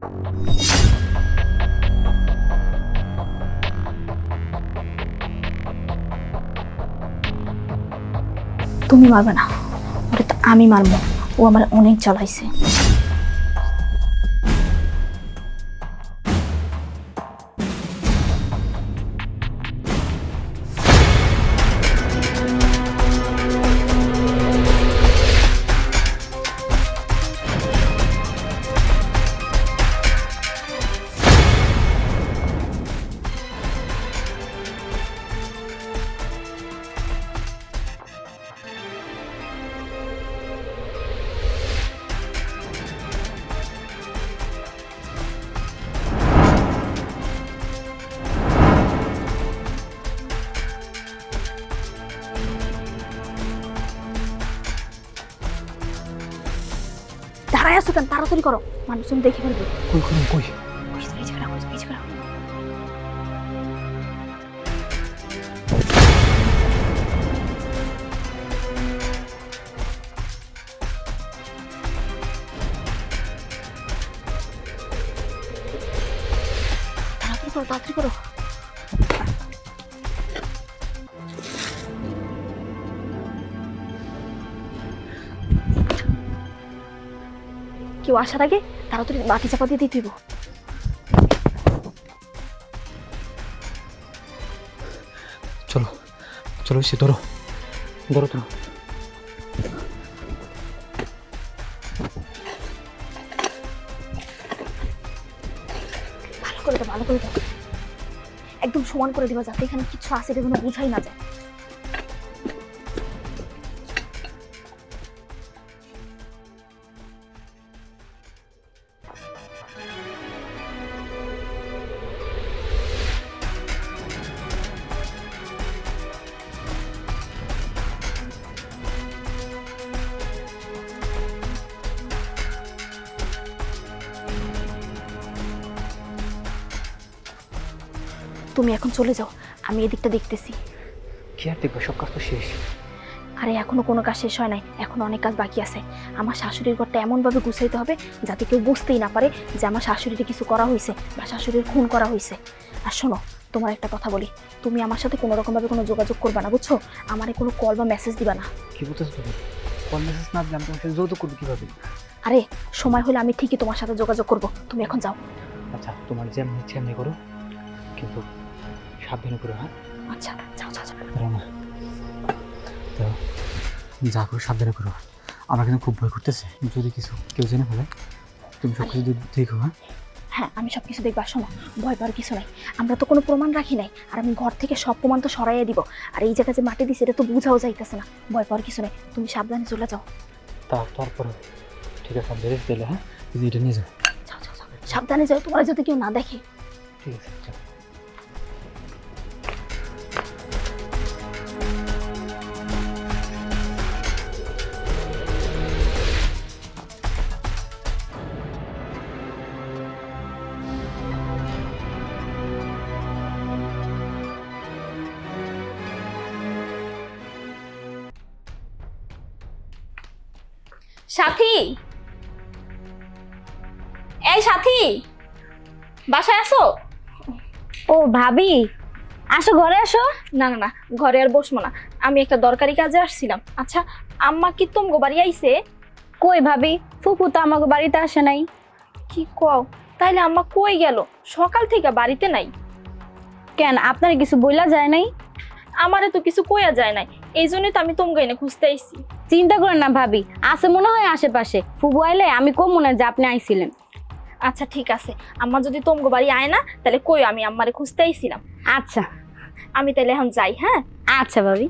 তুমি মারবে না, ওটা তো আমি মারবো। ও আমার অনেক জ্বালাইছে। দাঁড়ায় আছো কেন? তাড়াতাড়ি করো, মানুষজন দেখে ফেলবে। কই কই কই এই জায়গাটা, এই জায়গাটা। তাড়াতাড়ি করো, তাড়াতাড়ি করো। কেউ আসার আগে তাড়াতাড়ি বাটি চাপা দিয়ে দিতে হইব। চলো চলো, এসে ধরো ধরো ধরো। ভালো করে দাও, ভালো করে দাও, একদম সমান করে দিবা, যাতে এখানে কিছু আছে এটা কোনো বোঝাই না যায়। তুমি এখন চলে যাও, আমি এদিকটা দেখতেছি। কি আর দেখবো, সব কাজ তো শেষ। আরে এখনো কোনো কাজ শেষ হয় নাই, এখনো অনেক কাজ বাকি আছে। আমার শাশুড়ির ঘরটা এমনভাবে গুছাইতে হবে যাতে কেউ বুঝতেই না পারে যে আমার শাশুড়ির কিছু করা হয়েছে বা শাশুড়ির খুন করা হয়েছে। আর শোনো, তোমার একটা কথা বলি, তুমি আমার সাথে কোনো রকমভাবে কোনো যোগাযোগ করবা না, বুঝছো? আমারে কোনো কল বা মেসেজ দিবা না। কি বলতেছো তুমি? কল মেসেজ না দিলে আমি তোমার সাথে যৌতুক করবো কিভাবে? আরে সময় হলে আমি ঠিকই তোমার সাথে যোগাযোগ করব, তুমি এখন যাও। আচ্ছা, তোমার যেমন ইচ্ছে এমনি করো, কিন্তু সাবধানে করো। হ্যাঁ আচ্ছা, যাও যাও যাও। ধরো না, তো যা করো সাবধানে করো। আমার কিন্তু খুব ভয় করতেছে, যদি কিছু কেউ জেনে ফেলে। তুমি সব কিছু দেখো। হ্যাঁ হ্যাঁ, আমি সব কিছু দেখবা। শোনো, ভয় পাওয়ার কিছু নাই, আমরা তো কোনো প্রমাণ রাখি নাই, আর আমি ঘর থেকে সব প্রমাণ তো সরাইয়া দিব। আর এই জায়গায় যে মাটি দিছে এটা তো বুঝাও যাইতেছে না। ভয় পাওয়ার কিছু নাই, তুমি সাবধানে চলে যাও। তারপরে ঠিক আছে, বেড়ে দিলে। হ্যাঁ এটা নিয়ে যাও। যাও যাও যাও, সাবধানে যাও, তোমার যাতে কেউ না দেখে। ঠিক আছে চলো। সাথী, এই সাথী, বাসায় আসো। ও ভাবি, আসো ঘরে আসো। না না না, ঘরে আর বসবো না, আমি একটা দরকারি কাজে আসছিলাম। আচ্ছা, আম্মা কি তোমগো বাড়ি আইছে? কই ভাবি, ফুফু তো আমাকে বাড়িতে আসে নাই। কি কও? তাইলে আম্মা কই গেল? সকাল থেকে বাড়িতে নাই। কেন, আপনার কিছু বইলা যায় নাই? আমারে তো কিছু কইয়া যায় নাই, এই জন্যই তো আমি তোমগো এনে খুঁজতে আইছি। চিন্তা করেন না ভাবি, আছে মনে হয় আশেপাশে। ফুফু আইলে আমি কম মনে হয় যে আপনি আইছিলেন। আচ্ছা ঠিক আছে, আম্মা যদি তোমগো বাড়ি আয় না তাহলে কই, আমি আম্মারে খুঁজতে আইছিলাম। আচ্ছা আমি তাইলে এখন যাই। হ্যাঁ আচ্ছা ভাবি।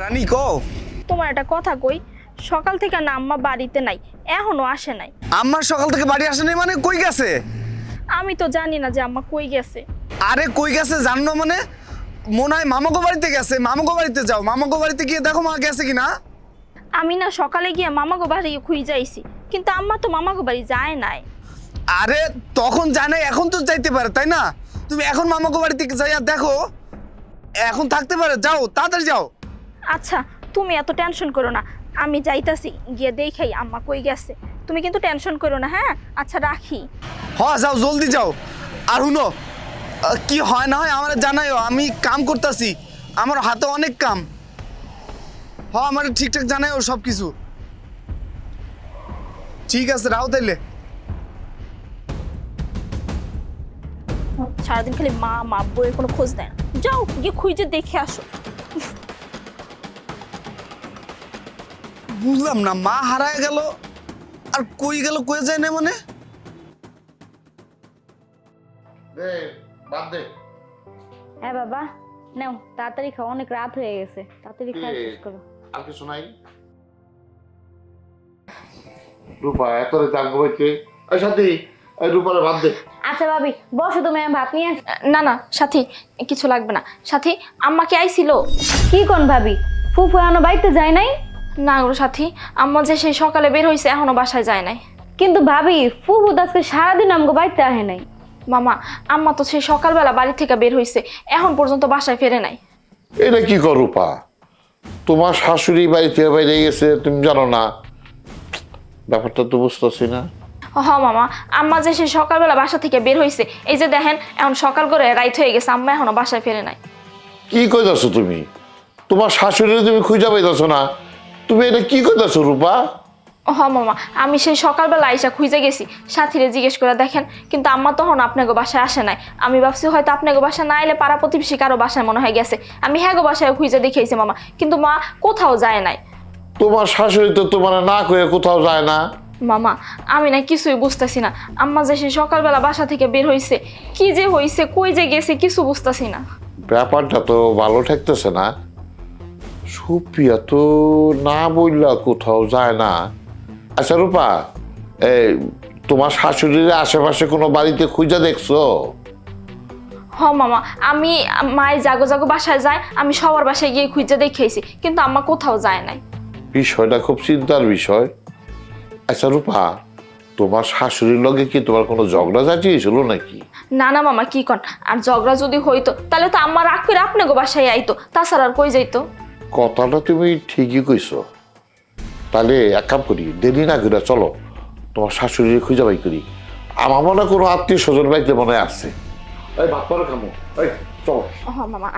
রানী কও। তোমার একটা কথা কই, সকাল থেকে না আম্মা বাড়িতে নাই, এখনো আসে নাই। আম্মার সকাল থেকে বাড়ি আসেনি মানে কই গেছে? আমি তো জানি না যে আম্মা কই গেছে। আরে কই গেছে জানো মানে? মনে হয় মামাগো বাড়িতে গেছে। মামাগো বাড়িতে যাও, মামাগো বাড়িতে গিয়ে দেখো মা গেছে কিনা। আমি না সকালে গিয়ে মামাগো বাড়ি খুঁজে যাইছি, কিন্তু আম্মা তো মামাগো বাড়ি যায় নাই। আরে তখন জানে, এখন তো যাইতে পারে তাই না? তুমি এখন মামাকে বাড়িতে যাইয়া দেখো, এখন থাকতে পারে, যাও তাড়াতাড়ি যাও। আচ্ছা তুমি এত টেনশন করো না, আমি যাইতাছি, গিয়ে দেখাই আম্মা কই গেছে। তুমি কিন্তু টেনশন করো না, হ্যাঁ? আচ্ছা রাখি। হ্যাঁ যাও, জলদি যাও। আর শুনো, কি হয় না হয় আমার জানাইও, আমি কাম করতেছি, আমার হাতে অনেক কাম। হ্যাঁ আমার ঠিকঠাক জানাইও সব কিছু। ঠিক আছে, রাও তাইলে। সারাদিন খালি মা মা বইয়ের কোনো খোঁজ দেয় না। যাও গিয়ে খুঁজে দেখে আসো। বুঝলাম না, মা হারায় গেল আর কই গেল, কই যায় না মানে? হ্যাঁ বাবা, নাও তাড়াতাড়ি খাও, অনেক রাত হয়ে গেছে, তাড়াতাড়ি খাওয়া শেষ করো। আর কিছু নাই? রূপা এত জানবো হইতে সাথী, রূপারে বাদ দে। আচ্ছা ভাবি বসো, তুমি আমি ভাত নিয়ে আসি। না না সাথী, কিছু লাগবে না। সাথী, আম্মা কি আইছিল? কি কোন ভাবি, ফুফু এখনো বাড়িতে যায় নাই? না গো সাথী, আম্মা যে সেই সকালে বের হয়েছে এখনো বাসায় যায় নাই। কিন্তু ভাবি ফুফু তো আজকে সারাদিন আমাকে বাড়িতে আহে নাই। মামা, আম্মা তো সেই সকালবেলা বাড়ি থেকে বের হয়েছে, এখন পর্যন্ত বাসায় ফেরে নাই। এটা কি কর রূপা, তোমার শাশুড়ি বাড়িতে বাইরে গেছে তুমি জানো না? ব্যাপারটা তো বুঝতেছি না। হ মামা, আম্মা যে সেই সকালবেলা বাসা থেকে বের হয়েছে, এই যে দেখেন এখন সকাল করে রাইত হয়ে গেছে, আম্মা এখনো বাসায় ফেরে নাই। কি কইতাছো তুমি? তোমার শাশুড়ি তুমি খুঁজে পাইতাছো না? তুমি এটা কি কইতাছো রূপা? হ মামা, আমি সেই সকালবেলা আইসা খুঁজে গেছি, সাথীরে জিজ্ঞেস করে দেখেন, কিন্তু আম্মা তখন আপনাকে বাসায় আসে নাই। আমি ভাবছি হয়তো আপনাকে বাসায় না এলে পাড়া প্রতিবেশী কারো বাসায় মনে হয় গেছে। আমি হ্যাঁ গো বাসায় খুঁজে দেখিয়েছি মামা, কিন্তু মা কোথাও যায় নাই। তোমার শাশুড়ি তো তোমার না কয়ে কোথাও যায় না। মামা, আমি না কিছুই বুঝতেছি না, আম্মা যে সেই সকালবেলা বাসা থেকে বের হয়েছে, কি যে হয়েছে, কই যে গেছে কিছু বুঝতেছি না। ব্যাপারটা তো ভালো ঠেকতেছে না। সুপ্রিয়া তো না বললা কোথাও যায় না। আচ্ছা রূপা, এই তোমার শাশুড়ির আশেপাশে কোনো বাড়িতে খুঁজে দেখছো? হ মামা, আমি মায়ের জাগো জাগো বাসায় যায়, আমি সবার বাসায় গিয়ে খুঁজে দেখিয়েছি, কিন্তু আম্মা কোথাও যায় নাই। বিষয়টা খুব চিন্তার বিষয়। আচ্ছা রূপা, তোমার শাশুড়ির লগে কি তোমার কোনো ঝগড়া ঝাঁটিয়েছিল নাকি? না না মামা, কি কন, আর ঝগড়া যদি হইতো তাহলে তো আম্মা রাগ করে আপনাকে বাসায় আইতো, তাছাড়া আর কই যাইতো। কথাটা তুমি ঠিকই কইছো। তাহলে এক কাম করি, দেরি না করে চলো তোমার শাশুড়ির খুঁজে বাই করি। আমার মনে হয় কোনো আত্মীয় স্বজন বাড়িতে মনে হয় আসছে। এই ভাত পরে খামো, এই চলো। হ মামা,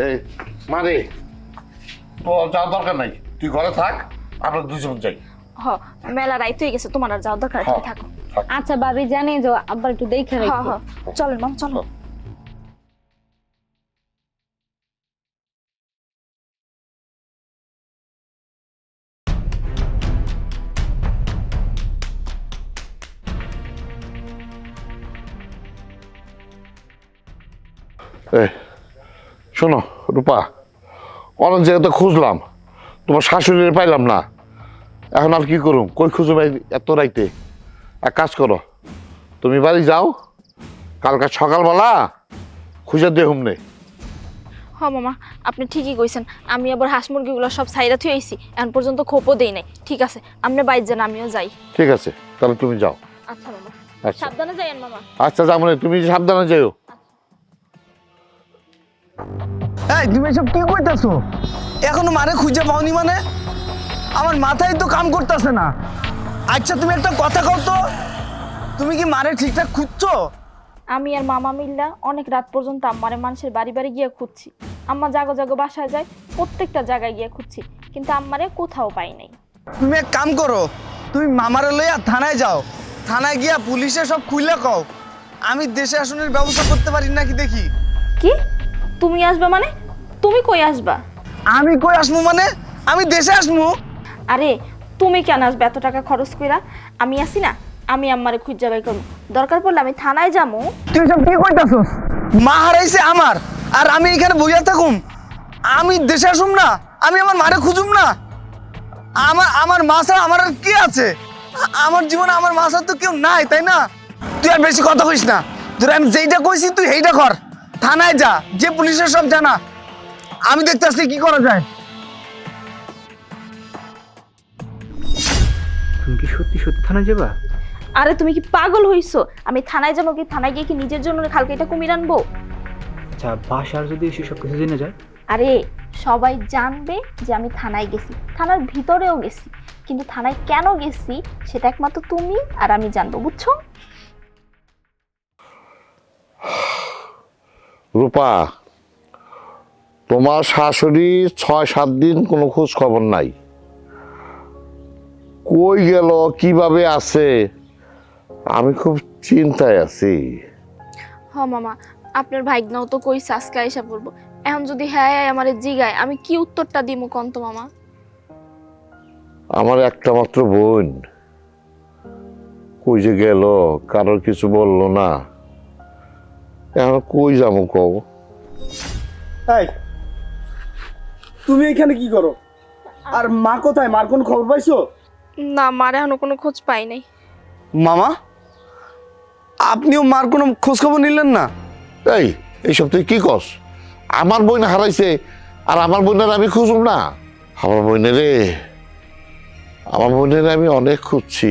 এই মানে তো যাওয়ার দরকার নাই, তুই ঘরে থাক, আমরা দুজন যাই। হ মেলা রাইত হয়ে গেছে, তোমার আর যাওয়ার দরকার নেই, তুমি থাকো। আচ্ছা ভাবি জানি যে আব্বার একটু দেখে হ রাখো। হ, চলেন মামা, চলো। এই শোনো রূপা, অনেক জায়গাতে খুঁজলাম, তোমার শাশুড়ির পাইলাম না। এখন আর কি করুম, কই খুঁজে পাই এত রাইতে? এক কাজ করো, তুমি বাড়ি যাও, কালকে সকালবেলা খুঁজে দেখুম নে। হ মামা, আপনি ঠিকই কইছেন, আমি আবার হাঁস মুরগিগুলো সব সাইডা থুয়ে আইছি, এখন পর্যন্ত খোপও দেই নাই। ঠিক আছে, আপনি বাইর যান, আমিও যাই। ঠিক আছে, তাহলে তুমি যাও। আচ্ছা মামা, আচ্ছা সাবধানে যাইয়েন মামা। আচ্ছা, যাবো না, তুমি সাবধানে যাও। এই তুমি এসব কি কইতাছো? এখনো মারে খুঁজে পাওনি মানে? আমার মাথায় তো কাম করতেছে না। আচ্ছা তুমি একটা কথা কও তো, তুমি কি মারে ঠিকঠাক খুঁজছো? আমি আর মামা মিল্লা অনেক রাত পর্যন্ত আম্মারে মানুষের বাড়ি বাড়ি গিয়ে খুঁজছি। আম্মা জাগো জাগো বাসায় যায়, প্রত্যেকটা জায়গায় গিয়ে খুঁজছি, কিন্তু আম্মারে কোথাও পাই নাই। তুমি এক কাম করো, তুমি মামারে লইয়া থানায় যাও, থানায় গিয়া পুলিশে সব খুইলা কও। আমি দেশে আসনের ব্যবস্থা করতে পারি নাকি দেখি। কি? তুমি আসবা মানে? তুমি কই আসবা? আমি কই আসমু মানে? আমি দেশে আসমু। আরে তুমি কেন আসবে এত টাকা খরচ কইরা? আমি আছি না, আমি আম্মারে খুঁজে বাই করবো, দরকার পড়লে আমি থানায় যাবো। তুই সব কি কইতাছস? মা হারাইছে আমার, আর আমি এখানে বইয়া থাকুম? আমি দেশে আসুম না? আমি আমার মারে খুঁজুম না? আমার মা ছাড়া আমার আর কি আছে? আমার জীবনে আমার মা ছাড়া তো কেউ নাই, তাই না? তুই আর বেশি কথা কইস না, তোর আমি যেইটা কইছি তুই সেইটা কর। থানায় যা, যে পুলিশের সব জানা, আমি দেখতে আসছি কি করা যায়। সত্যি সত্যি থানায় যাবা? আরে তুমি কি পাগল হইছো? আমি থানায় যাবো কি? থানায় গিয়ে কি নিজের জন্য কালকে এটা কুমির আনবো? আচ্ছা, বাসার যদি এসে সব কিছু জেনে যায়? আরে সবাই জানবে যে আমি থানায় গেছি, থানার ভিতরেও গেছি, কিন্তু থানায় কেন গেছি সেটা একমাত্র তুমি আর আমি জানবো, বুঝছো? রূপা, তোমার শাশুড়ি 6-7 দিন কোনো খোঁজ খবর নাই। কই গেল, কিভাবে আছে, আমি খুব চিন্তায় আছি। হ মামা, আপনার ভাইগনাও তো কইছে আজকে আইসা পড়বো। এখন যদি হ্যাঁ আমারে জিগায় আমি কি উত্তরটা দিমু কোন তো মামা? আমার একটা মাত্র বোন কই যে গেল, কারোর কিছু বললো না, এখন কই যাবো কও? এই তুমি এখানে কি করো? আর মা কোথায়? মার কোন খবর পাইছো? না, মার এখনো কোনো খোঁজ পাই নাই। মামা, আপনিও মার কোনো খোঁজ খবর নিলেন না? এইসব তুই কি কস? আমার বোন হারাইছে আর আমার বোনের আমি খুঁজব না? আমার বোনের আমি অনেক খুঁজছি,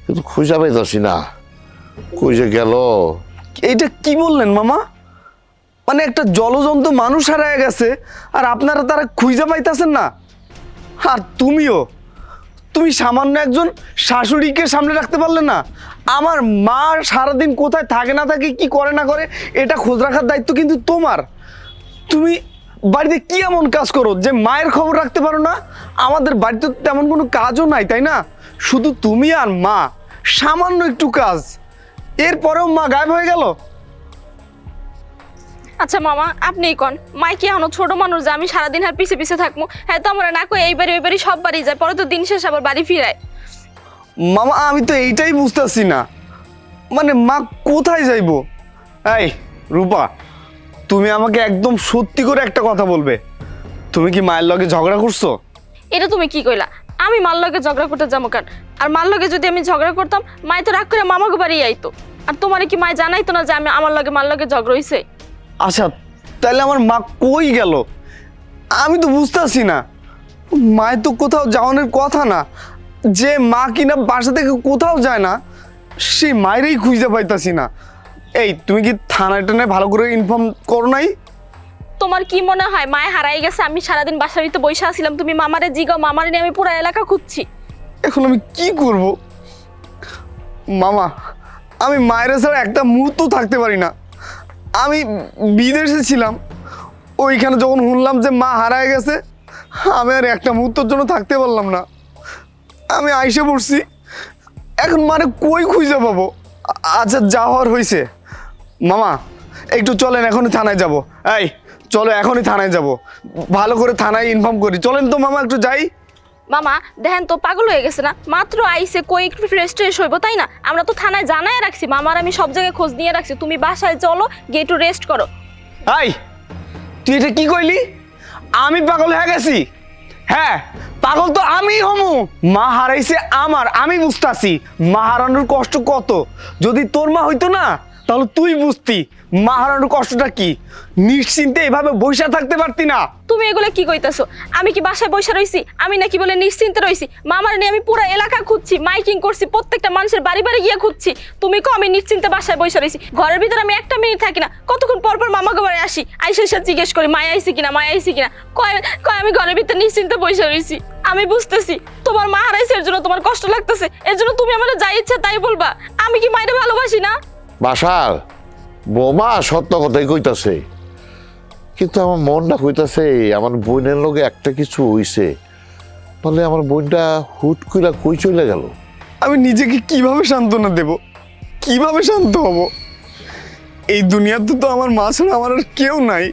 কিন্তু খুঁজে পাইতাছি না, কই যে গেল। এইটা কি বললেন মামা? মানে একটা জলজন্তু মানুষ হারায় গেছে আর আপনারা তারা খুঁজে পাইতেছেন না? আর তুমি সামান্য একজন শাশুড়িকে সামনে রাখতে পারলে না? আমার মা সারাদিন কোথায় থাকে না থাকে, কি করে না করে, এটা খোঁজ রাখার দায়িত্ব কিন্তু তোমার। তুমি বাড়িতে কি এমন কাজ করো যে মায়ের খবর রাখতে পারো না? আমাদের বাড়িতে তো তেমন কোনো কাজও নাই, তাই না? শুধু তুমি আর মা, সামান্য একটু কাজ, এরপরেও মা গায়েব হয়ে গেল। আচ্ছা মামা, আপনিই কোন, মাই কি এখনো ছোট মানুষ যে আমি সারাদিন আর পিছে পিছে থাকবো? হ্যাঁ, তো আমরা না কই এইবারে ওইবারে সব বাড়ি যায়, পরে তো দিন শেষ আবার বাড়ি ফিরায়। মামা, আমি তো এইটাই বুঝতেছি না, মানে মা কোথায় যাইবো? এই রূপা, তুমি আমাকে একদম সত্যি করে একটা কথা বলবে, তুমি কি মায়ের লগে ঝগড়া করছো? এটা তুমি কি কইলা? আমি মার লগে ঝগড়া করতে যাবো কেন? আর মার লগে যদি আমি ঝগড়া করতাম, মাই তো রাগ করে মামাকে বাড়ি আইতো। আর তোমারে কি মাই জানাইতো না যে আমি আমার লগে মার লগে ঝগড়া হইছে? আচ্ছা, তাহলে আমার মা কই গেল? আমি তো বুঝতেছি না। মায়ের তো কোথাও যাওয়ানোর কথা না, যে মা কিনা বাসা থেকে কোথাও যায় না, সেই মায়েরই খুঁজে পাইতাছি না। এই তুমি কি থানায় টানায় ভালো করে ইনফর্ম করো নাই? তোমার কি মনে হয় মায় হারাই গেছে? আমি সারাদিন বাসার ভিতরে বসে আছিলাম, তুমি মামারে জিগাও, মামারে নিয়ে আমি পুরো এলাকা খুঁজছি। এখন আমি কি করব? মামা, আমি মায়ের ছাড়া একটা মুহূর্ত থাকতে পারি না। আমি বিদেশে ছিলাম, ওইখানে যখন শুনলাম যে মা হারায় গেছে, আমি আর একটা মুহূর্তের জন্য থাকতে পারলাম না। আমি আইসে পড়ছি, এখন মানে কই খুঁজে পাবো? আচ্ছা, যা হওয়ার হয়েছে। মামা, একটু চলেন, এখনই থানায় যাব। এই চলো, এখনই থানায় যাব, ভালো করে থানায় ইনফর্ম করি। চলেন তো মামা, একটু যাই। মামা দেখেন তো, পাগল হয়ে গেছে না? মাত্র আইসে, কই একটু ফ্রেশ ট্রেশ হইব, তাই না? আমরা তো থানায় জানায় রাখছি, মামার আমি সব জায়গায় খোঁজ নিয়ে রাখছি। তুমি বাসায় চলো, গিয়ে একটু রেস্ট করো। এই তুই এটা কি কইলি? আমি পাগল হয়ে গেছি? হ্যাঁ, পাগল তো আমি হমু। মা হারাইছে আমার, আমি বুঝতাছি মা হারানোর কষ্ট কত। যদি তোর মা হইতো না, তাহলে তুই বুঝতি মা হারানোর কষ্টটা কি। নিশ্চিন্তে এভাবে বসে থাকতে পারতি না। তুমি এগুলো কি কইতাছো? আমি কি বাসায় বসে রইছি? আমি নাকি বলে নিশ্চিন্তে রইছি? মামার নিয়ে আমি পুরো এলাকা খুঁজছি, মাইকিং করছি, প্রত্যেকটা মানুষের বাড়ি বাড়ি গিয়ে খুঁজছি। তুমি কো আমি নিশ্চিন্তে বাসায় বসে রইছি? ঘরের ভিতরে আমি একটা মিনিট থাকি না, কতক্ষণ পর পর মামাকে বাড়ি আসি, আইসে এসে জিজ্ঞেস করি মায় আইসি কিনা, মায় আইসি কিনা। কয় কয় আমি ঘরের ভিতরে নিশ্চিন্তে বসে রইছি। আমি বুঝতেছি তোমার মা হারাইছে, এর জন্য তোমার কষ্ট লাগতেছে, এর জন্য তুমি আমার যা ইচ্ছা তাই বলবা। আমি কি মায়ের ভালোবাসি না? বাসার বৌমা সত্য কথাই কইতাছে, কিন্তু আমার মনটা কইতাছে আমার বোনের লগে একটা কিছু হইছে, বলে আমার বোনটা হুট কইরা কই চলে গেল। আমি নিজেকে কিভাবে সান্ত্বনা দেব, কিভাবে শান্ত হব? এই দুনিয়াতে তো আমার মা ছাড়া আমার আর কেউ নাই।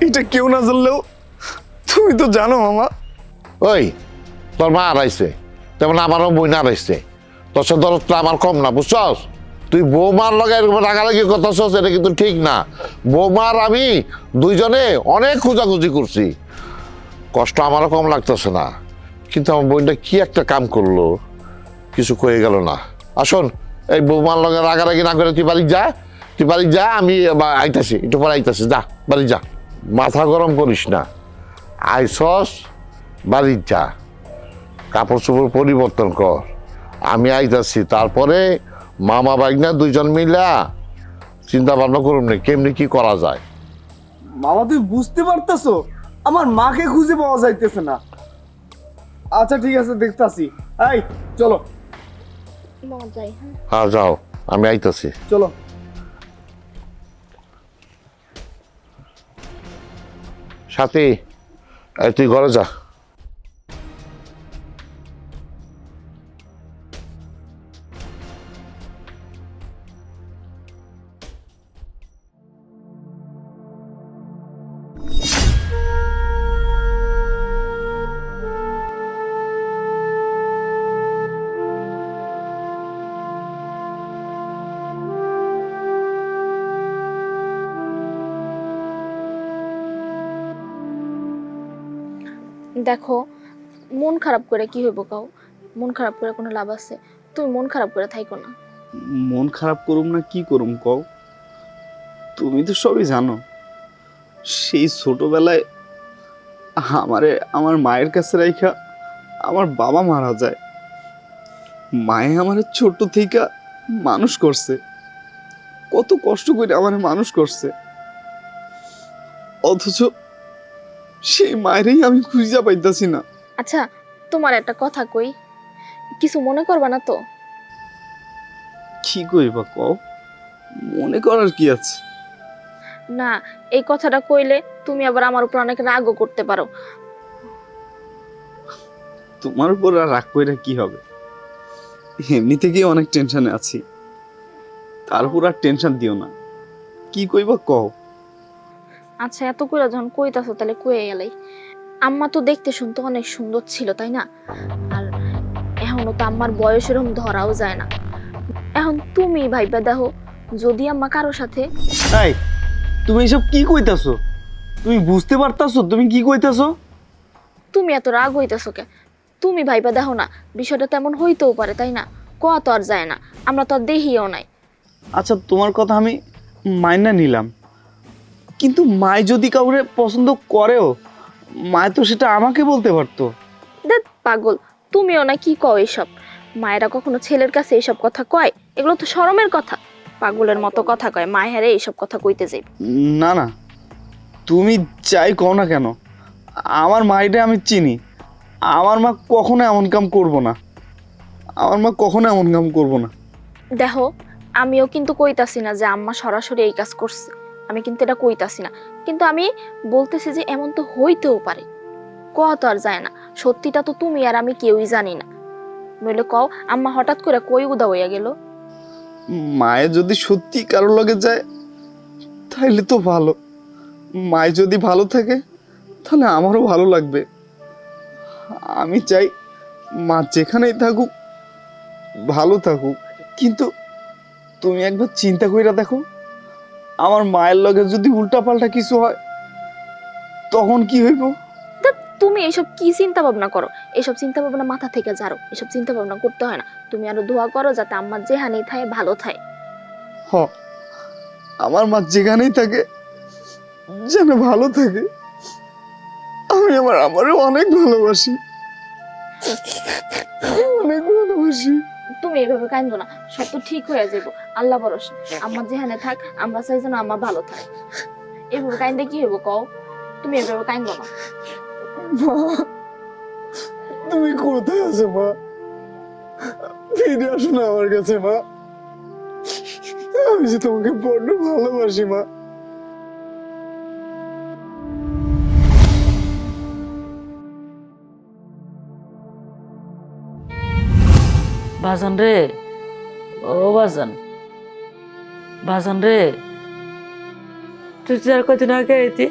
এটা কেউ না জানলেও তুমি তো জানো মামা। ওই তোর মা হারাইছে, তেমন আমারও বোন হারাইছে, তোর সাথে দরদটা আমার কম না, বুঝছস? তুই বৌমার লগে এরকম রাগারাগি করতেছস, এটা কিন্তু ঠিক না। বৌমার আমি দুইজনে অনেক খোঁজাখুঁজি করছি, কষ্ট আমারও কম লাগতেছে না, কিন্তু আমার বোনটা কি একটা কাম করলো, কিছু কয়ে গেল না। আসুন, এই বৌমার লগে রাগারাগি না করে তুই বাড়ি যা, আমি আইতাছি, একটু পরে আইতাছি, যা বাড়ি যা, মাথা গরম করিস না, আইসস বাড়ি যা, কাপড় চোপড় পরিবর্তন কর, আমি আইতাছি, তারপরে মামা ভাইগনা দুইজন মিলা চিন্তা ভাবনা করুন না কেমনি কি করা যায়। মামা তুই বুঝতে পারতেছো আমার মাকে খুঁজে পাওয়া যাইতেছে না। আচ্ছা ঠিক আছে, দেখতাছি। এই চলো মামা যাই, হ্যাঁ। হ্যাঁ যাও, আমি আইতাছি। চলো। সাথী, এই তুই ঘরে যা। দেখো, মন খারাপ করে কি হইব কাও? মন খারাপ করে কোনো লাভ আছে? তুমি মন খারাপ করে থাইকো না। মন খারাপ করুম না কি করুম কও? তুমি তো সবই জানো, সেই ছোটবেলায় আমারে আমার মায়ের কাছে রাইখা আমার বাবা মারা যায়। মায়ে আমারে ছোট থেকে মানুষ করছে, কত কষ্ট করে আমারে মানুষ করছে, অথচ সেই মায়েরই আমি খুঁজে পাইতাছি না। আচ্ছা, তোমার একটা কথা কই, কিছু মনে করবা না তো? কি কইবা কও? মনে করার কি আছে? না, এই কথাটা কইলে তুমি আবার আমার উপর অনেক রাগও করতে পারো। তোমার উপর আর রাগ কইরা কি হবে? এমনি থেকেই অনেক টেনশনে আছি, তারপর আর টেনশন দিও না। কি কইবা কও? আচ্ছা, এত কইরা যখন কইতাছো তাহলে কয়ে গেলাই। আম্মা তো দেখতে শুনতে অনেক সুন্দর ছিল, তাই না? আর এখনো তো আম্মার বয়স এরকম ধরাও যায় না। এখন তুমি ভাইবা দেখো, যদি আম্মা কারো সাথে... এই তুমি এসব কি কইতাছো? তুমি বুঝতে পারতাছো তুমি কি কইতাছো? তুমি এত রাগ হইতেছো কে? তুমি ভাইবা দেখো না, বিষয়টা তেমন হইতেও পারে, তাই না? কোয়া তো আর যায় না, আমরা তো আর দেখিও নাই। আচ্ছা তোমার কথা আমি মাইনা নিলাম, কিন্তু মাই যদি কাউরে পছন্দ করেও, মায় তো সেটা আমাকে বলতে পারতো। দেখ পাগল, তুমিও না কি কও এসব? মায়েরা কখনো ছেলের কাছে এইসব কথা কয়? এগুলো তো শরমের কথা। পাগলের মতো কথা কয়, মায়েরা এইসব কথা কইতে যাই। না না, তুমি যাই কও না কেন, আমার মাইটা আমি চিনি। আমার মা কখনো এমন কাম করবো না, আমার মা কখনো এমন কাম করবো না। দেখো, আমিও কিন্তু কইতাছি না যে আম্মা সরাসরি এই কাজ করছে, আমি কিন্তু এটা কইতাছি না, কিন্তু আমি বলতেছি যে এমন তো হইতেও পারে। কোয়া তো আর যায় না, সত্যিটা তো তুমি আর আমি কেউই জানি না। নইলে কও, আম্মা হঠাৎ করে কই উদা হইয়া গেল? মায়ে যদি সত্যি কারোর লগে যায় তাইলে তো ভালো, মায়ে যদি ভালো থাকে তাহলে আমারও ভালো লাগবে। আমি চাই মা যেখানেই থাকুক ভালো থাকুক, কিন্তু তুমি একবার চিন্তা কইরা দেখো, আমার মায়ের লগে যদি উল্টাপাল্টা কিছু হয় তখন কি হইব? তা তুমি এইসব কি চিন্তা ভাবনা করো? এইসব চিন্তা ভাবনা মাথা থেকে জারো, এসব চিন্তা ভাবনা করতে হয় না। তুমি আরো দোয়া করো যাতে আম্মার যেহানেই থাকে ভালো থাকে। হ, আমার মা যেখানেই থাকে যেন ভালো থাকে। আমি আমারও অনেক ভালোবাসি, অনেক ভালোবাসি। তুমি এইভাবে কাঁদো না, সব তো ঠিক হয়ে যাবো, আল্লাহ ভরসা। আম্মা যেখানে থাক, আমরা চাই যেন আম্মা ভালো থাকে। এইভাবে কাঁদলে কি হইব কও? তুমি এইভাবে কাঁদো না। মা, তুমি কোথায় আছো মা? ফিরে আসো না আমার কাছে মা, আমি যে তোমাকে বড্ড ভালোবাসি মা। বাজান রে, ও বাজান, বাজান রে, তুই যে আর কদিন আগে আইতি,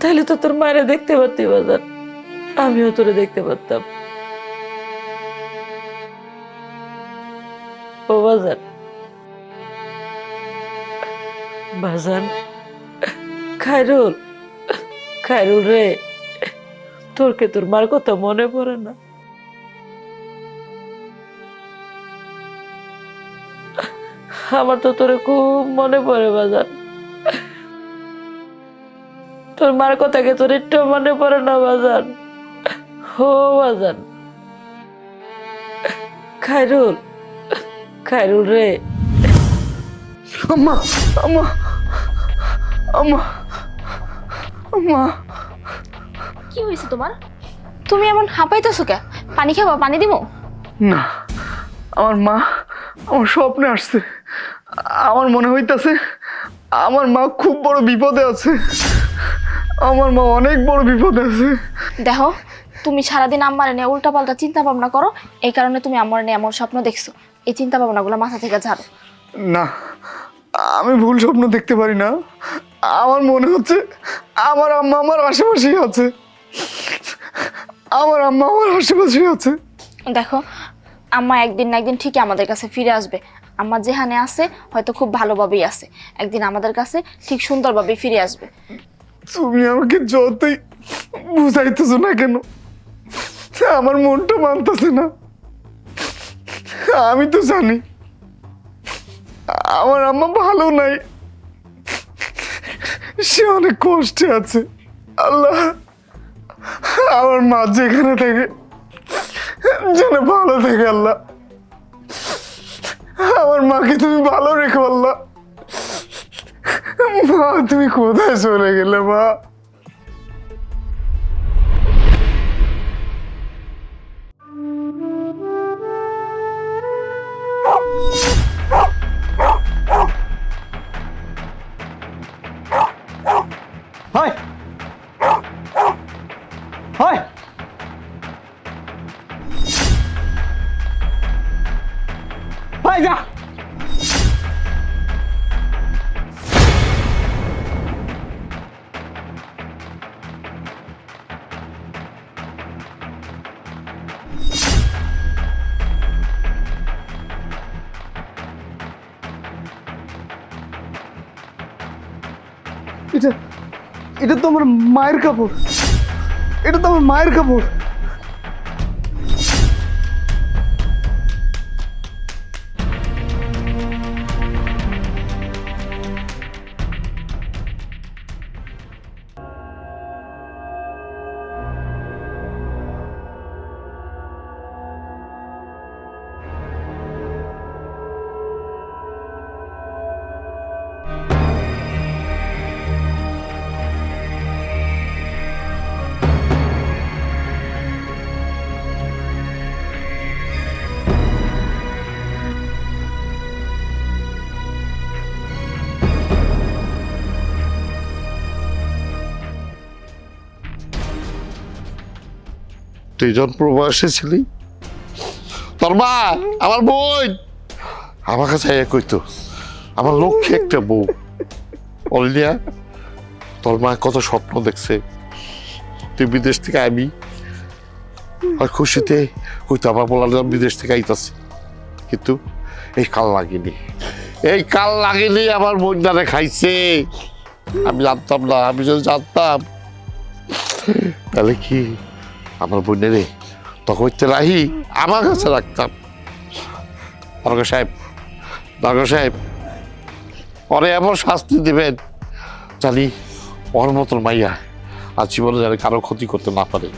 তাহলে তো তোর মায়ের দেখতে পারতি বাজান, আমিও তোরে দেখতে পারতাম। ও বাজান, বাজান, খায়রুল, খায়রুল রে, তোর কে তোর মার কথা মনে পড়ে না? আমার তো তোরে খুব মনে পড়ে বাজান, তোর মার কথাকে তোর একটু মনে পড়ে না বাজান? ও বাজান, খায়রুল, খায়রুল রে, আম্মা আম্মা আম্মা আম্মা কি হয়েছে তোমার? তুমি এমন হাঁপাইতেছো কে? পানি খাবা? পানি দিব? না, আমার মা আমার স্বপ্নে আসছে। আমার মনে হইতাছে আমার মা খুব বড় বিপদে আছে। আমার মা অনেক বড় বিপদে আছে। দেখো, তুমি সারাদিন আম্মারে নিয়ে উল্টাপাল্টা চিন্তা ভাবনা করো, এই কারণে তুমি আমার নিয়ে এমন স্বপ্ন দেখছো। এই চিন্তা ভাবনাগুলো মাথা থেকে ঝাড়ো। না, আমি ভুল স্বপ্ন দেখতে পারি না। আমার মনে হচ্ছে আমার আম্মা আমার আশেপাশেই আছে। আমার আম্মা আমার আশেপাশেই আছে। দেখো, আম্মা একদিন না একদিন ঠিকই আমাদের কাছে ফিরে আসবে। আম্মা যেখানে আছে হয়তো খুব ভালোভাবেই আছে, একদিন আমাদের কাছে ঠিক সুন্দরভাবে ফিরে আসবে। তুমি আমাকে যতই বুঝাইতেছো না কেন, আমার মনটা মানতেছে না। আমি তো জানি আমার আম্মা ভালো নাই, সে অনেক কষ্টে আছে। আল্লাহ, আমার মা যেখানে থাকে যেন ভালো থাকে। আল্লাহ, আমার মাকে তুমি ভালো রেখো। আল্লাহ, মা তুমি কোথায় চলে গেলে মা? হয় হয় হয় যা। এটা এটা তো আমার মায়ের কাপড়। এটা তো আমার মায়ের কাপড়। তুই যখন প্রবাসে ছিলি, তোর মা আমার বোন আমার কাছে কইতো আমার লক্ষ্যে একটা বউ অলিয়া। তোর মা কত স্বপ্ন দেখছে তুই বিদেশ থেকে আইবি, আর খুশিতে কইতো আমার বলার বিদেশ থেকে আইতাছে। কিন্তু এই কাল লাগেনি, এই কাল লাগেনি আমার বোনটারে খাইছে। আমি জানতাম না, আমি যদি জানতাম তাহলে কি আমার বোনেরে তখন রাহি আমার কাছে রাখতাম। দরগা সাহেব পরে এমন শাস্তি দেবেন জানি ওর মতন মাইয়া আর জীবনে যেন কারো ক্ষতি করতে না পারে।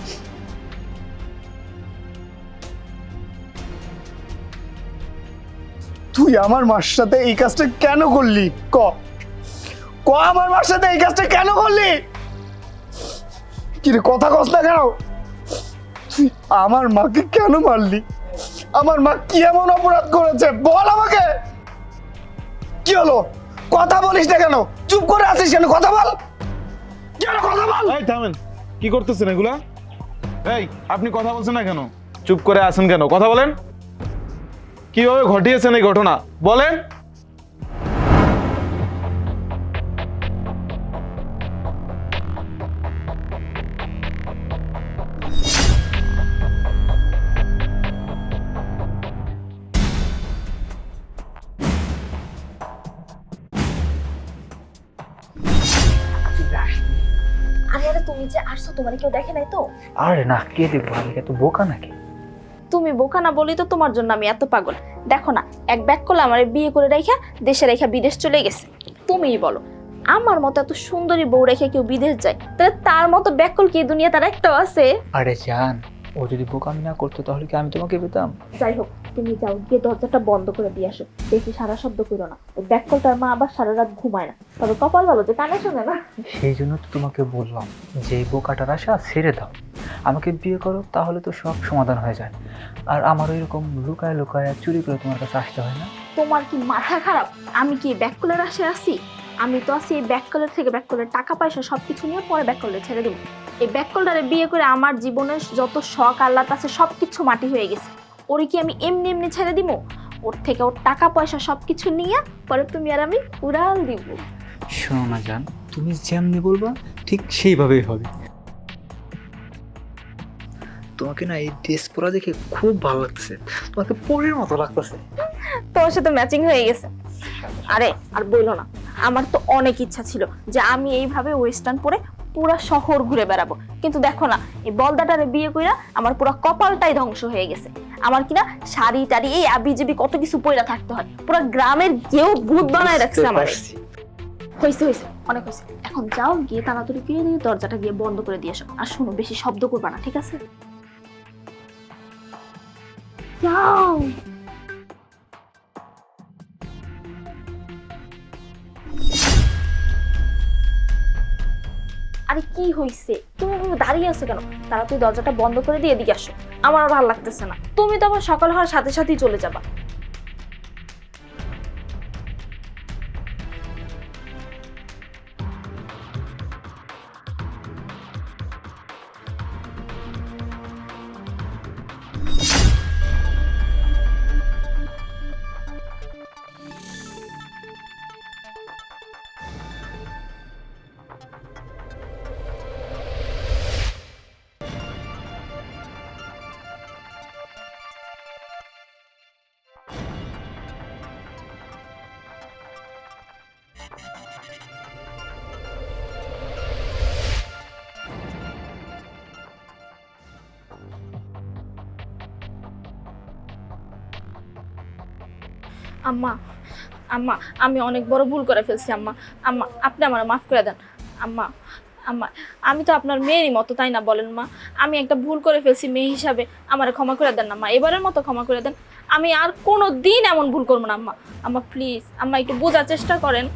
তুই আমার মার সাথে এই কাজটা কেন করলি? ক ক আমার মার সাথে এই কাজটা কেন করলি? কি রে, কথা কস না কেন? তুই আমার মাকে কেন মারলি? আমার মা কি এমন অপরাধ করেছে বল আমাকে। কি হলো? কথা বলিস না কেন? চুপ করে আছিস কেন? কথা বল, কেন কথা বল? এই থামেন, কি করতেছেন এগুলা? এই আপনি কথা বলছেন না কেন? চুপ করে আছেন কেন? কথা বলেন। কিভাবে ঘটিয়েছেন এই ঘটনা বলেন। আরে তুমি যে আসছো, তোমার কেউ দেখে নাই তো? আরে না, কে দেখবো? আমি তো বোকা নাকি? তুমি বোকা না বলি তো তোমার জন্য আমি এত পাগল। দেখো না, এক ব্যাক করলে আমার বিয়ে করে রেখা দেশে রেখা বিদেশ চলে গেছে। তুমিই বলো, আমার মতো এত সুন্দরী বউ রেখে কেউ বিদেশ যায়, তাহলে তার মতো ব্যাকল কি দুনিয়া তার একটাও আছে? আরে জান, ও যদি বোকামি না করতো তাহলে কি আমি তোমাকে পেতাম? যাই হোক, তুমি যাও গিয়ে দরজাটা বন্ধ করে দিয়ে আসো, বেশি সারা শব্দ করো না। ওই ব্যাক কলটার মা আবার সারা রাত ঘুমায় না, তবে কপাল ভালো যে কানে শোনে না। সেই জন্য তো তোমাকে বললাম যে এই বোকাটার আশা ছেড়ে দাও, আমাকে বিয়ে করো, তাহলে তো সব সমাধান হয়ে যায়। আর আমার এরকম লুকায় লুকায় চুরি করে তোমার কাছে আসতে হয় না। তোমার কি মাথা খারাপ? আমি কি ব্যাক কলের আশে আছি? আমি তো আছি এই ব্যাক কলের থেকে, ব্যাক কলের টাকা পয়সা সবকিছু নিয়ে পরে ব্যাক কলে ছেড়ে দেবো। এই ব্যাক কলটারে বিয়ে করে আমার জীবনের যত শখ আহ্লাদ আছে সবকিছু মাটি হয়ে গেছে। ওরে কি আমি এমনি এমনি ছেড়ে দিব? ওর থেকে ওর টাকা পয়সা সবকিছু নিয়ে পরে তুমি আর আমি উড়াল দিব। শোনো না জান, তুমি যেমনি বলবা ঠিক সেইভাবেই হবে। তোমাকে না এই ড্রেস পরা দেখে খুব ভালো লাগতেছে, তোমাকে পরীর মতো লাগতেছে। তোমার সাথে ম্যাচিং হয়ে গেছে। আরে আর বইলো না, আমার তো অনেক ইচ্ছা ছিল যে আমি এইভাবে ওয়েস্টার্ন পরে পুরা শহর ঘুরে বেড়াবো, কিন্তু দেখো না, এই বলদাটারে বিয়ে কইরা আমার পুরা কপালটাই ধ্বংস হয়ে গেছে। আমার কিনা শাড়ি টাড়ি এই আবিজিবি কত কিছু পইরা থাকতে হয়, পুরা গ্রামের কেউ ভূত বানায় রাখছে আমার। হয়েছে হয়েছে, অনেক হয়েছে, এখন যাও গিয়ে তাড়াতাড়ি ফিরে দিয়ে দরজাটা গিয়ে বন্ধ করে দিয়ে আসো। আর শোনো, বেশি শব্দ করবা না, ঠিক আছে? যাও। আরে কি হইছে, তুমি এভাবে দাঁড়িয়ে আছো কেন? তারা তুই দরজাটা বন্ধ করে দিয়ে এদিকে আসো, আমার আর ভালো লাগতেছে না। তুমি তো আবার সকাল হওয়ার সাথে সাথেই চলে যাবা। আম্মা, আম্মা, আমি অনেক বড় ভুল করে ফেলছি আম্মা। আম্মা, আপনি আমার মাফ করে দেন। আম্মা, আম্মা, আমি তো আপনার মেয়েরই মতো, তাই না বলেন মা? আমি একটা ভুল করে ফেলছি, মেয়ে হিসাবে আমার ক্ষমা করে দেন না মা, এবারের মতো ক্ষমা করে দেন। আমি আর কোনো দিন এমন ভুল করবো না আম্মা। আম্মা প্লিজ, আম্মা একটু বোঝার চেষ্টা করেন।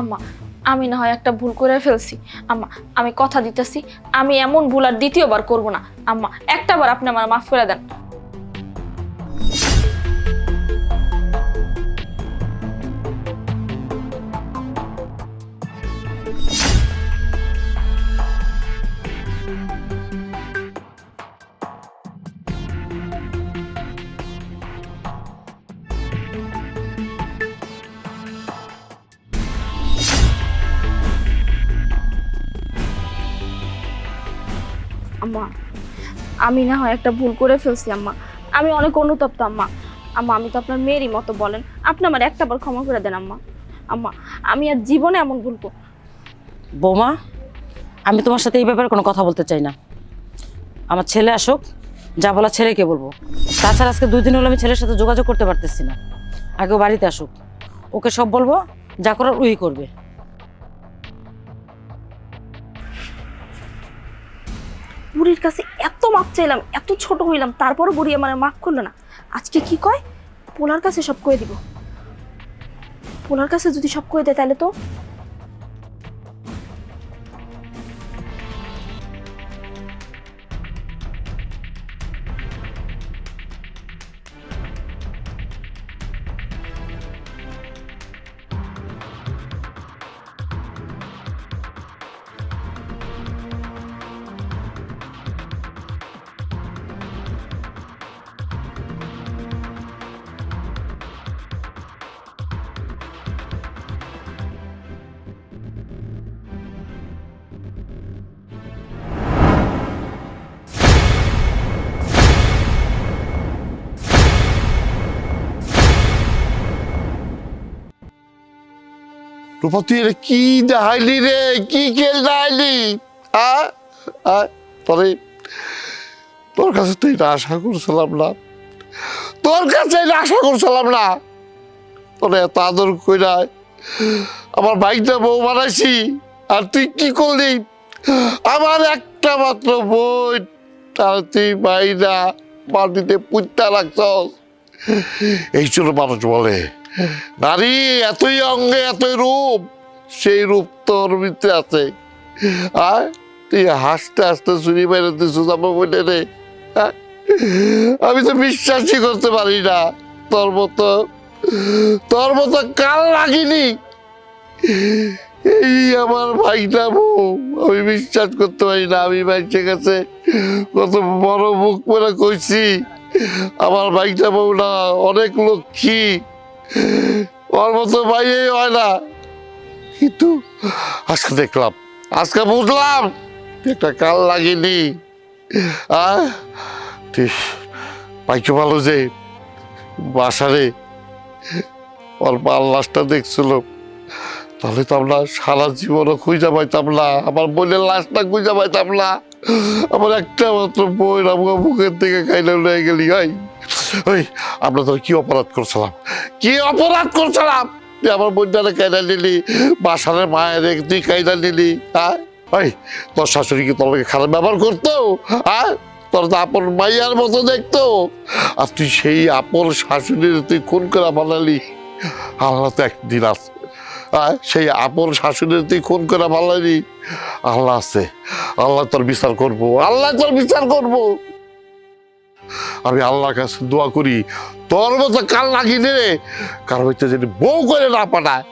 আম্মা, আমি না হয় একটা ভুল করে ফেলছি আম্মা, আমি কথা দিতেছি আমি এমন ভুল আর দ্বিতীয়বার করব না আম্মা। একটাবার আপনি আমার মাফ করে দেন। আম্মা, আমি না হয় একটা ভুল করে ফেলছি আম্মা, আমি অনেক অনুতপ্ত আম্মা। আম্মা, আমি তো আপনার মেয়েরই মতো, বলেন আপনি আমার একটাবার ক্ষমা করে দেন আম্মা। আম্মা, আমি আর জীবনে এমন ভুল করব। বৌমা, আমি তোমার সাথে এই ব্যাপারে কোনো কথা বলতে চাই না। আমার ছেলে আসুক, যা বলা ছেলেকে বলবো। তাছাড়া আজকে 2 দিন হলো আমি ছেলের সাথে যোগাযোগ করতে পারতেছি না। আগে ও বাড়িতে আসুক, ওকে সব বলবো, যা করার ওই করবে। বুড়ির কাছে এত মাপ চাইলাম, এত ছোট হইলাম, তারপরও বুড়ি আমার মাফ করলো না। আজকে কি কয়, পোলার কাছে সব কয়ে দিব। পোলার কাছে যদি সব কয়ে দেয় তাহলে তো রূপা তুই এটা কি দেখাইলি রে, কি খেল দেখাইলি? তবে তোর কাছে তো এটা আশা করছিলাম না, তোর কাছে এটা আশা করছিলাম না। তোর এত আদর কইরা আমার বাইকটা বউ বানাইছি, আর তুই কি করলি? আমার একটা মাত্র বই, তার তুই বাইরা মাটিতে পুঁতা রাখছস। এই জন্য মানুষ বলে নারী এতই অঙ্গে এতই রূপ, সেই রূপ তোর ভিতরে আছে। আর তুই হাসতে হাসতে চুরি বাইরে দিছিস আমার বইটা রে। আমি তো বিশ্বাসই করতে পারি না তোর মতো কাল লাগিনি। এই আমার ভাইটা বউ, আমি বিশ্বাস করতে পারি না। আমি ভাইয়ের কাছে কত বড় মুখ করে কইছি আমার ভাইটা বউ না অনেক লক্ষ্মী, ওর মতো ভাইই হয় না। কিন্তু আজকে দেখলাম, আজকে বুঝলাম একটা কাল লাগেনি। ঠিক ভাইকে ভালো যে বাসারে ওর পাল লাশটা দেখছিল, তাহলে তো আমরা সারা জীবনও খুঁজে পাইতাম না, আমার বোনের লাশটা খুঁজে পাইতাম না। আমার একটা মাত্র বই আমাকে বুকের থেকে খাইলে লয়ে গেলি। ওই আমরা তোর কি অপরাধ করছিলাম, কি অপরাধ করছিলাম? তুই আমার বোনটারে কাইলা নিলি, বাসারে মায়ের তুই কাইলা নিলি। ওই তোর শাশুড়ি কি তোর খারাপ ব্যবহার করতো? তোর তো আপন মাইয়ার মতো দেখতো, আর তুই সেই আপন শাশুড়ির তুই খুন করে বানালি। আল্লাহ তো একদিন আছে, সেই আপন শাশুড়ির তুই খুন করে বানালি। আল্লাহ আছে, আল্লাহ তোর বিচার করবো, আল্লাহ তোর বিচার করবো। আমি আল্লাহর কাছে দোয়া করি তোর মতো কাল লাগিয়ে রে, কারণ হচ্ছে যদি বউ করে না পাঠায়।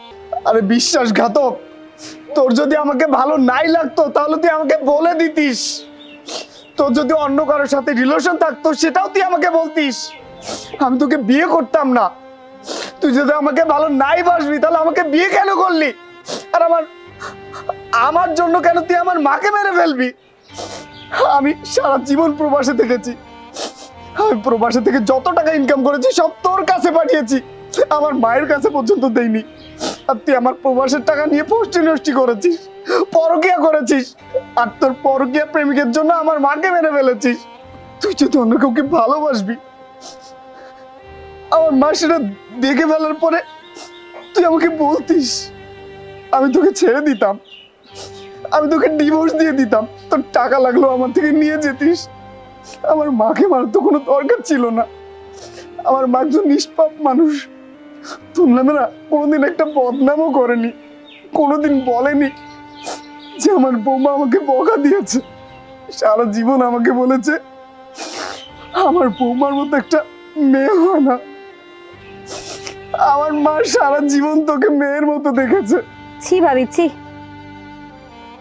আরে বিশ্বাসঘাতক, তোর যদি আমাকে ভালো নাই লাগতো তাহলে তুই আমাকে বলে দিতিস। তোর যদি অন্য কারোর সাথে রিলেশন থাকতো সেটাও তুই আমাকে বলতিস, আমি তোকে বিয়ে করতাম না। তুই যদি আমাকে ভালো নাই বাসবি তাহলে আমাকে বিয়ে কেন করলি? আর আমার জন্য কেন তুই আমার মাকে মেরে ফেলবি? আমি সারা জীবন প্রবাসে থেকেছি, আমি প্রবাসে থেকে যত টাকা ইনকাম করেছি সব তোর কাছে পাঠিয়েছি, আমার মায়ের কাছে পর্যন্ত দেইনি। আর তুই আমার প্রবাসের টাকা নিয়ে পোস্টি নষ্টি করেছিস, পরকিয়া করেছিস, আর তোর পরকিয়া প্রেমিকের জন্য আমার মাকে মেরে ফেলেছিস। তুই যদি অন্য কাউকে ভালোবাসবি, আমার মা সেটা দেখে ফেলার পরে তুই আমাকে বলতিস, আমি তোকে ছেড়ে দিতাম, আমি তোকে ডিভোর্স দিয়ে দিতাম, তোর টাকা লাগলো আমার থেকে নিয়ে যেতিস। আমার মাকে মারার তো কোনো দরকার ছিল না। আমার মা একজন নিষ্পাপ মানুষ, তোর নামে না কোনোদিন একটা বদনামও করেনি, কোনোদিন বলেনি যে আমার বৌমা আমাকে বকা দিয়েছে। সারা জীবন আমাকে বলেছে আমার বৌমার মতো একটা মেয়ে হয় না। আমার মা সারা জীবন তোকে মেয়ের মতো দেখেছে। ছি ভাবি ছি,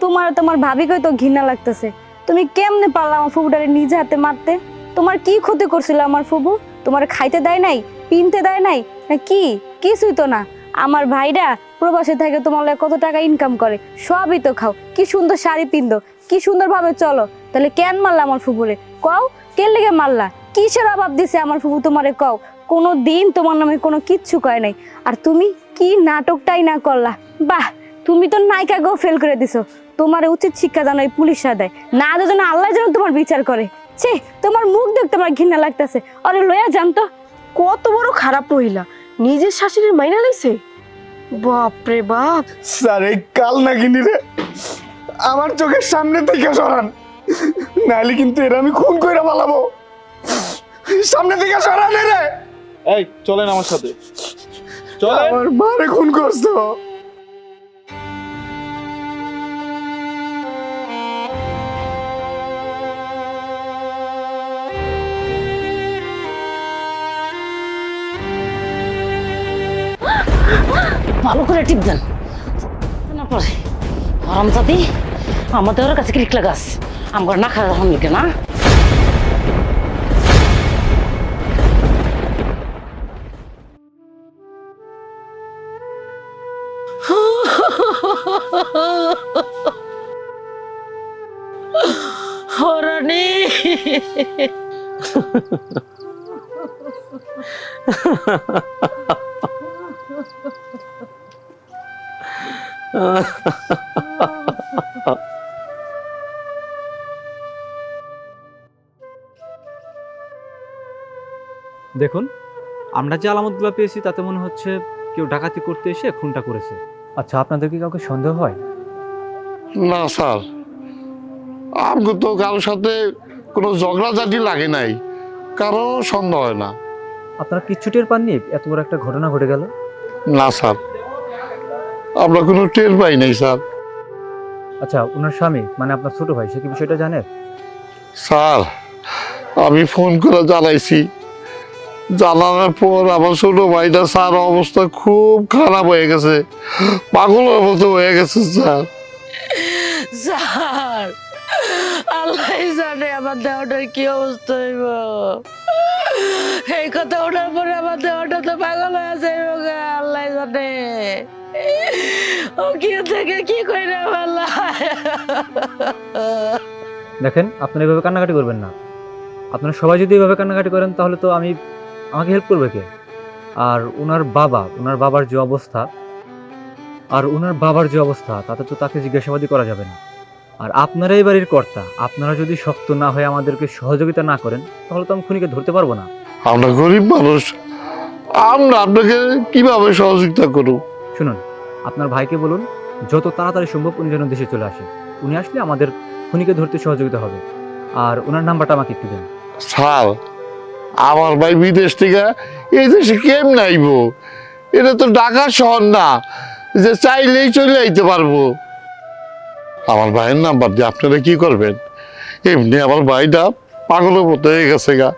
তোমার ভাবিকে তো ঘৃণা লাগতেছে। তুমি কেমনে পারলা আমার ফুবুটারে নিজে হাতে মারতে? তোমার কি ক্ষতি করছিল আমার ফুবু? তোমার খাইতে দেয় নাই, পিনতে দেয় নাই, না কি? কিছুই তো না। আমার ভাইরা প্রবাসে থেকে তোমার লাগে কত টাকা ইনকাম করে, সবই তো খাও, কি সুন্দর শাড়ি পিন্দো, কি সুন্দর ভাবে চলো। তাহলে কেন মারলা আমার ফুবুরে? কও কেন লেগে মারলা? কিসের অভাব দিছে আমার ফুবু তোমারে? কও কোনো দিন তোমার নামে কোনো কিচ্ছু কয় নাই। আর তুমি কি নাটকটাই না করলা! বাহ, তুমি তো নায়িকা গো ফেল করে দিছো। তোমার উচিত শিক্ষা জানো এই পুলিশরা দেয় না, যেন আল্লাহ যেন তোমার বিচার করে। ছি, তোমার মুখ দেখতে আমার ঘৃণা লাগতেছে। আরে লয়া জানতো কত বড় খারাপ মহিলা, নিজের শাশুড়ির মাইনা লাইছে। বাপরে বাপ! স্যার এই কাল নাগিনী রে আমার চোখের সামনে থেকে সরান, নাহলে কিন্তু এরা আমি খুন কইরা পালাবো। সামনে থেকে সরান রে। এই চলেন আমার সাথে, চলেন। আমার মারে খুন করছো। ভালো করে টিপ দেন না পরে হারামজাদি আমাদের ওর কাছে ক্লিক লাগাস আমার না খাওয়া হন লিখে না। হরানি দেখুন, আমরা যে আলামতগুলো পেয়েছি তাতে মনে হচ্ছে কেউ ডাকাতি করতে এসে খুনটা করেছে। আচ্ছা, আপনাদের কি কাউকে সন্দেহ হয়? না স্যার, আমাকে তো কারোর সাথে কোনো ঝগড়াঝাটি লাগে নাই, কারো সন্দেহ হয় না। আপনারা কিচ্ছু টের পাননি এত বড় একটা ঘটনা ঘটে গেল? না স্যার, আমরা কোনো টের পাই নাই স্যার। আচ্ছা, ওনার স্বামী মানে আপনার ছোট ভাই, সে কি বিষয়টা জানে? স্যার, আমি ফোন করে জানাইছি, জানানোর পর আমার ছোট ভাইটা স্যার অবস্থা খুব খারাপ হয়ে গেছে, পাগলের মতো হয়ে গেছে স্যার। স্যার, আল্লাহ জানে আমার দেহটার কি অবস্থা হইব। এই কথা ওঠার পরে আমার দেহটা তো পাগল হয়ে যাইব, আল্লাহ জানে ও কি থেকে কি কইরা আল্লাহ। দেখেন, আপনারা এভাবে কান্নাকাটি করবেন না। আপনারা সবাই যদি এভাবে কান্নাকাটি করেন তাহলে তো আমাকে হেল্প করবে কে? আর ওনার বাবার যে অবস্থা তাতে তো তাকে জিজ্ঞাসাবাদই করা যাবে না। আর আপনারা এই বাড়ির কর্তা, আপনারা যদি শক্ত না হয়ে আমাদেরকে সহযোগিতা না করেন তাহলে তো আমি খুনিকে ধরতে পারবো না। আমরা গরিব মানুষ, আমরা আপনাকে কিভাবে সহযোগিতা করব? শুনুন, আপনার ভাইকে বলুন যত তাড়াতাড়ি সম্ভব উনি যেন দেশে চলে আসে। উনি আসলে আমাদের খুনিকে ধরতে সহযোগিতা হবে। আর ওনার নাম্বারটা আমাকে একটু দেন। স্যার, আমার ভাই বিদেশ থেকে এই দেশে কেমন আইব? এটা তো ঢাকা শহর না যে চাইলেই চলে আইতে পারবো। আমার ভাইয়ের নাম্বার দিয়ে আপনারা কি করবেন? এমনি আমার ভাইটা পাগলের মতো হয়ে গেছে গা,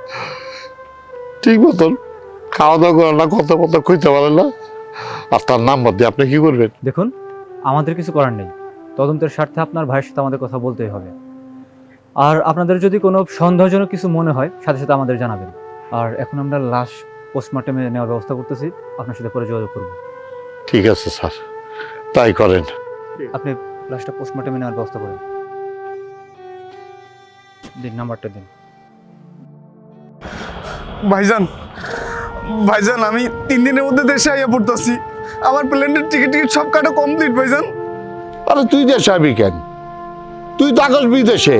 ঠিক মতন খাওয়া দাওয়া করে না, কথা কইতে পারে না। আর তার নাম্বার দিয়ে আপনি কি করবেন? দেখুন, আমাদের কিছু করার নেই। তদন্তের স্বার্থে আপনার ভাইয়ের সাথে আমাদের কথা বলতেই হবে। আর আপনাদের যদি কোনো সন্দেহজনক কিছু মনে হয় সাথে সাথে আমাদের জানাবেন। আর এখন আমরা লাশ পোস্টমর্টমে নেওয়ার ব্যবস্থা করতেছি, আপনার সাথে পরে যোগাযোগ করব। ঠিক আছে স্যার, তাই করেন। আপনি লাশটা পোস্টমর্টমে নেওয়ার ব্যবস্থা করেন। দিন, নাম্বারটা দিন। ভাইজান, আমি 3 দিনের মধ্যে দেশে আইয়া পড়তেছি। আমার প্লেনের টিকিট সব কাটা কমপ্লিট ভাইজান। আরে তুই দেশে আবি কেন? তুই তো আগস বিদেশে,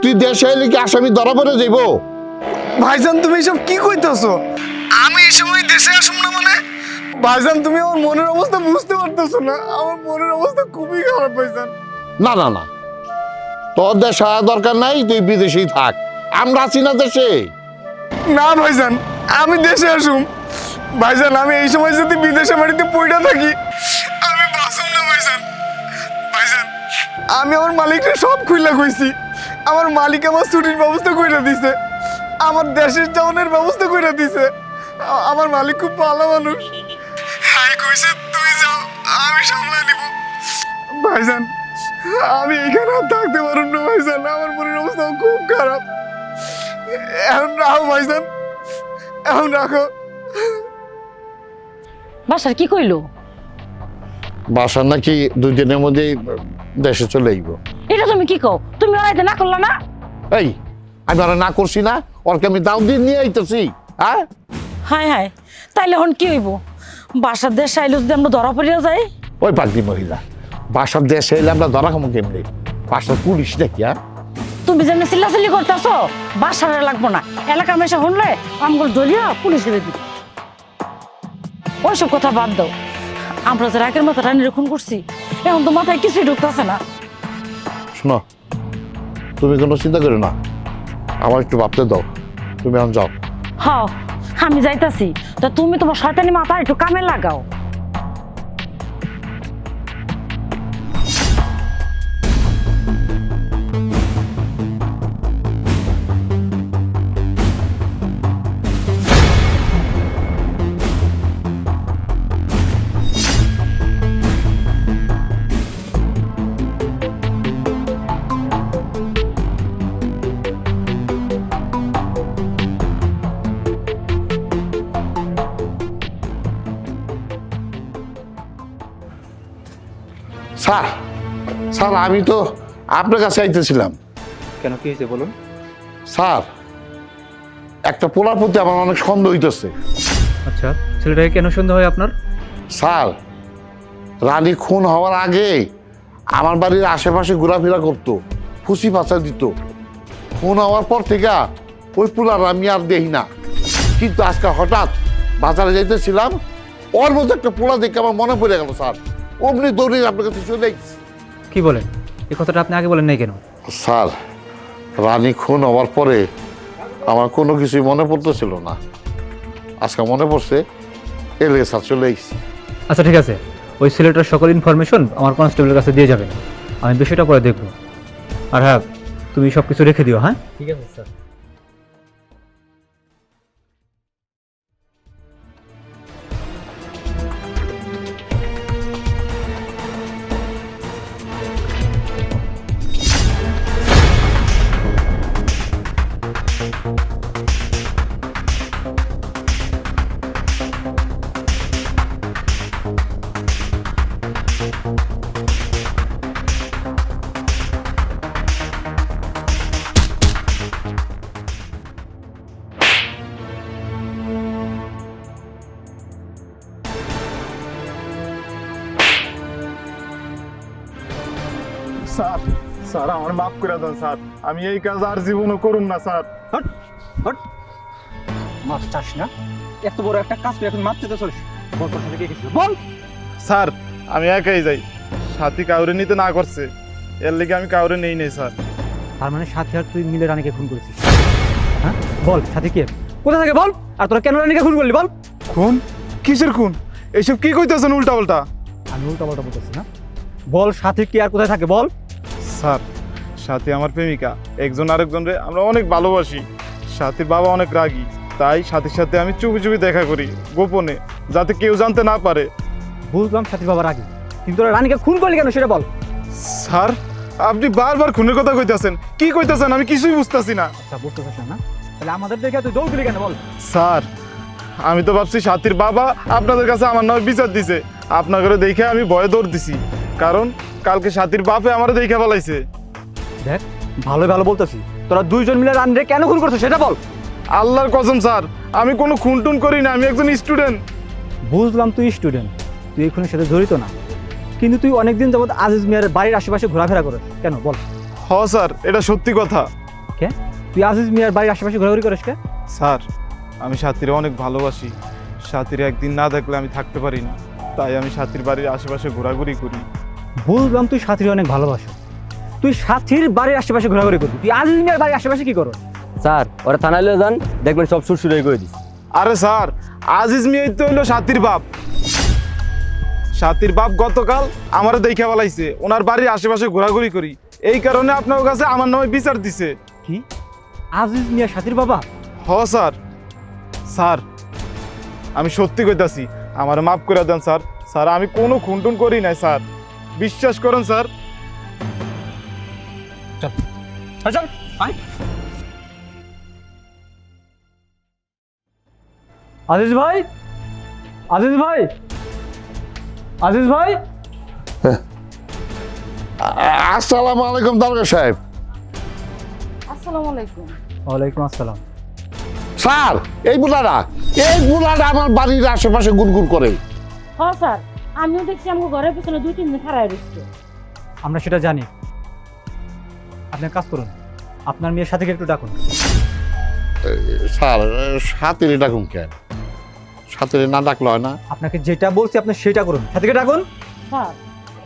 তুই দেশে এলে কি আসামি ধরা পড়ে যাইব? ভাইজান, তুমি এসব কি কইতেছো? আমি এই সময় দেশে আসুম না মানে? ভাইজান, তুমি আমার মনের অবস্থা বুঝতে পারতেছো না। আমার মনের অবস্থা খুবই খারাপ ভাইজান। না না না, তোর দেশে আসার দরকার নাই, তুই বিদেশেই থাক, আমরা আছি না দেশে। না ভাইজান, আমি দেশে আসুম। ভাইজান, আমি এই সময় যদি বিদেশে বাড়িতে পড়ে থাকি আমি বাঁচুম না ভাইজান। ভাইজান, আমি আমার মালিককে সব খুইলা কইছি। আমার মালিক আমার ছুটির ব্যবস্থা কইরা দিছে, আমার দেশের যাওয়ানোর ব্যবস্থা কইরা দিছে। আমার মালিক খুব ভালো মানুষ। হাই কইছে তুই যাও, আমি সামলাই নিব। ভাইজান, আমি এখানে আর থাকতে পারব না ভাইজান, আমার মনের অবস্থা খুব খারাপ। এখন রাখো ভাইজান, এখন রাখো। বাসার কি কইলো? বাসার নাকি 2 দিনের মধ্যেই দেশে চলে আইব। এটা তুমি কি কও? তুমি ওরাইতে না করলা না? এই, আমি আর না করছি না, ওরকে আমি দাও দিয়ে নিয়ে আইতেছি। হ্যাঁ হায় হায়, তাইলে এখন কি হইব? বাসার দেশ আইলে যদি আমরা ধরা পড়িয়া যাই? ওই পাগলি মহিলা, বাসার দেশে এলে আমরা ধরা খামো কেমনি? বাসার পুলিশ নাকি? হ্যাঁ, তুমি যেমন চিল্লাচিল্লি করতেছো, বাসার লাগবো না, এলাকার মেশে শুনলে আমগুলো ধরিয়া পুলিশ করে দিবে। ওইসব কথা বাদ দাও। আমরা যে রাগের মাথা রানির খুন করছি, এখন তো মাথায় কিছুই ঢুকতেছে না। শোনো, তুমি কোনো চিন্তা করো না, আমার একটু ভাবতে দাও, তুমি এখন যাও। হ্যাঁ, আমি যাইতাছি, তা তুমি তোমার শয়তানি মাথা একটু কামে লাগাও। স্যার, স্যার আমি তো আপনার কাছে আইতেছিলাম। কেন, কি হয়েছে বলুন? স্যার, একটা পোলার প্রতি আমার অনেক সন্দেহ হইতেছে। আচ্ছা, ছেলেটাকে কেন সন্দেহ হয় আপনার? স্যার, রানী খুন হওয়ার আগে আমার বাড়ির আশেপাশে ঘোরাফেরা করতো, ফুসি ফাঁসা দিত। খুন হওয়ার পর থেকে ওই পুলার আমি আর দেখি না। কিন্তু আজকে হঠাৎ বাজারে যাইতেছিলাম, ওর মধ্যে একটা পোলা দেখে আমার মনে পড়ে গেল স্যার। অমনি দৌড়ে আপনার কাছে চলে এসেছি। কি বলেন? এই কথাটা আপনি আগে বলেন নাই কেন? স্যার, রানী খুন হওয়ার পরে আমার কোনো কিছুই মনে পড়তেছিল না, আজকে মনে পড়ছে, এলে স্যার চলে এসেছি। আচ্ছা ঠিক আছে, ওই ছেলেটার সকল ইনফরমেশন আমার কনস্টেবলের কাছে দিয়ে যাবেন, আমি বিষয়টা পরে দেখব। আর হ্যাঁ, তুমি সব কিছু রেখে দিও। হ্যাঁ ঠিক আছে স্যার। স্যার, স্যার আমার মাফ করে দেন স্যার, আমি এই কাজ আর জীবনও করুম না স্যার। মাছ চাস না, এত বড় একটা কাজ করে এখন মাছ চেতে চলিস? বল তোর সাথে কে গেছিল বল। স্যার আমি একাই যাই, সাথী কাউরে নিতে না করছে, এর লেগে আমি কাউরে নেই নেই স্যার। তার মানে সাথে আর তুই মিলে রানীকে খুন করেছিস? হ্যাঁ বল, সাথে কে, কোথা থেকে বল? আর তোরা কেন রানীকে খুন করলি বল? খুন? কিসের খুন? এইসব কি কইতেছেন উল্টা পাল্টা? আমি উল্টা পাল্টা বলতেছি না, বল সাথে কে আর কোথায় থাকে বল। স্যার, সাথী আমার প্রেমিকা, একজন আরেকজনরে আমরা অনেক ভালোবাসি। সাথীর বাবা অনেক রাগী, তাই সাথীর সাথে আমি চুপি চুপি দেখা করি গোপনে, যাতে কেউ জানতে না পারে। বুঝলাম সাথীর বাবার আগে, কিন্তু তোরা রানীকে খুন করলি কেন সেটা বল। স্যার আপনি বারবার খুনের কথা কইতাছেন, কি কইতাছেন আমি কিছুই বুঝতাছি না। আচ্ছা বুঝতেছিস না, তাহলে আমাদের দেখে তুই দৌড় দিলি কেন বল। স্যার আমি তো ভাবছি সাথীর বাবা আপনাদের কাছে আমার নামে বিচার দিছে, আপনাকে দেখে আমি ভয়ে দৌড় দিছি, কারণ কালকে সাথীর বাপে আমার দেখে ফেলাইছে। দেখ ভালো ভালো বলতেছি, তোরা দুইজন মিলে রানীরে কেন খুন করছিস সেটা বল। আল্লাহর কসম স্যার, আমি কোনো খুন টুন করি না, আমি একজন স্টুডেন্ট। বুঝলাম তুই স্টুডেন্ট, তুই এই খুনের সাথে জড়িত না, কিন্তু তুই অনেকদিন যাবত আজিজ মিয়ার বাড়ির আশেপাশে ঘোরাফেরা করিস কেন বল। হ স্যার, এটা সত্যি কথা। কে তুই আজিজ মিয়ার বাড়ির আশেপাশে ঘোরাঘুরি করিস কে? স্যার আমি সাথীরে অনেক ভালোবাসি, সাথীরে একদিন না দেখলে আমি থাকতে পারি না, তাই আমি সাথীর বাড়ির আশেপাশে ঘোরাঘুরি করি। বুঝলাম তুই সাথীর অনেক ভালোবাসো, তুই সাথীর বাড়ির আশেপাশে ঘোরাঘুরি করবি, তুই আজিজ মিয়ার বাড়ির আশেপাশে কি করো? স্যার ওরা থানায় লয়ে যান, দেখবেন সব সুরসুর হয়ে করে দিস। আরে স্যার, আজিজ মিয়াই তো হইলো সাথীর বাপ। সাথীর বাপ গতকাল আমারে দেখে ফেলাইছে, ওনার বাড়ির আশেপাশে ঘোরাঘুরি করি, এই কারণে আপনার কাছে আমার নামে বিচার দিছে। কি আজিজ মিয়া সাথীর বাবা? হ স্যার। স্যার আমি সত্যি কইতাছি, আমার মাফ করে দেন স্যার। স্যার আমি কোনো খুনটুন করি নাই স্যার, বিশ্বাস করেন স্যার। চল আয়। আজিজ ভাই, আজিজ ভাই, আজিজ ভাই। আসসালামু আলাইকুম দারোগা সাহেব। আসসালামু আলাইকুম। ওয়ালাইকুম আসসালাম। স্যার এই বুলাটা আমার বাড়ির আশেপাশে গুনগুন করে। হ্যাঁ স্যার, আমিও দেখছি আমার ঘরের পিছনে 2-3 দিন খাড়ায় রয়েছে। আমরা সেটা জানি, আপনি কাজ করুন, আপনার মেয়ের সাথে একটু ডাকুন। স্যার সাথীরে ডাকুন কেন? সাথীরে না ডাকলে হয় না? আপনাকে যেটা বলছি আপনি সেটা করুন, সাথীকে ডাকুন। স্যার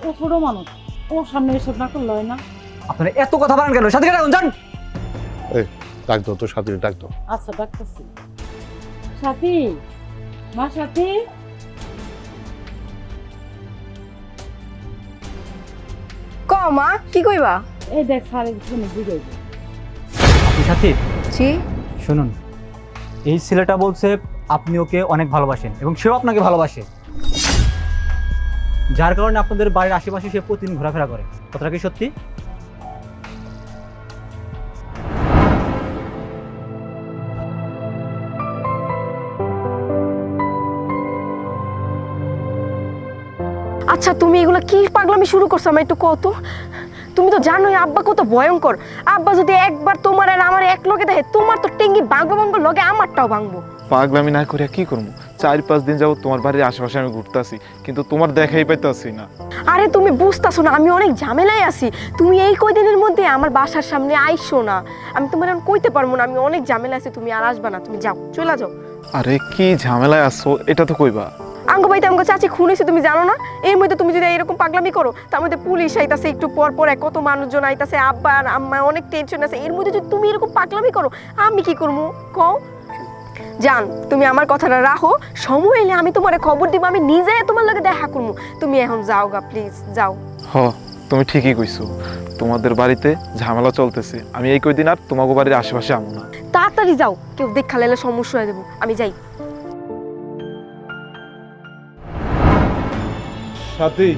ও ছোট মানুষ, ওর সামনে এসব না করলে হয় না। আপনারা এত কথা বলেন কেন? সাথীকে ডাকুন, যান। এই ডাক দাও তো, সাথীরে ডাক দাও। আচ্ছা ডাকতেছি। সাথী, মা সাথী। ক মা, কি কইবা? এই দেখ স্যারের জন্য বুঝে আপনি সাথী জি শুনুন, এই ছেলেটা বলছে আপনি ওকে অনেক ভালোবাসেন এবং সেও আপনাকে ভালোবাসে, যার কারণে আপনাদের বাড়ির আশেপাশে সে প্রতিদিন ঘোরাফেরা করে। কথাটা কি সত্যি? আচ্ছা তুমি এগুলা কি পাগলামি শুরু করছো আমার একটু কত? তুমি তো জানোই আব্বা কত ভয়ঙ্কর। আব্বা যদি একবার তোমার আর আমার এক লগে দেখে, তোমার তো টেঙ্গি ভাঙবো ভাঙবো, লগে আমারটাও ভাঙবো। পাগলামি না করিয়া কি করবো? 4-5 দিন যাবো তোমার বাড়ির আশেপাশে আমি ঘুরতেছি, কিন্তু তোমার দেখাই পাইতেছি না। আরে তুমি বুঝতেছো না, আমি অনেক ঝামেলায় আছি। তুমি এই কয়দিনের মধ্যে আমার বাসার সামনে আইসো না, আমি তোমার এখন কইতে পারবো না, আমি অনেক ঝামেলা আছি। তুমি আর আসবা না, তুমি যাও, চলে যাও। আরে কি ঝামেলায় আসছো এটা তো কইবা। আঙ্গ ভাইতে আমাকে চাচি খুন হয়েছে, তুমি জানো না? এর মধ্যে তুমি যদি এরকম পাগলামি করো, তার মধ্যে পুলিশ আইতাছে, একটু পর পর কত মানুষজন আইতাছে, আব্বা আর আম্মা অনেক টেনশন আছে। এর মধ্যে যদি তুমি এরকম পাগলামি করো, আমি কি করবো কও? জান, তুমি আমার কথাটা রাখো, সময় এলে আমি তোমার খবর দিব, আমি নিজে তোমার লগে দেখা করবো। তুমি এখন যাও গা, প্লিজ যাও। হ, তুমি ঠিকই কইছো, তোমাদের বাড়িতে ঝামেলা চলতেছে। আমি এই কয়দিন আর তোমাকে বাড়ির আশেপাশে আমো না। তাড়াতাড়ি যাও, কেউ দেখা লাইলে সমস্যা হয়ে যাবো। আমি যাই। সাথী,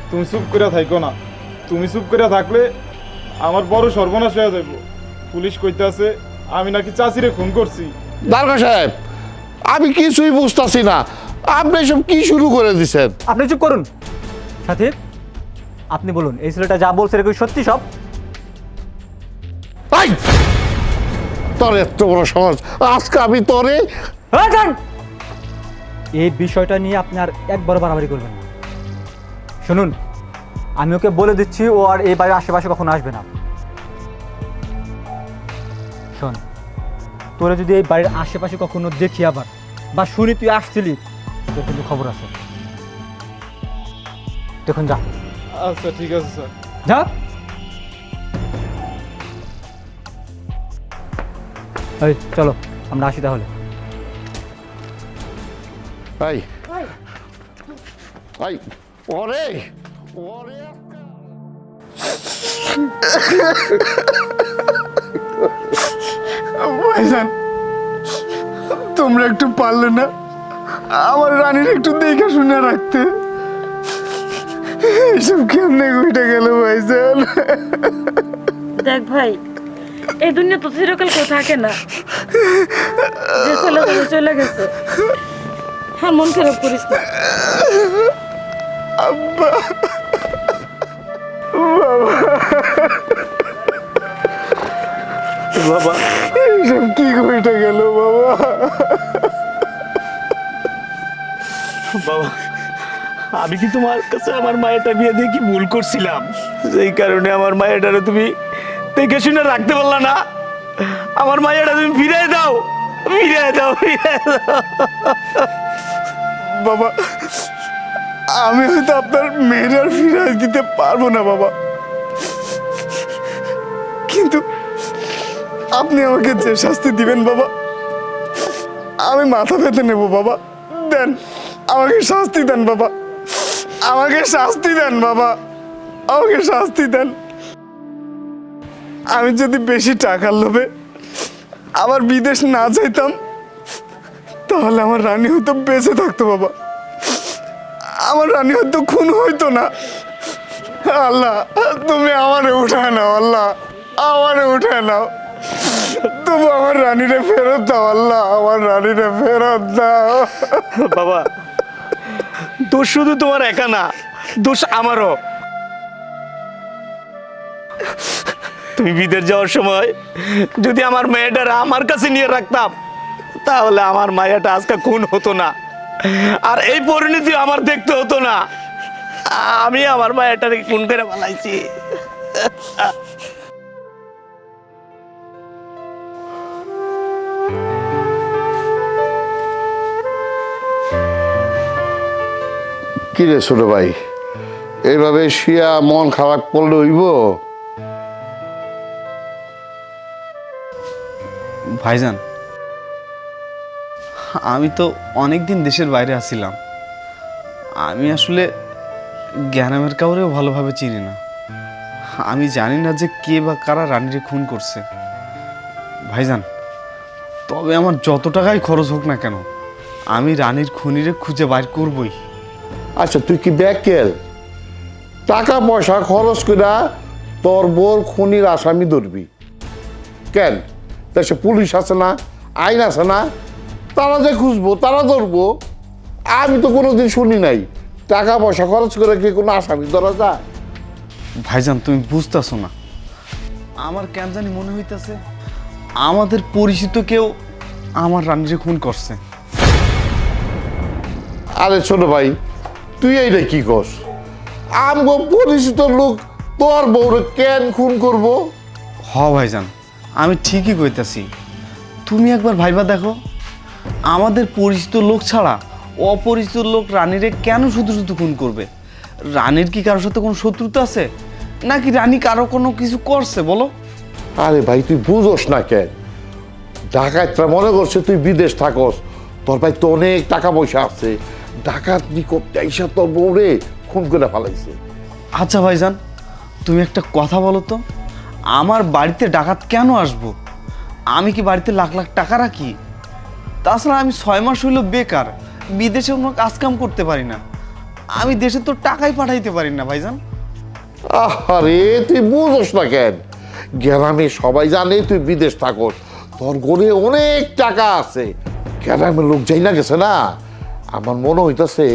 তুমি চুপ করে থাকো না। তুমি চুপ করে থাকলে আমার বড় সর্বনাশ হয়ে যাইব। পুলিশ কইতে আছে আমি নাকি চাচিরে খুন করছি। দারোগা সাহেব, আমি কিছুই বুঝতেছি না, আপনি সব কি শুরু করে দিছেন? আপনি চুপ করুন। সাথী, আপনি বলুন, এই ছেলেটা যা বলছে এটা কি সত্যি সব? আই, তোর এত বড় সাহস, আজকে আমি তোরে। হ্যাঁ, যান। এই বিষয়টা নিয়ে আপনি আর একবার বাড়াবাড়ি করবেন না। শুনুন, আমি ওকে বলে দিচ্ছি, ও আর এই বাড়ির আশেপাশে কখনো আসবে না। শোন, তোরা যদি এই বাড়ির আশেপাশে কখনো দেখি আবার বা শুনি তুই আসছিলি, তোর কিন্তু খবর আছে। দেখুন, যা। আচ্ছা ঠিক আছে স্যার। যা। এই চলো, আমরা আসি তাহলে। আই আই, ওরে ওরে, ভাইজান, তোমরা একটু পারলে না আমার রানীর একটু দেখে শুনে রাখতে? এইসব কেমনে ঘটে গেল ভাইজান? দেখ ভাই, এই দুনিয়া তো চিরকাল কেউ থাকে না, যে চলে গেছে চলে গেছে। হ্যাঁ, মন খারাপ করিস না। আব্বা, বাবা, এইসব কি ঘটে গেল বাবা? বাবা, আমি কি তোমার কাছে আমার মায়েরটা বিয়ে দিয়ে কি ভুল করছিলাম? সেই কারণে আমার মায়েরটা তুমি দেখে শুনে রাখতে পারলা না। আমার মায়েরটা তুমি ফিরিয়ে দাও, ফিরিয়ে দাও, ফিরিয়ে দাও। বাবা, আমি হয়তো আপনার মেয়ের ফিরিয়ে দিতে পারবো না বাবা, কিন্তু আপনি আমাকে যে শাস্তি দিবেন বাবা, আমি মাথা পেতে নেব বাবা। দেন, আমাকে শাস্তি দেন বাবা, আমাকে শাস্তি দেন বাবা, আমাকে শাস্তি দেন। আমি যদি বেশি টাকার লোভে আবার বিদেশ না যাইতাম, তাহলে আমার রানী হয়তো বেঁচে থাকতো বাবা, আমার রানী হয়তো খুন হইতো না। আল্লাহ, তুমি আমারে উঠায় নাও, আল্লাহ আমারে উঠায় নাও, তবু আমার রানীরে ফেরত দাও, আল্লাহ আমার রানীরে ফেরত দাও। বাবা, দোষ শুধু তোমার একা না, দোষ আমারও। তুমি বিদেশ যাওয়ার সময় যদি আমার মেয়েটারা আমার কাছে নিয়ে রাখতাম, তাহলে আমার মায়াটা আজকে খুন হতো না, আর এই পরিণতি আমার দেখতে হতো না। আমি আমার মায়াটাকে খুন করে বানাইছি। কি রে ছোট ভাই, এইভাবে শুয়া মন খারাপ করলে হইব? ভাইজান, আমি তো অনেক দিন দেশের বাইরে আছিলাম, আমি আসলে জ্ঞানামের কাউরেও ভালোভাবে চিনি না। আমি জানি না যে কে বা কারা রানীরে খুন করছে। ভাইজান, তবে আমার যত টাকাই খরচ হোক না কেন, আমি রানীর খুনিরে খুঁজে বাইর করবই। আচ্ছা, তুই কি ব্যাকেল? টাকা পয়সা খরচ করে তোর বোর খুনির আসামি ধরবি কেন? দেশে পুলিশ আছে না, আইন আছে না, তারা যে খুঁজবো, তারা ধরবো। আমি তো কোনোদিন শুনি নাই টাকা পয়সা খরচ করে কি কোনো আসামি ধরা যায়? ভাইজান, তুমি বুঝতেছো না, আমার কেন জানি মনে হইতেছে আমাদের পরিচিত কেউ আমার রানীরে খুন করছে। আরে ছোট ভাই, তুই এইটা কি করস? আমগো পরিচিত লোক তোর বউরে কেন খুন করব? হ ভাইজান, আমি ঠিকই কইতাছি। তুমি একবার ভাইবা দেখো, আমাদের পরিচিত লোক ছাড়া অপরিচিত লোক রানীরে কেন শুধু শুধু খুন করবে? রানীর কি কারোর সাথে কোনো শত্রুতা আছে, নাকি রানী কারো কোনো কিছু করছে বলো? আরে ভাই, তুই বুঝোস না কেন? ডাকাতরা মনে করছে তুই বিদেশ থাকস, তোর ভাই তো অনেক টাকা পয়সা আছে, ডাকাতি করতে আইসা তোর বউরে খুন করে ফেলাইছে। আচ্ছা ভাইজান, তুমি একটা কথা বলো তো, আমার বাড়িতে ডাকাত কেন আসবো? আমি কি বাড়িতে লাখ লাখ টাকা রাখি? তাছাড়া আমি 6 মাস হইল বেকার, বিদেশে কোনো কাজ কাম করতে পারি না, আমি দেশে তো টাকাই পাঠাইতে পারি না ভাইজান। আরে তুই বুঝোস না কেন? গ্রামে সবাই জানে তুই বিদেশ থাকস, তোর ঘরে অনেক টাকা আছে, গ্রামের লোক যাই না গেছে না। আমার মনে হইতাছে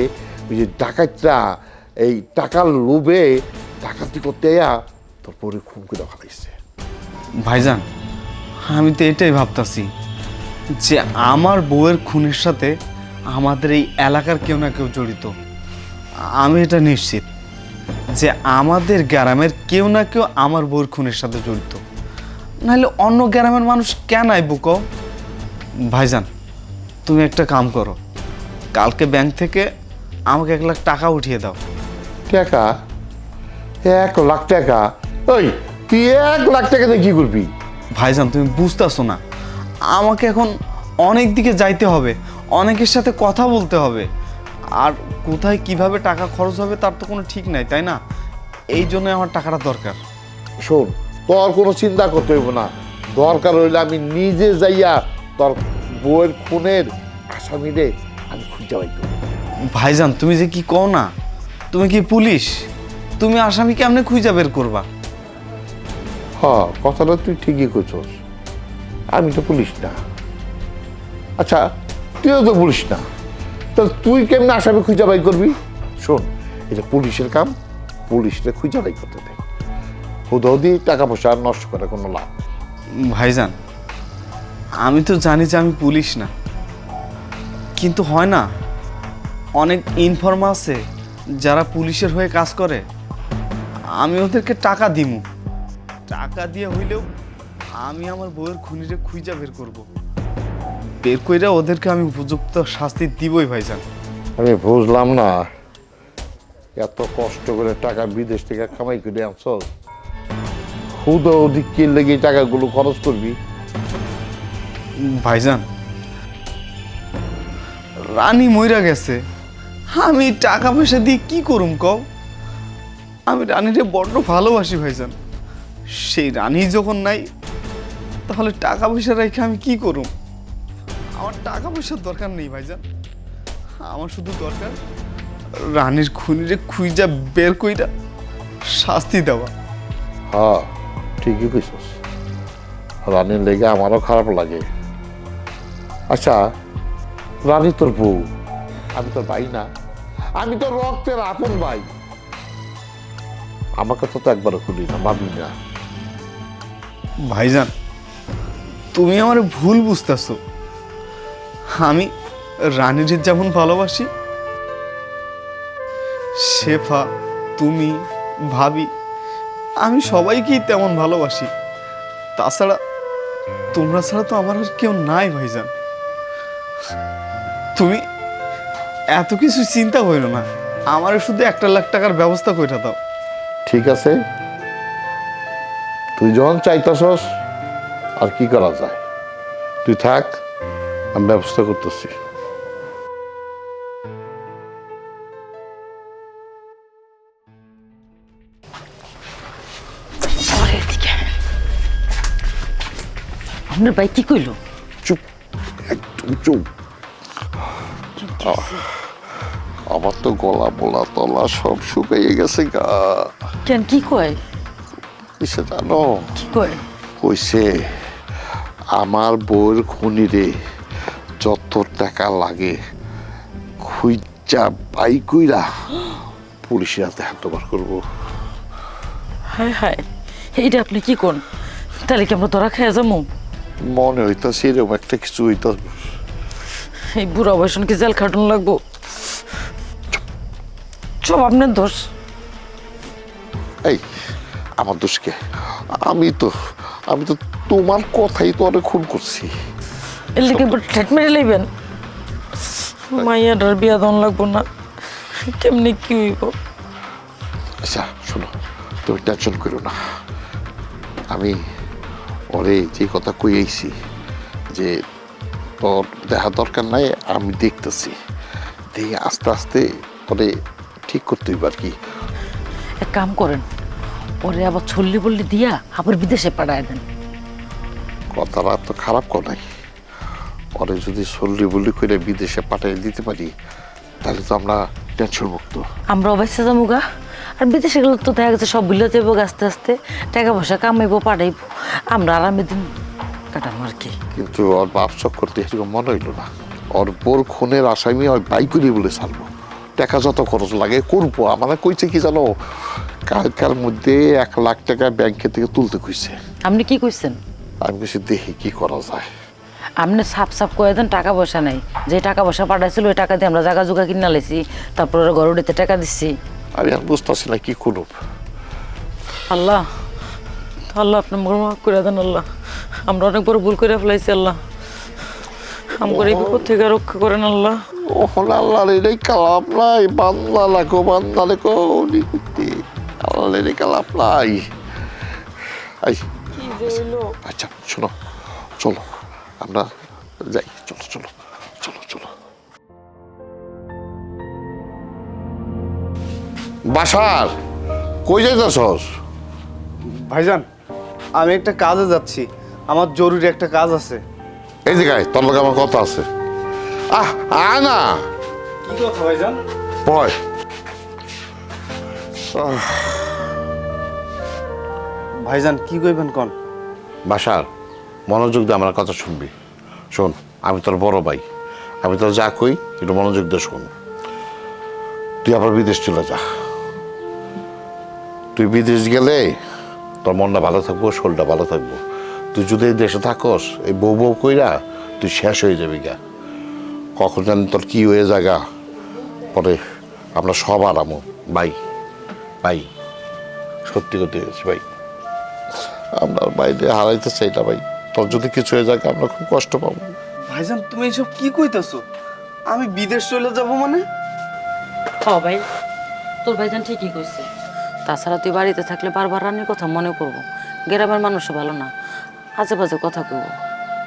ওই যে ডাকাতরা এই টাকার লোভে ডাকাতি করতে আইয়া তোর পরে খুন করে ফেলাইছে। ভাইজান, আমি তো এটাই ভাবতাছি যে আমার বউয়ের খুনের সাথে আমাদের এই এলাকার কেউ না কেউ জড়িত। আমি এটা নিশ্চিত যে আমাদের গ্রামের কেউ না কেউ আমার বউয়ের খুনের সাথে জড়িত, নাহলে অন্য গ্রামের মানুষ কেন আইবো কও? ভাইজান, তুমি একটা কাম করো, কালকে ব্যাংক থেকে আমাকে 1 লাখ টাকা উঠিয়ে দাও। টাকা? 1 লাখ টাকা? ওই তুই 1 লাখ টাকা দিয়ে কি করবি? ভাইজান, তুমি বুঝতেছো না, আমাকে এখন অনেক দিকে যাইতে হবে, অনেকের সাথে কথা বলতে হবে, আর কোথায় কিভাবে টাকা খরচ হবে তার তো কোনো ঠিক নাই, তাই না? এই জন্য আমার টাকাটা দরকার। শোন, তোর কোনো চিন্তা করতে হইব না, দরকার হইলে আমি নিজে যাইয়া তোর বউয়ের খুনের আসামিরে আমি খুঁজে পাইব। ভাইজান, তুমি যে কি কও না, তুমি কি পুলিশ? তুমি আসামি কেমনে খুঁজে বের করবা? হ্যাঁ, কথাটা তুই ঠিকই করছস, আমি তো পুলিশ না। আচ্ছা, তুইও তো পুলিশ না, তাহলে তুই কেমনে আসামি খুঁজে বাই করবি? শোন, এটা পুলিশের কাম, পুলিশরে খুঁজে বাই করতে দেয়, হুদৌদি টাকা পয়সা নষ্ট করে কোনো লাভ নেই। ভাইজান, আমি তো জানি যে আমি পুলিশ না, কিন্তু হয় না অনেক ইনফর্মার আছে যারা পুলিশের হয়ে কাজ করে, আমি ওদেরকে টাকা দিমু, টাকা দিয়ে হইলেও আমি আমার বউয়ের খুনিরে খুঁজা বের করব, বের কইরা ওদেরকে আমি উপযুক্ত শাস্তি দিবই ভাইজান। আমি বুঝলাম না, এত কষ্ট করে টাকা বিদেশ থেকে কামাই করে আনছ, হুদৌদি কি লেগে টাকাগুলো খরচ করবি? ভাইজান, রানী মইরা গেছে, আমি টাকা পয়সা দিয়ে কি করুম কও? আমি রানীরে বড্ড ভালোবাসি ভাইজান, সেই রানী যখন নাই তাহলে টাকা পয়সা রেখে আমি কি করুম? আমার টাকা পয়সার দরকার নেই ভাইজান, আমার শুধু দরকার রানীর খুনিরে খুঁজা বের কইরা শাস্তি দেওয়া। হ্যাঁ, ঠিকই কইছস, রানীর লেগে আমারও খারাপ লাগে। আচ্ছা, রানী তোর বউ, আমি তোর ভাই না? আমি তো রক্তের আপন ভাই, আমাকে তো একবারও খুলি না, ভাবি না। ভাইজান, তুমি আমার ভুল বুঝতেছো, আমি রানীর যেমন ভালোবাসি, শেফা, তুমি, ভাবি, আমি সবাইকেই তেমন ভালোবাসি। তাছাড়া তোমরা ছাড়া তো আমার আর কেউ নাই ভাইজান। তুমি এত কিছু চিন্তা করো না, আমার শুধু 1 লাখ টাকার ব্যবস্থা করে দাও। ঠিক আছে, তুই যখন চাইতাছস, আর কি করা যায়, তুই থাক, আমি ব্যবস্থা করতেছি। আপনার ভাই কি কইলো? চুপ, একদম চুপ। আমার তো গলা বলা তলা সব শুকিয়ে গেছে গা। কেন, কি কয়? কিসে জানো? কি কয়? কইছে আমার বউয়ের খুনিরে যত টাকা লাগে খুঁজা বাই কইরা পুলিশের হাতে হ্যান্ড ওভার করবো। হায় হায়, এইটা আপনি কি কোন? তাহলে কি আমরা ধরা খেয়ে যাবো? মনে হইতাছে এরকম একটা কিছু হইতাছে। এই বুড়া বয়সন কি জেল খাটুন লাগবো? সব আপনার দোষ। এই আমার দোষকে? আমি তো তোমার কথাই তো অনেক খুন করছি। এর লিগে ঠেট মেরে লইবেন? মাইয়াটার বিয়া দন লাগবো না, কেমনি কি হইব? আচ্ছা শোনো, তুমি টেনশন করো না। আমি ওরে যে কথা কই আইছি যে তোর দেখা দরকার নাই, আমি দেখতেছি, দেখে আস্তে আস্তে ওরে ঠিক করতে হইব আর কি। এক কাম করেন, ওরে আবার ছল্লি বললি দিয়া আবার বিদেশে পাঠায় দেন। কথাটা তো খারাপ কর নাই। ওরে যদি সল্লি বল্লি করে বিদেশে পাঠিয়ে দিতে পারি তাহলে তো আমরা টেনশন মুক্ত। আমরা অবশ্যই যাবো গা, আর বিদেশে গেলে তো দেখা গেছে সব বিলে যাবো আস্তে আস্তে, টাকা পয়সা কামাইবো, পাঠাইবো, আমরা আরামে দিন কাটাবো আর কি। কিন্তু ওর বাপ চক করতে এরকম মনে হইল না। ওর বোর খুনের আসামি ওই বাই করি বলে ছাড়বো, টাকা যত খরচ লাগে করবো। আমার কইছে কি জানো, কালকার মধ্যে 1 লাখ টাকা ব্যাংকে থেকে তুলতে কইছে। আপনি কি কইছেন? আমি কইছি দেখি কি করা যায়। আপনি সাপ সাপ কয়ে দেন টাকা পয়সা নাই, যে টাকা পয়সা পাঠাইছিল ওই টাকা দিয়ে আমরা জায়গা জুগা কিনা লাইছি, তারপরে ঘর উড়িতে টাকা দিচ্ছি। আমি আর বুঝতেছি না কি করব। আল্লাহ আল্লাহ আপনি মাফ করে দেন আল্লাহ, আমরা অনেক বড় ভুল করে ফেলাইছি আল্লাহ, আমার এই বিপদ থেকে রক্ষা করেন আল্লাহ। ওহন আল্লাহ রে কালাপ নাই, বান্দা লাগো নিকুতি আল্লাহ রে কালাপ নাই। আই আচ্ছা শোনো, চলো আমরা যাই, চলো চলো চলো চলো। বাসার কই যাইতাছস? ভাইজান আমি একটা কাজে যাচ্ছি, আমার জরুরি একটা কাজ আছে। এই জায়গায় তোর লগে আমার কথা আছে। আয় না। কি কথা ভাইজান? বয়। ভাইজান কি কইবেন কোন? বাসার মনোযোগ দিয়ে আমার কথা শুনবি। শোন, আমি তোর বড় ভাই, আমি তোর যা কই একটু মনোযোগ দিয়ে শোন। তুই আবার বিদেশ চলে যা। তুই বিদেশ গেলে তোর মনটা ভালো থাকবো, শরীরটা ভালো থাকবো। তুই যদি এই দেশে থাকস এই বউ বউ কইরা তুই শেষ হয়ে যাবি গা। কখন জানি তোর কি হয়ে জায়গা, পরে আমরা সব আরামো। ভাই ভাই সত্যি কথা গেছি ভাই, আমরা বাইরে হারাইতে চাই না ভাই। তোর যদি কিছু হয়ে যায় আমরা খুব কষ্ট পাবো। ভাইজান তুমি এইসব কি কইতাছো? আমি বিদেশ চলে যাব মানে? হ্যাঁ ভাই, তোর ভাইজান ঠিকই কইছে। তাছাড়া তুই বাড়িতে থাকলে বারবার রানীর কথা মনে করবো, গ্রামের মানুষও ভালো না, আজে বাজে কথা কইব,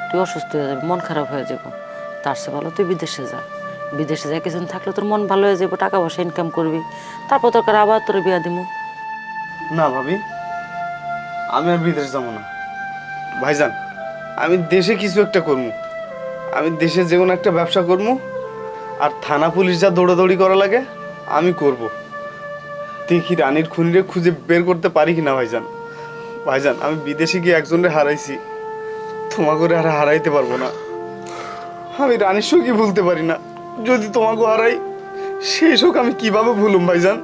তুই অসুস্থ হয়ে যাবি, মন খারাপ হয়ে যাব। তার চেয়ে ভালো তুই বিদেশে যা। বিদেশে যা কিছুদিন থাকলে তোর মন ভালো হয়ে যাবো, টাকা পয়সা ইনকাম করবি, তারপর তোর আবার তোর বিয়া দিমু। না ভাবি, আমি আর বিদেশ যাব না। ভাইজান আমি দেশে কিছু একটা করবো, আমি দেশে যে কোনো একটা ব্যবসা করবো, আর থানা পুলিশ যা দৌড়াদৌড়ি করা লাগে আমি করব। দেখি রানীর খুনিরে খুঁজে বের করতে পারি কিনা ভাইজান। ভাইজান আমি বিদেশে গিয়ে একজনের হারাইছি, তোমাকে আর হারাইতে পারবো না। আমি রানীর সঙ্গে ভুলতে পারি না, যদি তোমাকে হারাই সেই শোক আমি কিভাবে ভুলুম ভাইজান।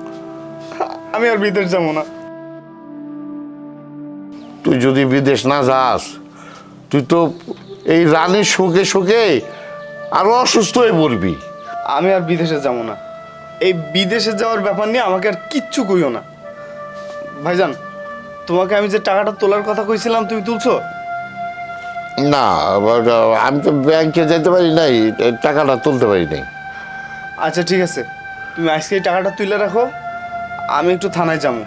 আমি আর বিদেশ যাবো না। তুই যদি বিদেশ না যাস তুই তো এই রানীর শোকে শোকে আরো অসুস্থ হয়ে পড়বি। আমি আর বিদেশে যাবো না, এই বিদেশে যাওয়ার ব্যাপার নিয়ে আমাকে আর কিচ্ছু কইও না ভাইজান। তোমাকে আমি যে টাকাটা তোলার কথা কইছিলাম তুমি তুলছো? না, আমি তো ব্যাংকে যেতে পারি নাই, টাকাটা তুলতে পারি নাই। আচ্ছা ঠিক আছে, তুমি আজকে এই টাকাটা তুলে রাখো, আমি একটু থানায় যাবো।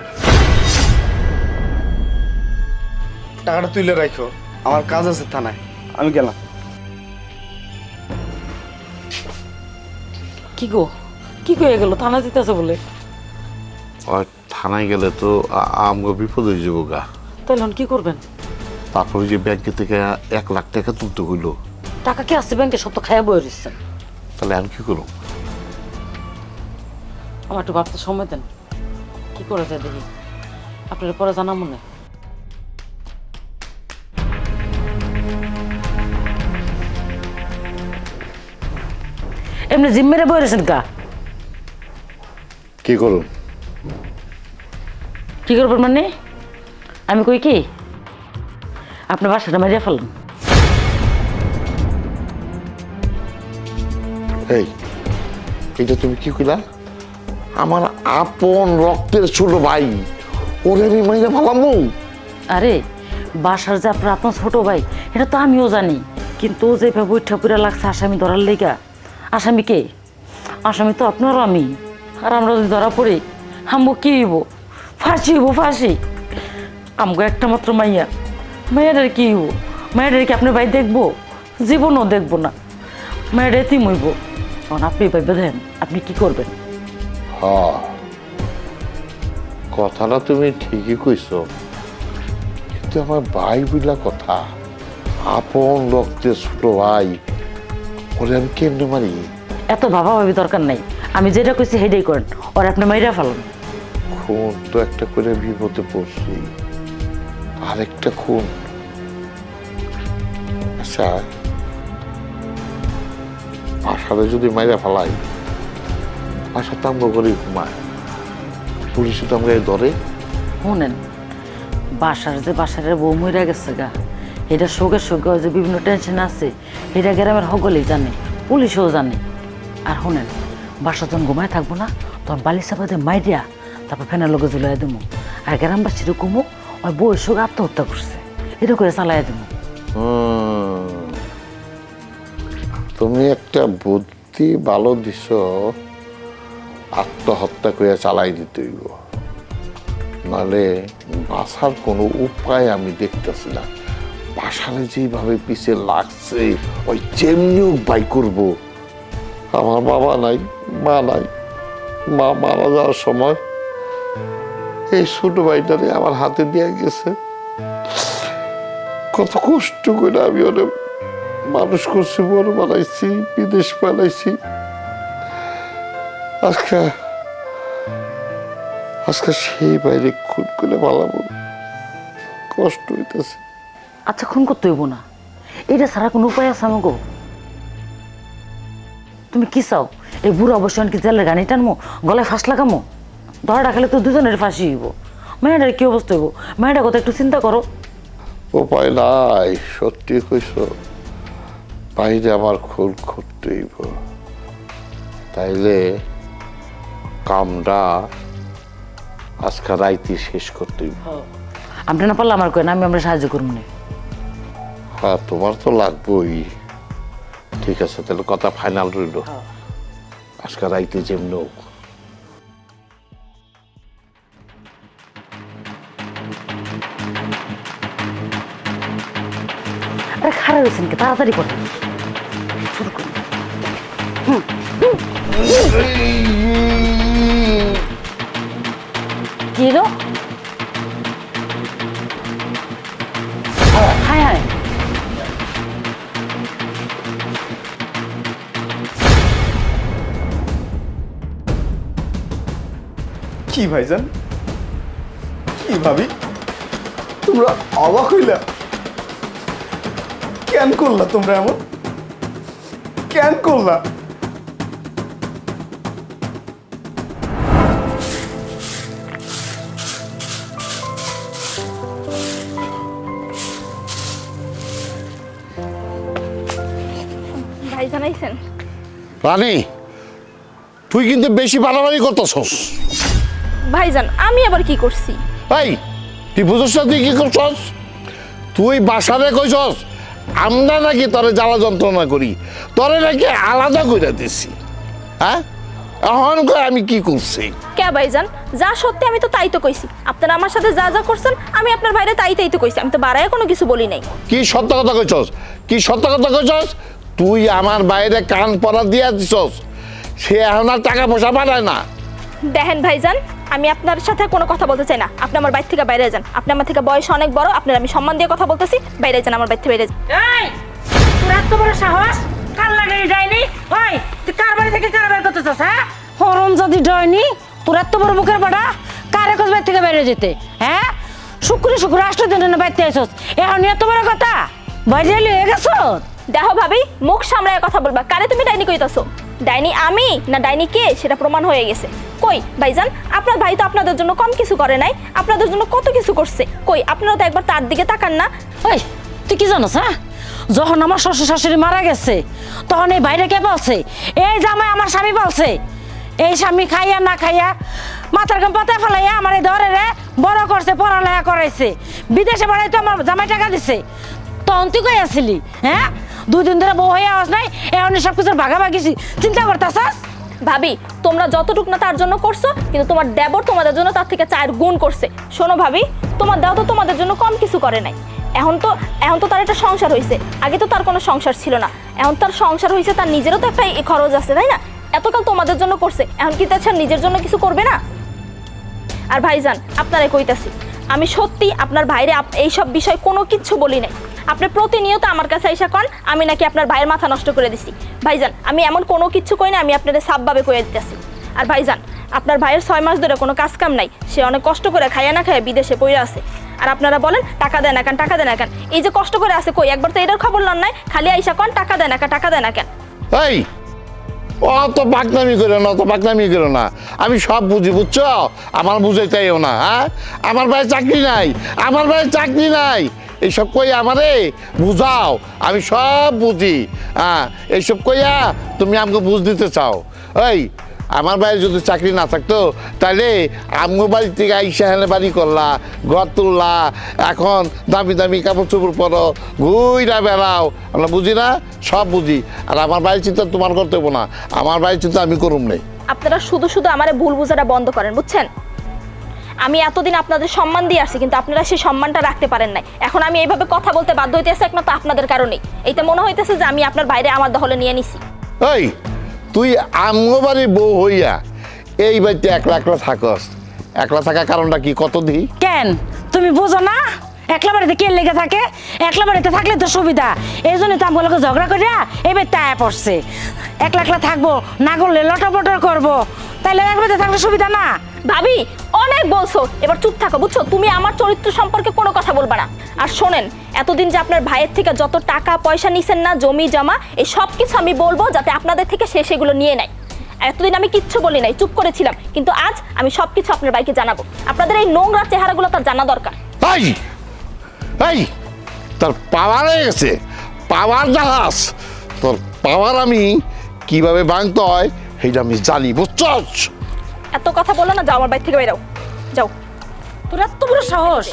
টাকাটা তুলে রাখো, আমার কাজ আছে থানায়, আমি গেলাম। কি গো, কি কয়ে গেল? থানা দিতেছে বলে? থানায় গেলে তো আমগো বিপদ হয়ে যাবো গা। তাহলে কি করবেন? তারপরে যে ব্যাংকে থেকে 1 লাখ টাকা তুলতে হইলো। টাকা কি আসছে ব্যাংকে? সব তো খাইয়া বয়ে দিচ্ছেন। তাহলে আমি কি করবো? আমার একটু ভাবতে সময় দেন, কি করে যায় দেখি, আপনার পরে জানা মনে। এমনি জিম মেরে বয়ে রয়েছেন কা? কি করুন? কি করবেন মানে? আমি কই কি আপনার বাসাটা মারিয়া ফেললাম। এই এটা তুমি কি কইলা? আমার আপন রক্তের ছোট ভাই ওরে আমি মাইরা ফেলামু? আরে বাসার যে আপনার আপনার ছোট ভাই এটা তো আমিও জানি, কিন্তু ও যেভাবে উঠা পুরা লাগছে আসামি ধরার লেগা। আসামি কে? আসামি তো আপনারও আমি। আর আমরা যদি ধরা পড়ি আমগো কি হইব? ফাঁসি হইব, ফাঁসি। আমগো একটা মাত্র মাইয়া, মাইয়াটার কি হইব? মাইয়াটার কি আপনার ভাই দেখবো? জীবনও দেখবো না, মাইয়াটা এতিম হইব। তখন আপনি ভাইবে দেন আপনি কি করবেন? কথাটা তুমি ঠিকই কইছো, কিন্তু আমার ভাই বুঝলা কথা, আপন রক্তের ছোট ভাই ওরে আমি কেমনে মারি? এত ভাবা ভাবি দরকার নাই, আমি যেটা কইছি সেটাই করেন। ওর আপনি মাইরা ফেলান। খুন তো একটা করে বিপদে পড়ছি, আরেকটা খুন। আচ্ছা বাসারে যদি মাইরা ফেলাই, বাসা তো আমরা করে ঘুমায়, পুলিশ তো আমরা ধরে। শুনেন, বাসার বউ মইরা গেছে গা, এটা শোকের শোকে যে বিভিন্ন টেনশন আছে এটা গ্রামের সকলেই জানে, পুলিশও জানে। আর শুনেন, বাসা যখন ঘুমায় থাকবো না তখন বালি চাপাতে মাইরিয়া তারপর ফেনার লোকে ঝুলাই দেবো। আর গ্রামবাসীরও কমো ওই বউয়ের সঙ্গে আত্মহত্যা করছে এটা করে চালাই দেবো। তুমি একটা বুদ্ধি ভালো দিছ, আত্মহত্যা করে চালাই দিতে হইব, নাহলে বাসার কোনো উপায় আমি দেখতেছি না। বাসারে যেভাবে পিছে লাগছে ওই যেমনি বাই করব। আমার বাবা নাই, মা নাই, মা মারা যাওয়ার সময় এই ছোট ভাইটারে আমার হাতে দিয়ে গেছে। কত কষ্ট করে আমি ওরে মানুষ করছি, বড় বানাইছি, বিদেশ বানাইছি। আজকে সেই বাইরে খুন করে পালাবো, কষ্ট হইতেছে। আচ্ছা খুন করতে হইব না, এটা ছাড়া কোনো উপায় আছে আমাকে? তুমি কি চাও? এই বুড়ো অবশ্যই কি জেলের গানি টানমো, গলায় ফাঁস লাগামো? ধরা রাখলে তো দুজনের ফাঁসি হইব। মেয়েটার কি অবস্থা হইব? মেয়েটার কথা একটু চিন্তা করো। উপায় নাই, সত্যি কইস, বাইরে আমার খুন করতে হইব, তাইলে কামটা আজকে রাইতে শেষ করতে হইব। আপনি না পারলে আমার কেন, আমি আমরা সাহায্য করবো না। হ্যাঁ তোমার তো লাগবেই। ঠিক আছে, তাহলে কথা ফাইনাল রইল, আজকে রাইতে যেমন হোক। আরে খারাপ হয়েছেন কি, তাড়াতাড়ি করেন, শুরু করুন। কি এলো? হায় হায়, কি ভাইজান, কি ভাবি, তোমরা অবাক হইলা? কেন করলা তোমরা এমন? কেন করলা? ভাই জানাইছেন? রানী, তুই কিন্তু বেশি বাড়াবাড়ি করতেছস। ভাইজান আমি আবার কি করছি? এই তুই বুঝছ না তুই কি করছস? তুই বাসারে কইছস আমরা নাকি তোরে জ্বালা যন্ত্রণা করি, তোরে নাকি আলাদা করে দিছি। হ্যাঁ, এখন কই আমি কি করছি? কে ভাইজান, যা সত্যি আমি তো তাই তো কইছি। আপনারা আমার সাথে যা যা করছেন আমি আপনার বাইরে তাই তো কইছি, আমি তো বাড়ায় কোনো কিছু বলি নাই। কি সত্য কথা কইছস? কি সত্য কথা কইছস? তুই আমার বাইরে কান পরা দিয়া দিছস, সে এখন আর টাকা পয়সা পাঠায় না। দেখেন ভাইজান, আমি আপনার সাথে কোনো কথা বলতে চাই না। আপনি আমার বাইরে থেকে বাইরে যান। আপনি আমার থেকে বয়স অনেক বড়, আপনার আমি সম্মান দিয়ে কথা বলতেছি। বাইরে যান, আমার বাইরে থেকে বাইরে যান। এই তোর এত বড় সাহস, কাল লাগাই যায়নি? ওই তুই কার বাড়ি থেকে কার বের করতে চাস? হ্যাঁ হরম যদি ডয়নি, তোর এত বড় মুখের বাড়া, কার একজ বাইরে থেকে বাইরে যেতে? হ্যাঁ শুক্র 8 দিন বাইরে আইছস, এখন এত বড় কথা বাইরে হয়ে গেছ? দেখো ভাবি, মুখ সামলায় কথা বলবা। কারে তুমি ডাইনি কইতাছো? ডাইনি আমি না ডাইনি কে সেটা প্রমাণ হয়ে গেছে। কই ভাইজান, আপনার ভাই তো আপনাদের জন্য কম কিছু করে নাই, আপনাদের জন্য কত কিছু করছে। কই আপনারা তো একবার তার দিকে তাকান না? ওই তুই কি জানোস? হ্যাঁ যখন আমার শ্বশুর শাশুড়ি মারা গেছে তখন এই বাইরে কে বলছে? এই জামাই আমার স্বামী বলছে। এই স্বামী খাইয়া না খাইয়া মাথার গাম পাতা ফেলাইয়া আমার এই ধরে রে বড় করছে, পড়ালেখা করাইছে, বিদেশে বাড়াই তো আমার জামাই টাকা দিছে। তখন তুই কই আসিলি? হ্যাঁ, 2 দিন ধরে বউ হয়ে আস নাই, এখন সব কিছুর ভাগাভাগি চিন্তা করতেছাস? ভাবি, তোমরা যতটুক না তার জন্য করছো, কিন্তু তোমার দেবর তোমাদের জন্য তার থেকে 4 গুণ করছে। শোনো ভাবি, তোমার দেওয়া তো তোমাদের জন্য কম কিছু করে নাই। এখন তো তার একটা সংসার হয়েছে, আগে তো তার কোনো সংসার ছিল না, এখন তার সংসার হয়েছে, তার নিজেরও তো একটা খরচ আছে, তাই না? এতকাল তোমাদের জন্য করছে, এখন কি তাছাড়া নিজের জন্য কিছু করবে না? আর ভাইজান, আপনারে কইতাছি, আমি সত্যি আপনার ভাইরে এইসব বিষয় কোনো কিচ্ছু বলি নাই। আপনি প্রতিনিয়ত আমার কাছে আইসা কন আমি নাকি আপনার ভাইয়ের মাথা নষ্ট করে দিছি। ভাইজান, আমি এমন কোনো কিছু কই না, আমি আপনাদের সাবভাবে কয়ে দিতেছি। আর ভাইজান, আপনার ভাইয়ের 6 মাস ধরে কোনো কাজ কাম নাই, সে অনেক কষ্ট করে খাইয়া না খাইয়া বিদেশে পড়ে আছে। আর আপনারা বলেন টাকা দেয় না কেন, টাকা দেয় না কেন? এই যে কষ্ট করে আছে, কই একবার তো এটার খবর লন নাই? খালি আইসা কন টাকা দেয় না কেন, টাকা দেয় না কেন? এই অত পাকনামি করো না, অত পাকনামি করো না। আমি সব বুঝি, বুঝছো? আমার বুঝাইতেও না। হ্যাঁ, আমার ভাই চাকরি নাই, আমার ভাই চাকরি নাই, এইসব কই আমারে বুঝাও। আমি সব বুঝি। হ্যাঁ, এইসব কইয়া তুমি আমাকে বুঝ দিতে চাও। এই আমার ভাইয়ের যদি চাকরি না থাকতো তাহলে আমগো বাড়ি থেকে আইসা হেলে বাড়ি করলা, ঘর তুললা, এখন দামি দামি কাপড় চোপড় পরো, ঘুইরা বেড়াও। আমরা বুঝি না? সব বুঝি। আর আমার বাড়ির চিন্তা তোমার করতে হবো না, আমার বাড়ির চিন্তা আমি করুম নেই। আপনারা শুধু শুধু আমারে ভুল বুঝাটা বন্ধ করেন, বুঝছেন? আমি এতদিন আপনাদের সম্মান দিয়ে আসছি, কিন্তু আপনারা সেই সম্মানটা রাখতে পারেন নাই। এখন আমি এইভাবে কথা বলতে বাধ্য হইতেছি একমাত্র আপনাদের কারণেই। এইটা মনে হইতেছে যে আমি আপনার বাইরে আমার দখলে নিয়ে নিছি। এই তুই আমগো বাড়ির বউ হইয়া এই বাড়িতে একলা একলা থাকস, একলা থাকার কারণটা কি কত দিই? কেন তুমি বুঝো না? একলা বাড়িতে কে লেগে থাকে? একলা বাড়িতে থাকলে তো সুবিধা, এই জন্য তো আমগুলোকে ঝগড়া করিয়া এবার তায়া পড়ছে। একলা একলা থাকবো, না করলে লটপটর করবো, তাইলে এক বাড়িতে থাকলে সুবিধা না? ভাবি, অনেক বলছো, এবার চুপ থাকো, বুঝছো? তুমি আমার চরিত্র সম্পর্কে কোনো কথা বলবা না। আর শোনেন, এতদিন যে আপনার ভাইয়ের থেকে যত টাকা পয়সা নিছেন না, জমি জমা, এই সব কিছু আমি বলবো যাতে আপনাদের থেকে সে সেগুলো নিয়ে নেয়। এতদিন আমি কিচ্ছু বলি নাই, চুপ করেছিলাম, কিন্তু আজ আমি সব কিছু আপনার ভাইকে জানাবো। আপনাদের এই নোংরা চেহারাগুলো তার জানা দরকার। এই এই তোর পাওয়ার হয়ে গেছে, পাওয়ার জাহাজ। তোর পাওয়ার আমি কিভাবে ভাঙতে হয় সেইটা আমি জানি, বুঝছস? এত কথা বলো না, যাও আমার বাড়ি থেকে বেরাও, যাও। তোর এত বড় সাহস,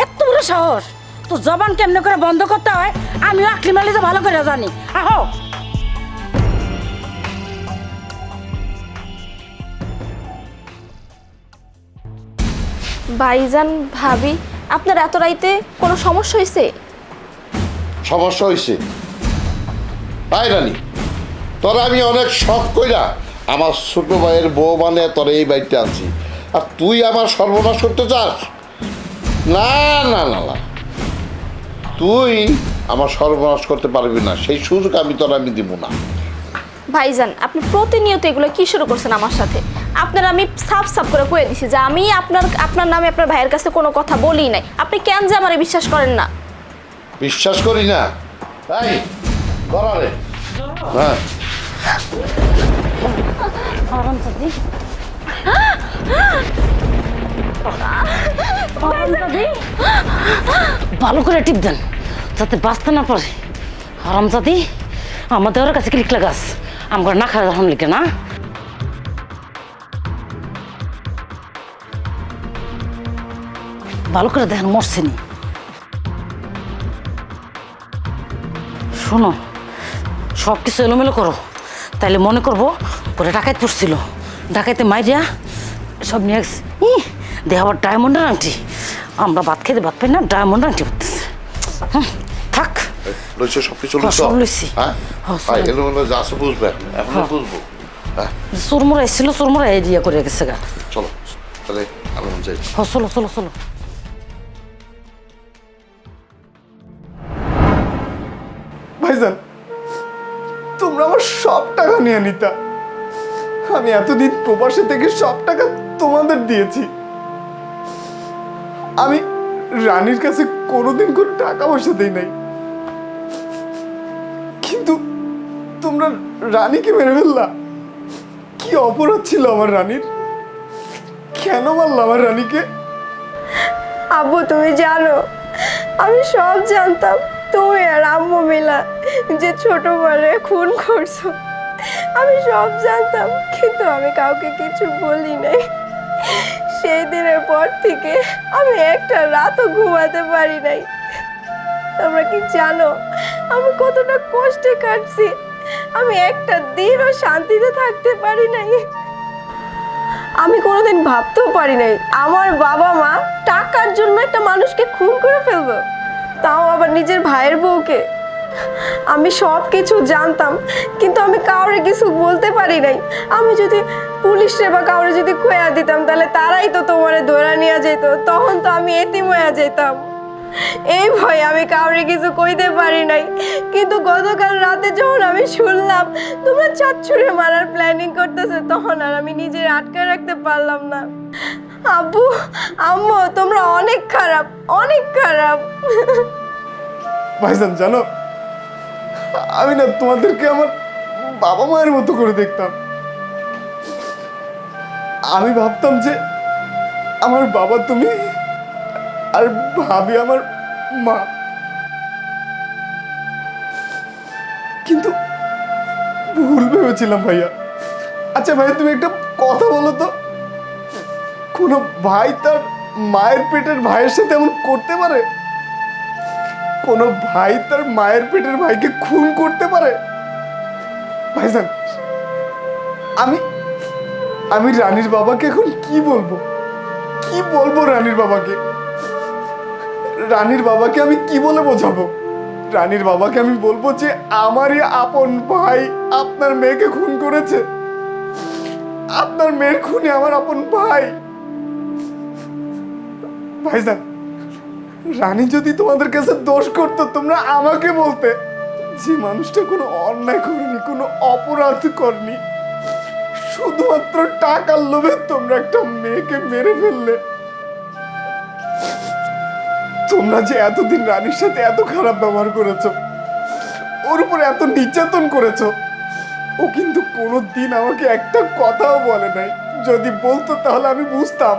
এত বড় সাহস! তোর জবান কেমনে করে বন্ধ করতে হয় আমিও আকলি মালিজে ভালো করে জানি। আহো। ভাইজান, ভাবি, আপনার এত রাইতে কোনো সমস্যা হয়েছে? সমস্যা হয়েছে? তাই রানী, তোরা আমি অনেক শখ কইরা আমার ছোট ভাইয়ের বউ মানে তোরা এই বাড়িতে আনছি, আর তুই আমার সর্বনাশ করতে চাস? না না না না, তুই আমার সর্বনাশ করতে পারবি না, সেই সুযোগ আমি দিব না। ভাইজান, আপনি প্রতিনিয়ত এগুলো কি শুরু করছেন আমার সাথে? আপনার আমি সাফ সাফ করে কয়ে দিছি যে আমি আপনার নামে আপনার ভাইয়ের কাছে কোনো কথা বলি নাই। আপনি কেন যে আমারে বিশ্বাস করেন না? বিশ্বাস করি না? তাই করারে। হ্যাঁ, ভালো করে টিপ দেন যাতে বাঁচতে না পারে। হারামজাদি, আমাদের ওর কাছে ক্লিক লাগাস, আমার না খাওয়া তখন লিখে না। ভালো করে দেখেন মরছেনি। শোনো, সব কিছু এলোমেলো করো, তাইলে মনে করবো ওরা ডাকাইতে পড়ছিল, ডাকাইতে মাইরিয়া সব নিয়ে গেছে। দেহ আবার ডায়মন্ডের আংটি, আমরা ভাত খেতে ভাত পাই না, ডায়মন্ড আংটি করতেছে। থাক, লইছো সবকিছু সব লইছি। হ্যাঁ, চলো। এলো যা আছে বুঝবে, এখন বুঝবো। হ্যাঁ, চোরমোরা এসেছিল, চোরমোরা এরিয়া করে গেছে গা। চলো তাহলে আমি যাই। চলো চলো চলো। ভাইজান, তোমরা আমার সব টাকা নিয়ে নিতা, আমি এতদিন প্রবাসে থেকে সব টাকা তোমাদের দিয়েছি। আমি রানীর কাছে কোনোদিন কোনো টাকা পয়সা দিই নাই, কিন্তু তোমরা রানীকে মেরে ফেললা। কি অপরাধ ছিল আমার রানীর? কেন মারলা আমার রানীকে? আব্বু, তুমি জানো আমি সব জানতাম তুমি আর আম্মু মিলা যে ছোট বড়ে খুন করছো, আমি সব জানতাম, কিন্তু আমি কাউকে কিছু বলি নাই। সেই দিনের পর থেকে আমি একটা রাতও ঘুমাতে পারি নাই। তোমরা কি জানো আমি কতটা কষ্টে কাটছি? আমি একটা দিনও শান্তিতে থাকতে পারি নাই। আমি কোনোদিন ভাবতেও পারি নাই আমার বাবা মা টাকার জন্য একটা মানুষকে খুন করে ফেলবে, তাও আবার নিজের ভাইয়ের বউকে। আমি সব কিছু জানতাম, কিন্তু আমি কাউরে কিছু বলতে পারি নাই। আমি যদি পুলিশে বা কাউরে যদি খোয়া দিতাম, তাহলে তারাই তো তোমারে ধরে নিয়ে যেত, তখন তো আমি এতিম হয়ে যেতাম। এই ভয়ে আমি কাউরে কিছু কইতে পারি নাই। কিন্তু গতকাল রাতে যখন আমি শুনলাম তোমরা চাচ্চুরে মারার প্ল্যানিং করতেছে, তখন আর আমি নিজে আটকায় রাখতে পারলাম না। আব্বু আম্মু তোমরা অনেক খারাপ, অনেক খারাপ। ভাইজান জানো, আমি না তোমাদেরকে আমার বাবা মায়ের মতো করে দেখতাম। আমি ভাবতাম যে আমার বাবা তুমি, আর ভাবি আমার মা। কিন্তু ভুল ভেবেছিলাম ভাইয়া। আচ্ছা ভাইয়া, তুমি একটা কথা বলো তো, কোনো ভাই তার মায়ের পেটের ভাইয়ের সাথে এমন করতে পারে? কোনো ভাই তার মায়ের পেটের ভাইকে খুন করতে পারে? ভাইজান, আমি রানীর বাবাকে এখন কি বলবো? কি বলবো রানীর বাবাকে? রানীর বাবাকে আমি কি বলে বোঝাবো? রানীর বাবাকে আমি বলবো যে আমারই আপন ভাই আপনার মেয়েকে খুন করেছে, আপনার মেয়ের খুনে আমার আপন ভাই। ভাইজান, রানী যদি তোমাদের কাছে দোষ করতো, তোমরা আমাকে বলতে। যে মানুষটা কোনো অন্যায় করেনি, কোনো অপরাধ করেনি, শুধুমাত্র টাকার লোভে তোমরা একটা মেয়েকে মেরে ফেললে। তোমরা যে এতদিন রানীর সাথে এত খারাপ ব্যবহার করেছো, ওর উপর এত নির্যাতন করেছো, ও কিন্তু কোনোদিন আমাকে একটা কথাও বলে নাই। যদি বলতো তাহলে আমি বুঝতাম।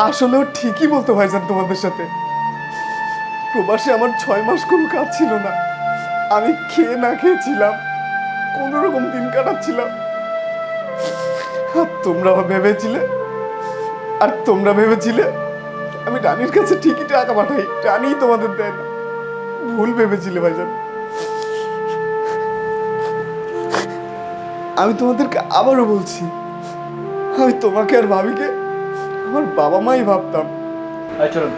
আসলেও ঠিকই বলতো ভাইজান তোমাদের সাথে। প্রবাসে আমার 6 মাস কোনো কাজ ছিল না, আমি খেয়ে না খেয়েছিলাম, কোনো রকম দিন কাটাচ্ছিলাম। আর তোমরা ভেবেছিলে আমি রানীর কাছে ঠিকই টাকা পাঠাই, রানী তোমাদের দেয় না। ভুল ভেবেছিলে ভাইজান। আমি তোমাদেরকে আবারও বলছি, আমি তোমাকে আর ভাবিকে আমার বাবা মাই ভাবতাম। চলুন,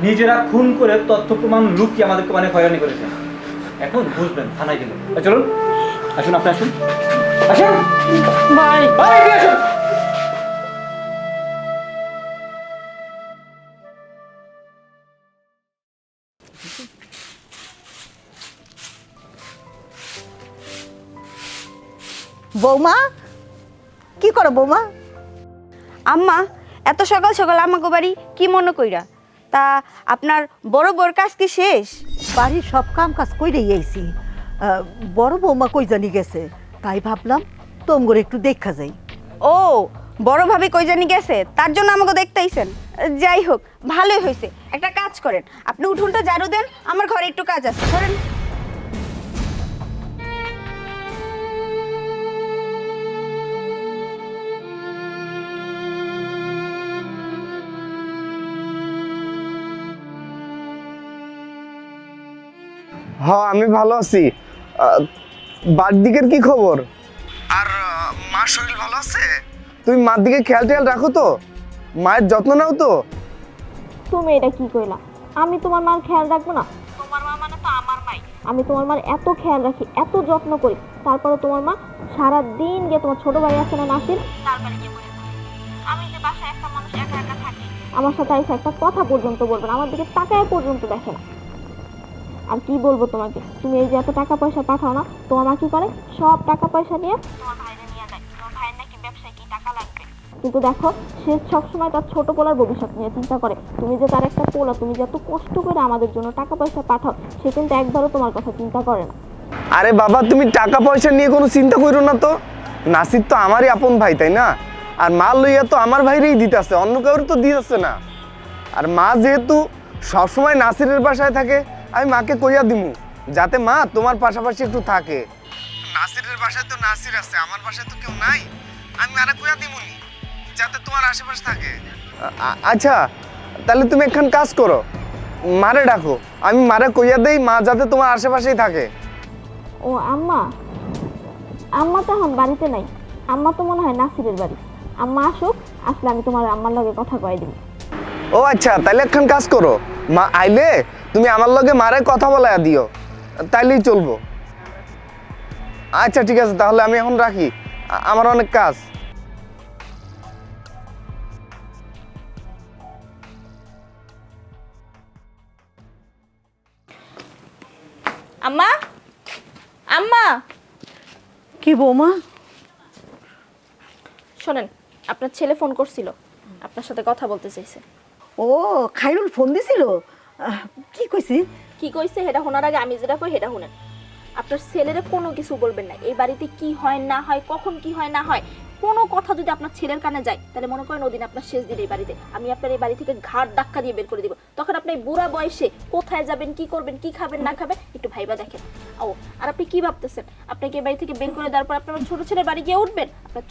নিজেরা খুন করে তথ্য প্রমাণ লুকিয়ে আমাদেরকে অনেক হয়রানি করেছেন, এখন বুঝবেন থানায় গেলে। চলুন, আসুন, আপনি আসুন, আসুন ভাই আসুন। বৌমা, কি করো বৌমা? আম্মা, এত সকাল সকাল আমাকে বাড়ি কি মনে কইরা? তা আপনার বড় বড় কাজ কি শেষ? বাড়ির সব কাম কাজ কইরেই আইছি। বড় বৌমা কই জানি গেছে, তাই ভাবলাম তোমগরে একটু দেখা যাই। ও, বড় ভাবি কই জানি গেছে, তার জন্য আমাকে দেখতে আইছেন। যাই হোক, ভালোই হয়েছে। একটা কাজ করেন, আপনি উঠোনটা ঝাড়ু দেন, আমার ঘরে একটু কাজ আছে, করেন। হ্যাঁ, আমি ভালো আছি। বাড়ির দিকের কি খবর? আর মার শরীর ভালো আছে? তুমি মার দিকে খেয়াল টেয়াল রাখো তো, মায়ের যত্ন নাও তো। তুমি এটা কি কইলা? আমি তোমার মার খেয়াল রাখবো না? তোমার মা মানে তো আমার মাই। আমি তোমার মার এত খেয়াল রাখি, এত যত্ন করি, তারপরে তোমার মা সারা দিন গিয়ে তোমার ছোট ভাই আছে না নাসির, তার বাড়ি গিয়ে বসে থাকে। আমি যে বাসায় একটা মানুষ একা একা থাকি, আমার সাথে আইসা একটা কথা পর্যন্ত বলবে না, আমার দিকে তাকায় পর্যন্ত দেখে না। আর কি বলবো তোমাকে, তুমি এই যে এত টাকা পয়সা পাঠাও না, তোমার মা কি করে? সব টাকা পয়সা নিয়ে তোমার ভাইরে নিয়ে যায়। তোমার ভাইয়ের নাকি ব্যবসায় কি টাকা লাগবে, কিন্তু দেখো সে সবসময় তার ছোট পোলার ভবিষ্যৎ নিয়ে চিন্তা করে। তুমি যে তার একটা পোলা, তুমি যে এত কষ্ট করে আমাদের জন্য টাকা পয়সা পাঠাও, সে কিন্তু একবারও তোমার কথা চিন্তা করে না। আরে বাবা, তুমি টাকা পয়সা নিয়ে কোনো চিন্তা করো না তো। নাসির তো আমারই আপন ভাই, তাই না? আর মা লইয়া তো আমার ভাইরেই দিতেছে, অন্য কাউরে তো দিতেছে না। আর মা যেহেতু সবসময় নাসিরের বাসায় থাকে, আমি মাকে কইয়া দিমু যাতে মা তোমার পাশাপাশি একটু থাকে। নাসিরের বাসায় তো নাসির আছে, আমার বাসায় তো কেউ নাই, আমি আরে কইয়া দিমুনি যাতে তোমার আশেপাশে থাকে। আচ্ছা তাহলে তুমি একখান কাজ করো, মারে ডাকো, আমি মারে কইয়া দেই মা যাতে তোমার আশেপাশেই থাকে। ও আম্মা, আম্মা তো এখন বাড়িতে নাই, আম্মা তো মনে হয় নাসিরের বাড়ি। আম্মা আসুক, আসলে আমি তোমার আম্মার লগে কথা কয়ে দিব। ও আচ্ছা, তাহলে একখান কাজ করো, মা আইলে তুমি আমার লগে মারে কথা বলাইয়া দিও, তাইলেই চলবো। আচ্ছা ঠিক আছে, তাহলে আমি এখন রাখি, আমার অনেক কাজ। আম্মা, আম্মা কি বৌমা? শোনেন, আপনার ছেলে ফোন করছিল, আপনার সাথে কথা বলতে চাইছে। ও খাইরুল ফোন দিছিল, কি কইছি? কি কইছে সেটা শোনার আগে আমি যেটা কই সেটা শুনেন। আপনার ছেলেরে কোনো কিছু বলবেন না, এই বাড়িতে কি হয় না হয়, কখন কি হয় না হয়, কোনো কথা যদি আপনার ছেলের কানে যায় তাহলে মনে করেন ওদিন আপনার শেষ দিন এই বাড়িতে। আমি আপনার এই বাড়ি থেকে ঘাট ধাক্কা দিয়ে বের করে দিব। তখন আপনি এই বুড়া বয়সে কোথায় যাবেন, কি করবেন, কি খাবেন না খাবেন একটু ভাইবা দেখেন। ও আর আপনি কি ভাবতেছেন আপনাকে এই বাড়ি থেকে বের করে দেওয়ার পর আপনার ছোট ছেলের বাড়ি গিয়ে উঠবেন? আপনার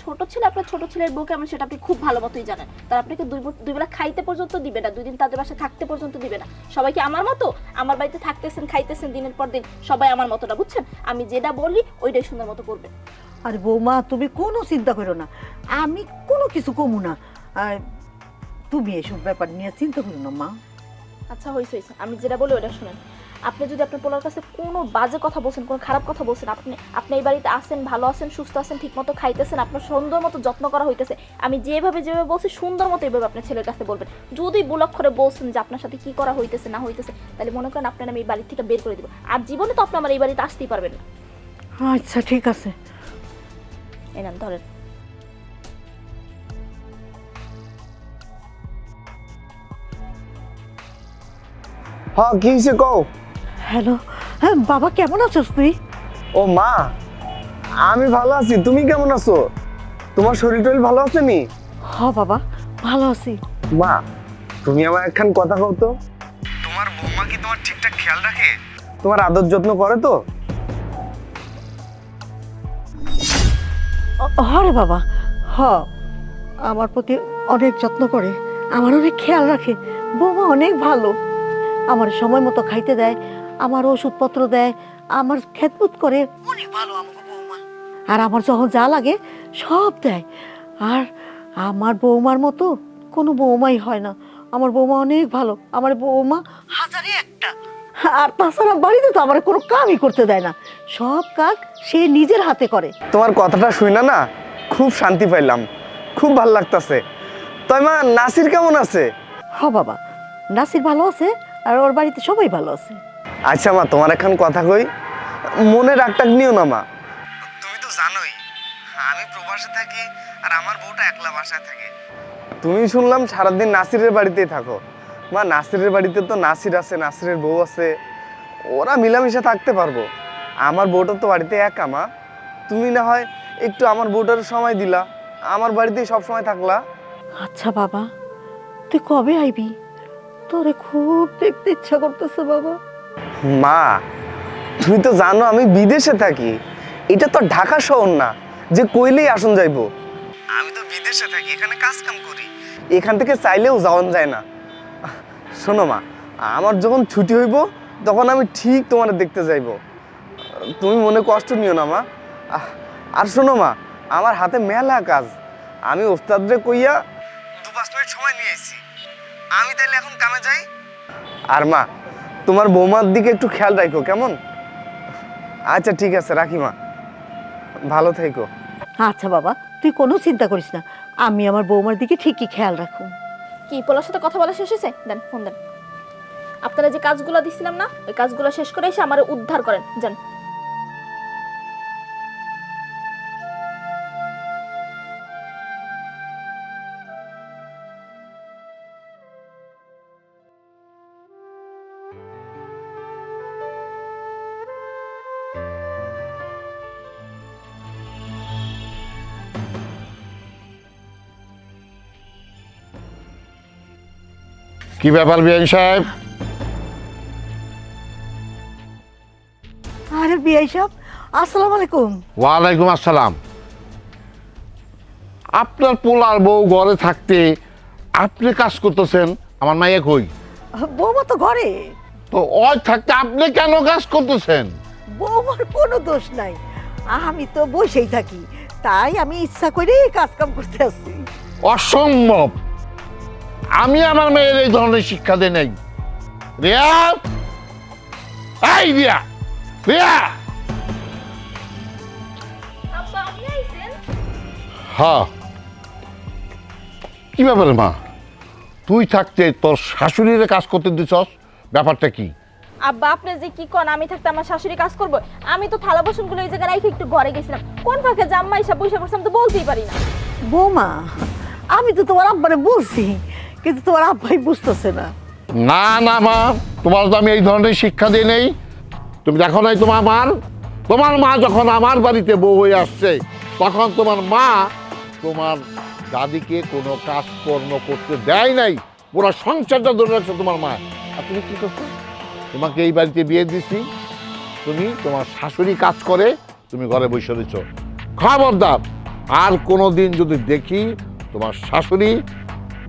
ছোট ছেলের বউকে আমি সেটা আপনি খুব ভালো মতোই জানেন। তার আপনাকে দুই বেলা খাইতে পর্যন্ত দিবে না, 2 দিন তাদের বাসায় থাকতে পর্যন্ত দিবে না। সবাইকে আমার মতো আমার বাড়িতে থাকতেছেন, খাইতেছেন দিনের পর দিন, সবাই আমার মতো না, বুঝছেন? আমি যেটা বলি ওইটাই সুন্দর মতো করবেন। আরে বৌমা তুমি কোনো চিন্তা করো না, আমি কোনো কিছু কমু না। তুমি এসব ব্যাপার নিয়ে চিন্তা করো না মা। আচ্ছা হয়েছে, আমি যেটা বলি ওটা শুনেন। আপনি যদি আপনার পোলার কাছে কোনো বাজে কথা বলছেন, কোনো খারাপ কথা বলছেন, আপনি এই বাড়িতে আছেন, ভালো আছেন, সুস্থ আছেন, ঠিক মতো খাইতেছেন, আপনার সুন্দর মতো যত্ন করা হইতেছে, আমি যেভাবে বলছি সুন্দর মতো এইভাবে আপনার ছেলের কাছে বলবেন। যদি বুলক্ষরে বলছেন যে আপনার সাথে কি করা হইতেছে না হইতেছে, তাহলে মনে করেন আপনার আমি এই বাড়ি থেকে বের করে দিব। আর জীবনে তো আপনি আমার এই বাড়িতে আসতেই পারবেন না। আচ্ছা ঠিক আছে। এই নেন ধরেন। হ্যাঁ কি হয়েছে কও? হ্যালো, হ্যাঁ বাবা কেমন আছিস তুই? ও মা, আমি ভালো আছি, তুমি কেমন আছো? তোমার শরীর টরীর ভালো আছে নি? হ বাবা ভালো আছি। মা তুমি আমার একখান কথা কও তো, তোমার বৌমা কি তোমার ঠিকঠাক খেয়াল রাখে, তোমার আদর যত্ন করে তো? হরে বাবা, হ আমার প্রতি অনেক যত্ন করে, আমার অনেক খেয়াল রাখে। বৌমা অনেক ভালো, আমার সময় মতো খাইতে দেয়, আমার ওষুধপত্র দেয়, আমার খেদমত করে, অনেক ভালো আমাকে বৌমা। আর আমার যখন যা লাগে সব দেয়। আর আমার বৌমার মতো কোনো বৌমাই হয় না, আমার বৌমা অনেক ভালো, আমার বৌমা হাজারে একটা। আর তাছাড়া বাড়িতে তো আমার কোনো কামই করতে দেয় না, সব কাজ সে নিজের হাতে করে। তোমার কথাটা শুই না খুব শান্তি পাইলাম, খুব ভাল লাগতেছে। তাই মা নাসির কেমন আছে? হ বাবা, নাসির ভালো আছে, আর ওর বাড়িতে সবাই ভালো আছে। আচ্ছা মা, তোমার এখন কথা কই, মনে রাগটাক নিও না মা। তুমি তো জানোই আমি প্রবাসে থাকি আর আমার বউটা একলা বাসায় থাকে। তুমি শুনলাম সারাদিন নাসিরের বাড়িতেই থাকো। মা নাসিরের বাড়িতে তো নাসির আছে, নাসিরের বউ আছে, ওরা মিলামিশা থাকতে পারবো। আমার বউটা তো বাড়িতে একা মা, তুমি না হয় একটু আমার বউটার সময় দিলা, আমার বাড়িতেই সব সময় থাকলা। আচ্ছা বাবা, তুই কবে আইবি? তোরে খুব দেখতে ইচ্ছা করতেছে বাবা। মা তুমি তো জানো আমি বিদেশে থাকি, এটা তো ঢাকা শহর না যে কইলেই আসন যাইবো। আমি তো বিদেশে থাকি, এখানে কাজ কাম করি, এখান থেকে চাইলেও যাওয়ান যায় না। শোনো মা, আমার যখন ছুটি হইব তখন আমি ঠিক তোমার দেখতে যাইব, তুমি মনে কষ্ট নিও না মা। আর শোনো মা, আমার হাতে মেলা কাজ, আমি ওস্তাদরে কইয়া 2-5 মিনিট সময় নিয়েছি, আমি তাইলে এখন কামে যাই। আর মা তোমার বৌমার দিকে একটু খেয়াল রাখো কেমন? আচ্ছা ঠিক আছে, রাখি মা, ভালো থেকো। আচ্ছা বাবা, তুই কোনো চিন্তা করিস না, আমি আমার বৌমার দিকে ঠিকই খেয়াল রাখুন। কি পোলার সাথে কথা বলা শেষ হয়েছে? দেন ফোন দেন। আপনারা যে কাজগুলো দিছিলাম না, ওই কাজগুলো শেষ করে এসে আমার উদ্ধার করেন, যান। কি ব্যাপার বিআইন সাহেব? বিআই সাহেব, আসসালামু আলাইকুম। ওয়ালাইকুম আসসালাম। আপনার পোলার বউ ঘরে থাকতে আপনি কাজ করতেছেন, আমার মাইয়া কই? বৌমা তো ঘরে। তো ওই থাকতে আপনি কেন কাজ করতেছেন? বৌমার কোনো দোষ নাই, আমি তো বসেই থাকি, তাই আমি ইচ্ছা করে কাজ কাম করতে আসছি। অসম্ভব, আমি আমার মেয়ের এই ধরনের শিক্ষা দেই নাই। রিয়া, এই রিয়া, রিয়া। হ্যাঁ, কি ব্যাপারে মা? তুই থাকতে তোর শাশুড়িরে কাজ করতে দিছস, ব্যাপারটা কি? আব্বা আপনি যে কি কোন, আমি থাকতে আমার শাশুড়ি কাজ করবো? আমি তো থালা বাসনগুলো এই জায়গায় রাখি একটু ঘরে গেছিলাম, কোন ফাঁকে জাম্মা এসে বসে পড়ছিলাম তো বলতেই পারি না। বৌমা, আমি তো তোমার আব্বারে বলছি, কিন্তু তোমার আব্বাই বুঝতেছে না। না না মা, তোমার তো আমি এই ধরনের শিক্ষা দিই নেই। তুমি দেখো নাই তোমার মা যখন আমার বাড়িতে বউ হয়ে আসছে, তখন তোমার মা তোমার দাদিকে কোনো কাজকর্ম করতে দেয় নাই, পুরো সংসারটা ধরে রাখছে তোমার মা। আর তুমি কি করছো? তোমাকে এই বাড়িতে বিয়ে দিছি, তুমি তোমার শাশুড়ি কাজ করে, তুমি ঘরে বসে রয়েছ। খবরদার, আর কোনো দিন যদি দেখি তোমার শাশুড়ি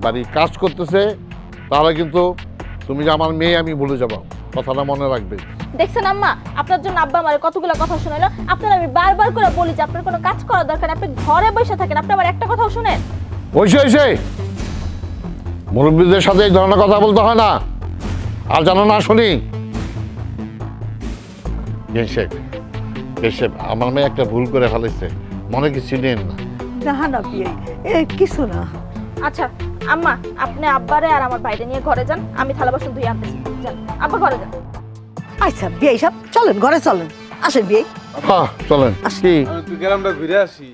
বাড়ির কাজ করতেছে, তাহলে কিন্তু তুমি যে আমার মেয়ে আমি ভুলে যাবো, কথাটা মনে রাখবে। দেখছেন আম্মা, আপনার জন্য আব্বা আমার কতগুলো কথা শুনাইলো। আপনার আমি বারবার করে বলি যে আপনার কোনো কাজ করা দরকার, আপনি ঘরে বসে থাকেন, আপনি আমার একটা কথাও শুনেন। হয়েছে, মুরব্বীদের সাথে এই ধরনের কথা বলতে হয় না। আর জানো না শুনি, আমার মেয়ে একটা ভুল করে ফেলেছে, মনে কিছু নেন না। না না বিআই, কিছু না। আচ্ছা আম্মা, আপনি আব্বারে আর আমার বাইরে নিয়ে ঘরে যান, আমি থালা বাসন ধুয়ে আনতেছি। যান আব্বা, ঘরে যান। আচ্ছা বিআই সাহেব, চলেন ঘরে চলেন, আসেন বিআই। হ্যাঁ চলেন। কি? গ্রামটা ঘুরে আসি।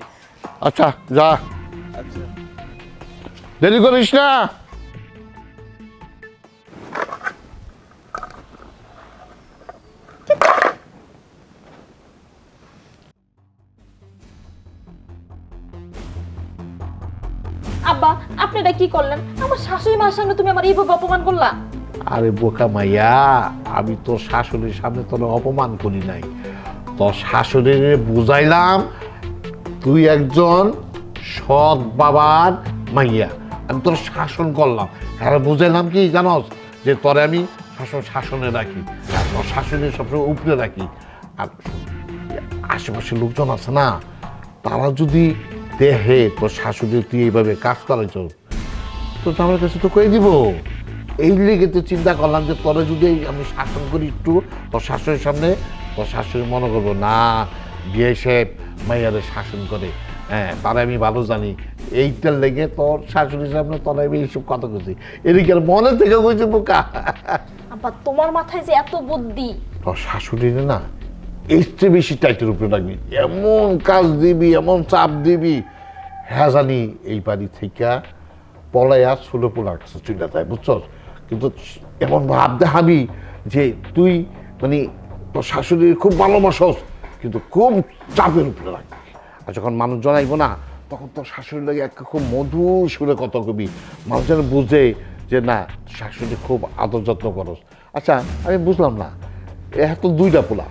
আচ্ছা যা, দেরি করিস না। আব্বা আপনি এটা কি করলেন? আমার শাশুড়ি মার সামনে তুমি আমার এইভাবে অপমান করলা। আরে বোকা মাইয়া, আমি তোর শাশুড়ির সামনে তোর অপমান করি নাই, তোর শাশুড়ির বুঝাইলাম তুই একজন সৎ বাবার মাইয়া, আমি তোর শাসন করলাম। হ্যাঁ বুঝাইলাম কি জানোস, যে তোরে আমি শাসনে রাখি, আর তোর শাশুড়ি সবসময় উপরে রাখি। আর আশেপাশে লোকজন আছে না, তারা যদি দেখে তোর শাশুড়ি তুই এইভাবে কাজ করেছ, তো আমার কাছে তো কয়ে দিব। এই লেগে তো চিন্তা করলাম যে তোরা যদি আমি শাসন করি একটু তোর শাশুড়ির সামনে, তোর শাশুড়ি মনে করবো না বিয়ে সাহেব মাইয়াদের শাসন করে। হ্যাঁ, তারা আমি ভালো জানি, এইটার লেগে তোর শাশুড়ির সামনে তোরা আমি এইসব কথা করছি, এদিকে মনে থেকে কইছে বোকা। আব্বা তোমার মাথায় যে এত বুদ্ধি। তোর শাশুড়ির না এর চেয়ে বেশি টাইটের উপরে রাখবি, এমন কাজ দিবি, এমন চাপ দিবি, হ্যাঁ জানি এই বাড়ি থেকে পলাইয়া ছোটো পোলার কাছে চলে যায়, বুঝছো? কিন্তু এমন ভাব দেখাবি যে তুই মানে তোর শাশুড়ির খুব ভালোবাসস, কিন্তু খুব চাপের উপরে রাখবি। আর যখন মানুষ জনাইব না, তখন তোর শাশুড়ির লাগে একটা খুব মধুর সুরে কথা কবি, মানুষ যেন বুঝে যে না শাশুড়ি খুব আদর যত্ন করস। আচ্ছা আমি বুঝলাম না, এত দুইটা পোলা,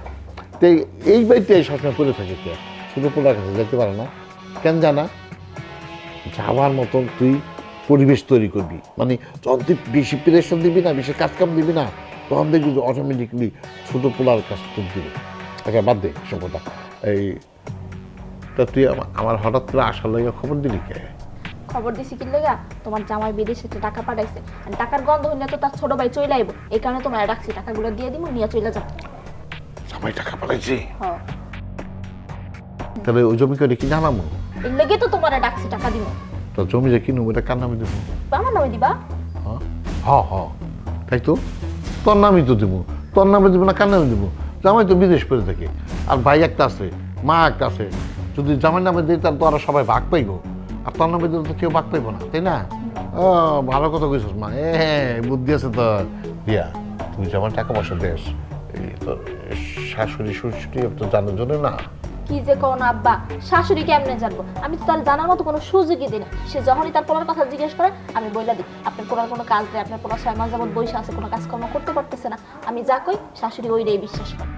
তো এই বাড়িতে সবসময় করে থাকে, কে ছোটো পোলার কাছে যেতে পারে না কেন? জানা যাওয়ার মতন তুই পরিবেশ তৈরি করবি, মানে যখন তুই বেশি প্রেশার দিবি না, বেশি কাজকাম দিবি না, তখন দেখবি যে অটোমেটিকলি ছোটো পোলার কাছে তোর দিবি। আচ্ছা বাদ দে সব কথা। এই তা তুই আমার হঠাৎ করে আসার লাগে খবর দিলি কে? খবর দিছি কি লাগা, তোমার জামাই বিদেশে টাকা পাঠাইছে, আর টাকার গন্ধ হইলে তো তার ছোট ভাই চলে আইব, এই কারণে তোমার ডাকছি, টাকাগুলো দিয়ে দিমু, নিয়ে চলে যাও। জামাই টাকা পাঠাইছে? হ্যাঁ। তাহলে ওই জমি করে কি জানাবো? এর লেগে তো তোমার ডাকছি, টাকা দিব। তো জমি যে কিনবো এটা কার নামে দেবো? আমার নামে দিবা। হ্যাঁ তাই তো, তোর নামই তো দেবো। তোর নামে দেবো না কার নামে দেবো? জামাই তো বিদেশ করে থাকে, আর ভাই একটা আছে, মা একটা আছে। যদি জামাই নামে দিই তাহলে তো আরো সবাই ভাগ পাইব, আর তোর নামে দিলে তো কেউ ভাগ পাইব না, তাই না? ও ভালো কথা কইছিস মা, বুদ্ধি আছে তোর। দিয়া তুই যেমন টাকা পয়সা দেস, এই তোর শাশুড়ি শ্বশুরি তো জানার জন্য না। কি যে কোন আব্বা, শাশুড়ি কেমনে জানবো? আমি তো তার জানার মতো কোনো সুযোগই দিই না। সে যখনই তার পোলার কথা জিজ্ঞেস করে আমি বইলা দিই আপনার পোলার কোনো কাজ নেই, আপনার পোলা 6 মাস যাবত বসে আছে, কোনো কাজকর্ম করতে পারতেছে না। আমি যা কই শাশুড়ি ওইটাই বিশ্বাস করে।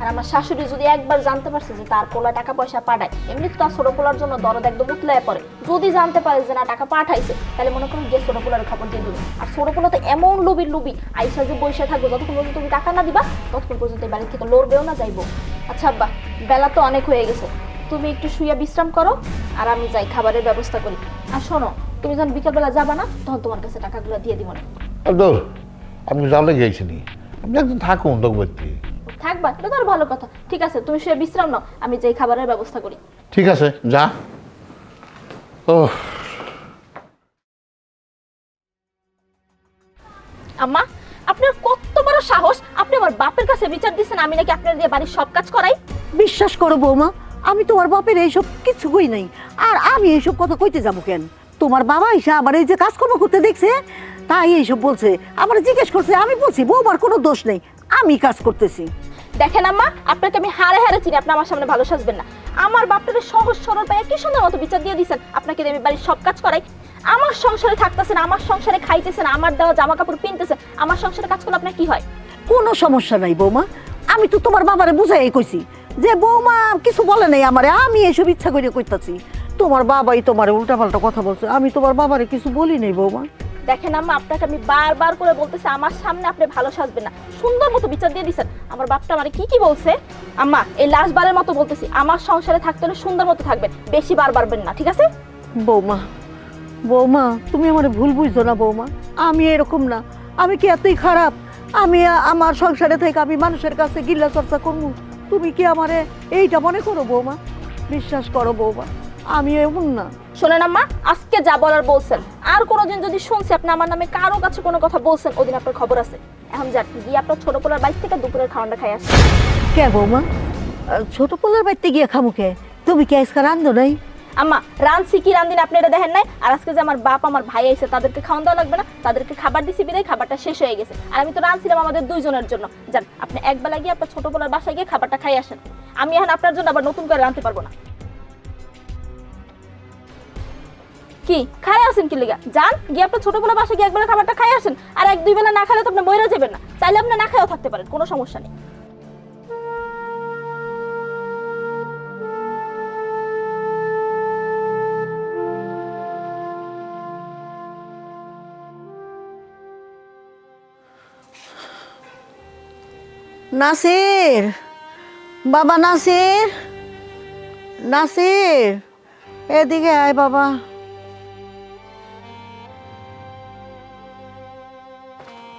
আর আমার শাশুড়ি যদি একবার জানতে পারছে যে তার পোলা টাকা পয়সা পাঠায়, এমনি তো তার ছোট পোলার জন্য দরদ একদম উতলায় পড়ে, যদি জানতে পারে যে না টাকা পাঠাইছে, তাহলে মনে করুন যে ছোট পোলার খবর দিয়ে দেবে। আর ছোট পোলা তো এমন লুবি আইসা যে বসে থাকবে, যতক্ষণ পর্যন্ত তুমি টাকা না দিবা ততক্ষণ পর্যন্ত এই বাড়ি থেকে লড়বেও না, যাইবো। আচ্ছা আব্বা, বেলা তো অনেক হয়ে গেছে, তুমি একটু শুয়ে বিশ্রাম করো, আর আমি যাই খাবারের ব্যবস্থা করি। আর শোনো, তুমি যখন বিকালবেলা যাবা না, তখন তোমার কাছে টাকাগুলো দিয়ে দিব না। আমি জানলে গেছি নি, আপনি একদিন থাকুন দেখবেন। থাকবা, এটা তো আর ভালো কথা। ঠিক আছে, তুমি শুয়ে বিশ্রাম নাও, আমি যাই খাবারের ব্যবস্থা করি। ঠিক আছে, যা। ও আম্মা, আপনার কত বড় সাহস, আপনি আমার বাপের কাছে বিচার দিচ্ছেন আমি নাকি আপনার দিয়ে বাড়ির সব কাজ করাই? বিশ্বাস করো বৌমা, আমি তোমার বাপের এইসব কিছু কই নাই। আর আমি এইসব কথা কইতে যাবো কেন? তোমার বাবা এসে আমার এই যে কাজকর্ম করতে দেখছে, তাই এইসব বলছে, আমার জিজ্ঞেস করছে, আমি বলছি বৌমার কোনো দোষ নেই, আমি কাজ করতেছি। দেখেন আম্মা, আপনাকে আমি হারে হারে চিনি, আপনি আমার সামনে ভালো সাজবেন না। আমার বাপটাকে সহজ সরল পায়ে কি সুন্দর মতো বিচার দিয়ে দিচ্ছেন, আপনাকে দিয়ে আমি বাড়ির সব কাজ করাই। আমার সংসারে থাকতেছেন, আমার সংসারে খাইতেছেন, আমার দেওয়া জামা কাপড় পিনতেছেন, আমার সংসারে কাজ করলে আপনার কি হয়? কোনো সমস্যা নাই বৌমা, আমি তো তোমার বাবারে বুঝাই কইছি যে বৌমা কিছু বলে নাই আমারে, আমি এসব ইচ্ছা করে কইতাছি। তোমার বাবাই তোমার উল্টাপাল্টা কথা বলছে, আমি তোমার বাবারে কিছু বলি নাই বৌমা। দেখেন আম্মা, আপনাকে আমি বারবার করে বলতেছি আমার সামনে আপনি ভালো সাজবেন না, সুন্দর মতো বিচার দিয়ে দিচ্ছেন। আমার বাপটা আমারে কি বলছে আম্মা, এই লাস্ট বারের মতো বলতেছি, আমার সংসারে থাকতে হলে সুন্দর মতো থাকবেন, বেশি বার বাড়বেন না, ঠিক আছে? বৌমা, বৌমা তুমি আমার ভুল বুঝছো না বৌমা, আমি এরকম না, আমি কি এতই খারাপ? আমি আমার সংসারে থেকে আমি মানুষের কাছে গিল্লা চর্চা করবো, তুমি কি আমারে এইটা মনে করো বৌমা? বিশ্বাস করো বৌমা, আমি এমন না। শোনেন আম্মা, আজকে যা বলার বলছেন, আর কোনোদিন যদি শুনছি আপনি আমার নামে কারো কাছে কোনো কথা বলছেন, ওদিন আপনার খবর আছে। এখন যান, গিয়ে আপনার ছোট পোলার বাড়ি থেকে দুপুরের খাওয়াটা খাই আসেন। কে বৌমা? ছোট পোলার বাড়িতে গিয়ে খামু কে? তুমি কি আজকে রান্ধো নাই? আম্মা, রাঁধছি কি রাঁধিন আপনি এটা দেখেন নাই? আর আজকে যে আমার বাপ আমার ভাই আইছে, তাদেরকে খাওয়ান দেওয়া লাগবে না? তাদেরকে খাবার দিছি বিদায়, খাবারটা শেষ হয়ে গেছে, আর আমি তো রাঁধছিলাম আমাদের দুইজনের জন্য। যান, আপনি একবেলা গিয়ে আপনার ছোট পোলার বাসায় গিয়ে খাবারটা খাই আসেন। আমি এখন আপনার জন্য আবার নতুন করে রাঁধতে পারবো না। কি খাই আসেন কি লিগা? যান, গিয়ে আপনার ছোট পোলার বাসায় গিয়ে একবেলা খাবারটা খাই আসেন। আর এক দুই বেলা না খাইলে তো আপনি মরে যাবেন না, চাইলে আপনি না খাইও থাকতে পারেন, কোনো সমস্যা নেই। নাসির, বাবা নাসির, নাসির এদিকে আয় বাবা।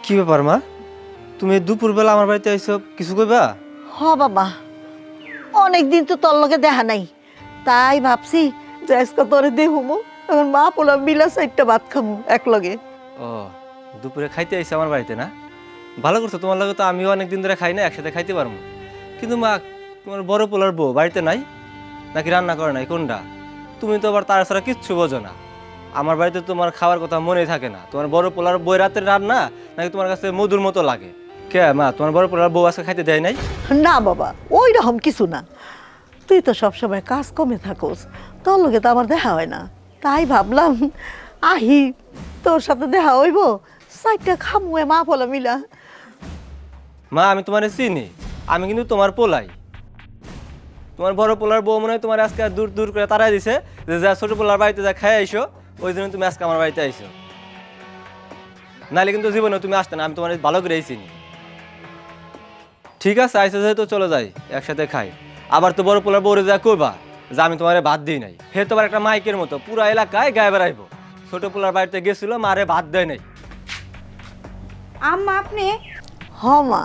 কি ব্যাপার মা, তুমি দুপুরবেলা আমার বাড়িতে আইছো, কিছু কইবা? হ বাবা, অনেকদিন তো তোর লগে দেখা নাই, তাই ভাবছি যে আজকে তোরে দেহুমু, এখন মা পোলা মিলা চারটা ভাত খামু এক লগে। ও, দুপুরে খাইতে আইছে আমার বাড়িতে না? ভালো করছো, তোমার লগে তো আমিও অনেকদিন ধরে খাই না, একসাথে খাইতে পারবো। কিন্তু মা, তোমার বড় পোলার বউ বাড়িতে নাই নাকি রান্না করে নাই কোনটা? তুমি তো আবার তার ছাড়া কিচ্ছু বোঝো না। আমার বাড়িতে তোমার খাওয়ার কথা মনেই থাকে না। তোমার বড় পোলার বউ রাতের রান্না নাকি তোমার কাছে মধুর মতো লাগে? কে মা, তোমার বড় পোলার বউ আজকে খাইতে দেয় নাই? না বাবা, ওই রকম কিছু না, তুই তো সবসময় কাজ কমে থাকোস, তোর লগে তো আমার দেখা হয় না, তাই ভাবলাম আহি তোর সাথে দেখা হইব, চারটা খামু মা পোলা মিলা। মা, আমি তোমার চিনি, আমি কিন্তু তোমার পোলাই। তোমার বড় পোলার বউ মনে হয় তোমার আজকে দূর দূর করে তাড়াই দিছে যে যা ছোট পোলার বাড়িতে যা খাই আইসো, ওই জন্য তুমি আজকে আমার বাড়িতে আইসো। নাহলে কিন্তু জীবনে তুমি আসতে না, আমি তোমার ভালো করে চিনি। ঠিক আছে, আইসো যেহেতু চলে যাই, একসাথে খাই। আবার তো বড় পোলার বউরে যা কইবা যে আমি তোমারে ভাত দিই নাই, হে তোমার একটা মাইকের মতো পুরা এলাকায় গায়ে বেড়াইবো ছোট পোলার বাড়িতে গেছিল, মারে ভাত দেয় নাই। আম্মা আপনি? হ মা,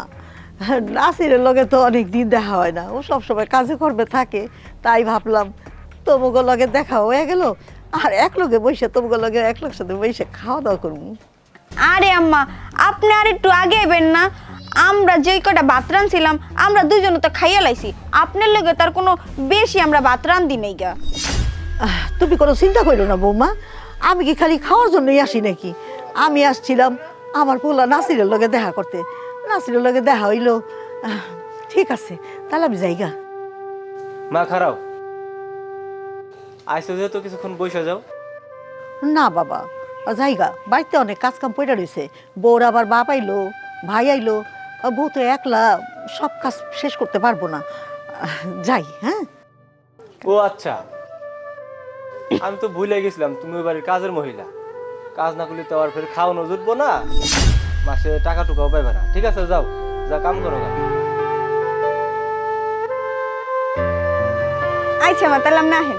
নাসিরের লগে তো অনেক দিন দেখা হয় না, ও সবসময় কাজে করবে থাকে, তাই ভাবলাম তোমাকে লগে দেখা হয়ে গেল, আর এক লগে বসে তোমাকে লগে এক লোক সাথে বসে খাওয়া দাওয়া করবো। আরে আম্মা, আপনি আর একটু আগে এবেন না, আমরা যেই কটা ভাত রাঁধছিলাম আমরা দুইজন তো খাইয়া লাইছি, আপনার লগে তার কোনো বেশি আমরা ভাত রাঁধি নাই গা। তুমি কোনো চিন্তা করো না বৌমা, আমি কি খালি খাওয়ার জন্যই আসি নাকি? আমি আসছিলাম আমার পোলা নাসিরের লগে দেখা করতে, নাসিরের লগে দেখা হইলো। ঠিক আছে, তাহলে আমি যাইগা। মা খারাপ, আইসো যেহেতু কিছুক্ষণ বসে যাও। না বাবা, যাইগা, বাড়িতে অনেক কাজ কাম পড়ে রয়েছে, বউর আবার বাপ আইলো, ভাই আইলো, বউ তো একলা সব কাজ শেষ করতে পারবো না। যাই, হ্যাঁ? ও আচ্ছা, আমি তো ভুলে গেছিলাম তুমি ওই বাড়ির কাজের মহিলা। কাজ না করলে তো আর ফের খাওয়ানো জুটবো না, মাসে টাকা টুকাও পাইবে না। ঠিক আছে, যাও, যা কাম করো গা। আচ্ছা মা, তাহলে আপনি আহেন।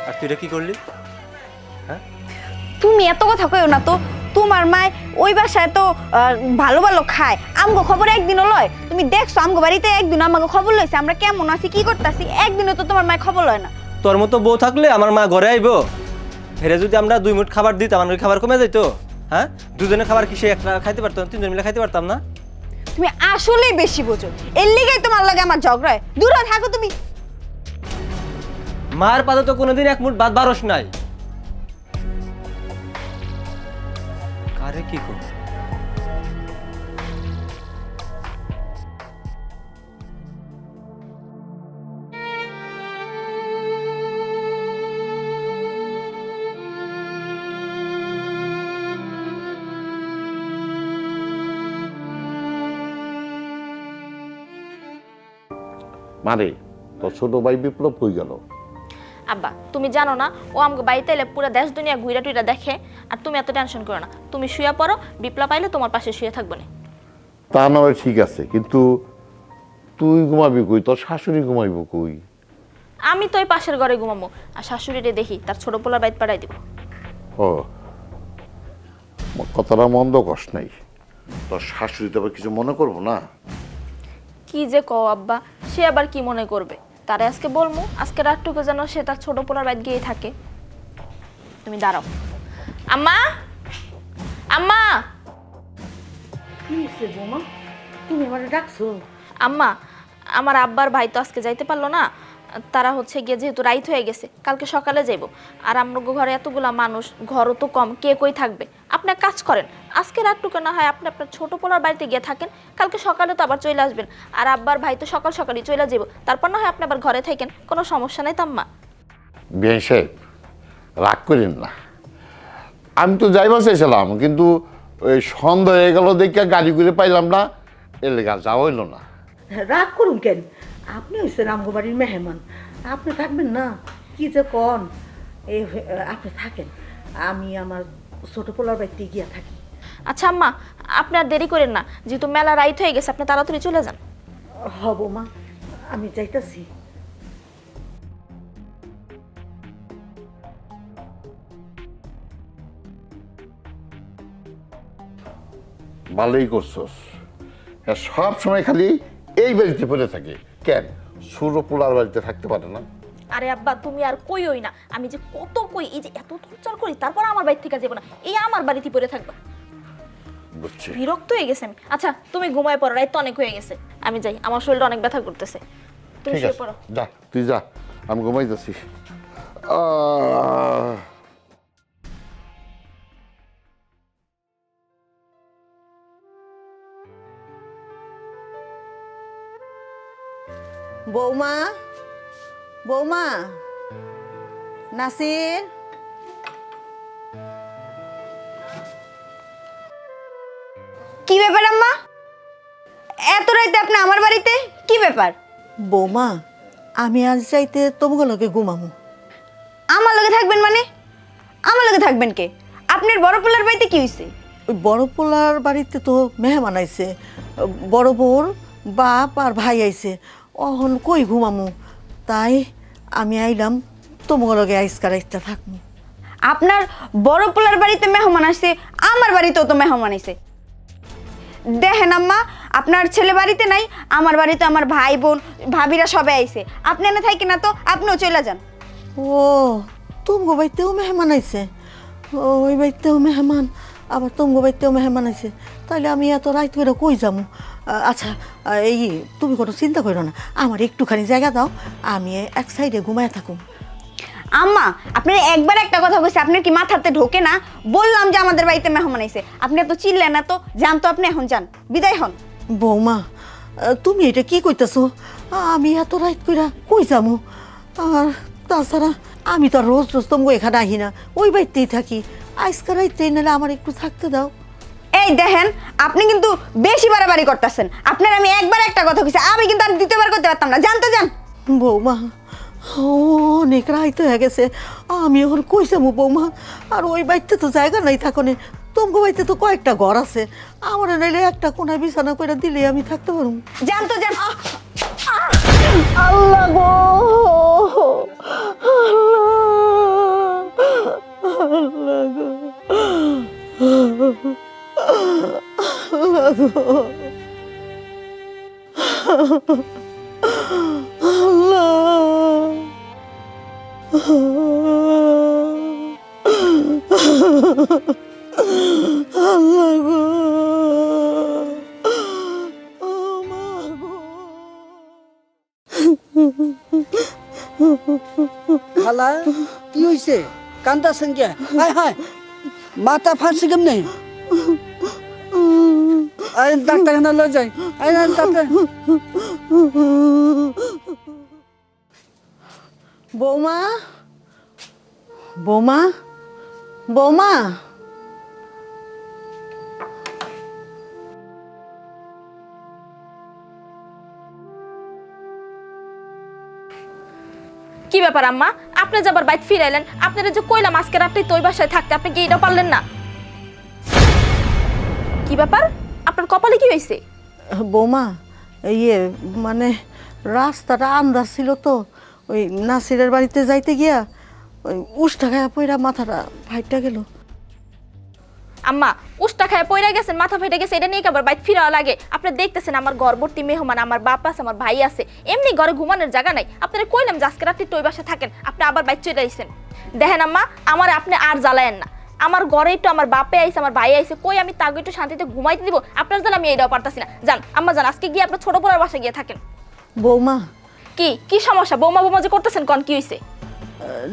আর তুই এটা কি করলি? তুমি এত কথা কইও না তো। তোমার মায় ওই বাসায় তো ভালো ভালো খায়, আমগো খবর একদিনও লয়। তুমি দেখছো আমগো বাড়িতে একদিন আমাকে খবর লইছে আমরা কেমন আছি কি করতেছি, একদিনও তো তোমার মায় খবর লয় না। তোর মতো বউ থাকলে আমার মা ঘরে আইবো? ফেরে যদি আমরা 2 মুঠ খাবার দিতাম, আমার খাবার কমে যাইতো? হ্যাঁ, দুজনে খাবার কিসে একটা খাইতে পারতাম, 3 জন মিলে খাইতে পারতাম না? তুমি আসলেই বেশি বোঝো, এর লিগেই তোমার লাগে আমার ঝগড়া হয়। দূর হয়ে থাকো তুমি। মার পাদে তো কোনোদিন 1 মুঠ ভাত বারস নাই। কারে কি করব? মারে, তোর ছোট ভাই বিপ্লব কই গেল? আব্বা তুমি জানো না, ও আমাকে বাড়িতে এলে পুরো দেশ দুনিয়া ঘুরে টুইরা দেখে। আর তুমি এত টেনশন করো না, তুমি শুয়ে পড়ো, বিপ্লব আইলে তোমার পাশে শুয়ে থাকবো না। তা না হয় ঠিক আছে, কিন্তু তুই ঘুমাবি কই? তোর শাশুড়ি ঘুমাইব কই? আমি তো ওই পাশের ঘরে ঘুমাবো, আর শাশুড়িরে দেখি তার ছোট পোলার বাইত পাঠাই দিব। ও, কথাটা মন্দ কষ নাই। তোর শাশুড়ি তো আবার কিছু মনে করবো না? কি যে কও আব্বা, সে আবার কি মনে করবে? তারে আজকে বলমু, আজকে রাতটুকু যেন সে তার ছোট পোলার বাইত গিয়ে থাকে। তুমি দাঁড়াও। আম্মা, আম্মা, কি হয়েছে বৌমা? তুমি আমার ডাকছো? আম্মা, আমার আব্বার ভাই তো আজকে যাইতে পারলো না। তারা হচ্ছে গিয়ে যেহেতু রাইত হয়ে গেছে, কালকে সকালে যাইব। আর আমরা ঘরে এতগুলা মানুষ, ঘরও তো কম, কে কই থাকবে? আপনি এক কাজ করেন, আজকে রাতটুকু না হয় আপনি আপনার ছোট পোলার বাড়িতে গিয়ে থাকেন, কালকে সকালে তো আবার চলে আসবেন। আর আব্বার ভাই তো সকাল সকালই চলে যাব, তারপর না হয় আপনি আবার ঘরে থাকেন, কোনো সমস্যা নাই তো আম্মা। বিয়ে সাহেব, রাগ করেন না। আমি তো যাইবা চাইছিলাম, কিন্তু ওই সন্ধ্যা হয়ে গেল দেখে গাড়ি করে পাইলাম না, এর লেগে আর যাওয়া হইল না। রাগ করুন কেন? আপনি হচ্ছেন আমগো বাড়ির মেহমান, আপনি থাকবেন না? কি যে কন, এই আপনি থাকেন, আমি আমার ছোট পোলার বাড়িতে গিয়া থাকি। আচ্ছা আম্মা, আপনি আর দেরি করেন না, যেহেতু মেলা রাইত হয়ে গেছে, আপনি তাড়াতাড়ি চলে যান। হব মা, আমি যাইতাছি। ভালোই করছস। হ্যাঁ, সব সময় খালি এই বাড়িতে পড়ে থাকে কেন? ছোট পোলার বাড়িতে থাকতে পারে না? আরে আব্বা তুমি আর কইই না, আমি যে কত কই, এই যে এত টর্চার করি, তারপর আমার বাড়ি থেকে যাবো না, এই আমার বাড়িতে পড়ে থাকবা। বুঝছি। বিরক্ত হয়ে গেছে আমি। আচ্ছা তুমি ঘুমায় পড়ো, রাত তো অনেক হয়ে গেছে, আমি যাই, আমার শরীরটা অনেক ব্যথা করতেছে। তুমি ঠিক শুয়ে আছে, পড়ো। যা, তুই যা, আমি ঘুমাইতেছি। বৌমা, বৌমা, নাসির, কি ব্যাপার আম্মা, এত রাইতে আপনি আমার বাড়িতে? কি ব্যাপার? বৌমা, আমি আজ যাইতে তোমাকে লগে ঘুমামু। আমার লগে থাকবেন মানে? আমার লগে থাকবেন কে? আপনার বড় পোলার বাড়িতে কি হয়েছে? ওই বড় পোলার বাড়িতে তো মেহমান আইছে, বড় বউর বাপ আর ভাই আইছে, অহন কই ঘুমামু, তাই আমি আইলাম তোমাকে লগে আইসকা রাইতে থাকমু। আপনার বড় পোলার বাড়িতে মেহমান আসছে, আমার বাড়িতেও তো মেহমান আইছে। দেখেন আম্মা, আপনার ছেলে বাড়িতে নাই, আমার বাড়িতে আমার ভাই বোন ভাবিরা সবাই আইছে। আপনি এনে থাকেন না তো, আপনিও চলে যান। ও, তোমাকে বাড়িতেও মেহমান আইছে? ওই বাড়িতেও মেহমান, আবার তোমাকে বাড়িতেও মেহমান আইছে, তাইলে আমি এত রাত করে কই যাবো? আচ্ছা, এই তুমি কোনো চিন্তা করো না, আমার একটুখানি জায়গা দাও, আমি এক সাইডে ঘুমায় থাকুম। আম্মা, আপনার একবার একটা কথা কইছে, আপনার কি মাথাতে ঢোকে না? বললাম যে আমাদের বাড়িতে মেহমান আইছে, আপনি এত চিল্লেন না তো। যান তো, আপনি এখন যান, বিদায় হন। বৌমা, তুমি এটা কি কইতেছো? আমি এত রাত কইরা কই যাবো? আর তাছাড়া আমি তো আর রোজ রোজ তোমাকে এখানে আহি না, ওই বাড়িতেই থাকি, আজকে রাইতে নাহলে আমার একটু থাকতে দাও। এই দেখেন, আপনি কিন্তু বেশি বাড়াবাড়ি করতেছেন। আপনার আমি একবার একটা কথা কইছি, আমি কিন্তু আর দ্বিতীয়বার করতে পারতাম না, জানতে যান। বৌমা অনেক রাইতে হয়ে গেছে, আমি এখন কই যাবো বৌমা? আর ওই বাড়িতে তো জায়গা নাই থাকনে, তোমাকে বাড়িতে তো কয়েকটা ঘর আছে, আমার নাইলে একটা কোনায় বিছানা করে দিলে আমি থাকতে পারবো। যান তো যান। আল্লাহ গো, আল্লাহ গো, আল্লাহ গো, আল্লাহ গো, মা গো। খালা কি হইছে? কান্দাছেন কে? হায় হায়, মাথা ফাঁসছে কেমনে? ডাক্তারখানা লয়ে যাই। ডাক্তার বৌমা, বৌমা, বৌমা, কি ব্যাপার আম্মা, আপনি যে আবার বাইক ফিরাইলেন? আপনারা যে কইলাম আজকে রাতে তোই বাসায় থাকতে, আপনি কি এটা পারলেন না? কি ব্যাপার, আপনার কপালে কি হয়েছে? বৌমা, ইয়ে মানে রাস্তাটা আন্দাজ ছিল তো, ওই নাসিরের বাড়িতে যাইতে গিয়া ওই উষ্টা খায়া পইরা মাথাটা ফাইটটা গেল। আম্মা, উষ্টা খায় পয়রা গেছেন, মাথা ফেটে গেছে, এটা নিয়ে কি আবার বাইক ফিরাও লাগে? আপনি দেখতেছেন আমার গর্ভবতী মেহমান, আমার বাপ আছে, আমার ভাই আছে, এমনি ঘরে ঘুমানোর জায়গা নাই। আপনারা কইলাম যে আজকে রাতে তোই বাসায় থাকেন, আপনি আবার বাইক চলে আইছেন। দেখেন আম্মা, আমার আপনি আর জ্বালায়েন না। আমার ঘরে একটু আমার বাপে আইছে, আমার ভাই আইছে, কই আমি তাকে একটু শান্তিতে ঘুমাইতে দিব? আপনার জন্য আমি এইটাও পারতাছি না। যান আম্মা যান, আজকে গিয়ে আপনার ছোট পোলার বাসায় গিয়ে থাকেন। বৌমা, কি কি সমস্যা? বৌমা বৌমা যে করতেছেন, কোন কি হয়েছে?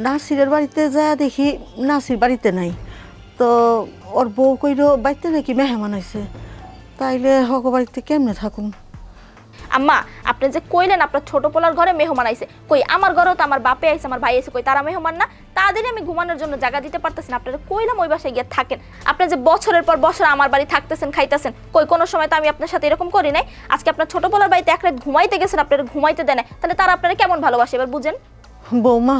নাসিরের বাড়িতে যা দেখি নাসির বাড়িতে নাই, তো ওর বউ কইরো বাড়িতে নাকি মেহমান আইছে, তাইলে হক বাড়িতে কেমনে থাকুম? আম্মা, আপনি যে কইলেন আপনার ছোট পোলার ঘরে মেহমান আইছে, কই আমার ঘরেও তো আমার বাপে আইছে, আমার ভাই আইছে, কই তারা মেহমান না? তাদের আমি ঘুমানোর জন্য জায়গা দিতে পারতেছি না। আপনারা কইলাম ওই বাসায় গিয়ে থাকেন। আপনি যে বছরের পর বছর আমার বাড়ি থাকতেছেন, খাইতেছেন, কই কোনো সময় তো আমি আপনার সাথে এরকম করি নাই। আজকে আপনার ছোট পোলার বাড়িতে এক রাত ঘুমাইতে গেছেন, আপনারা ঘুমাইতে দেন না, তাহলে তারা আপনারা কেমন ভালোবাসে এবার বুঝেন? বৌমা,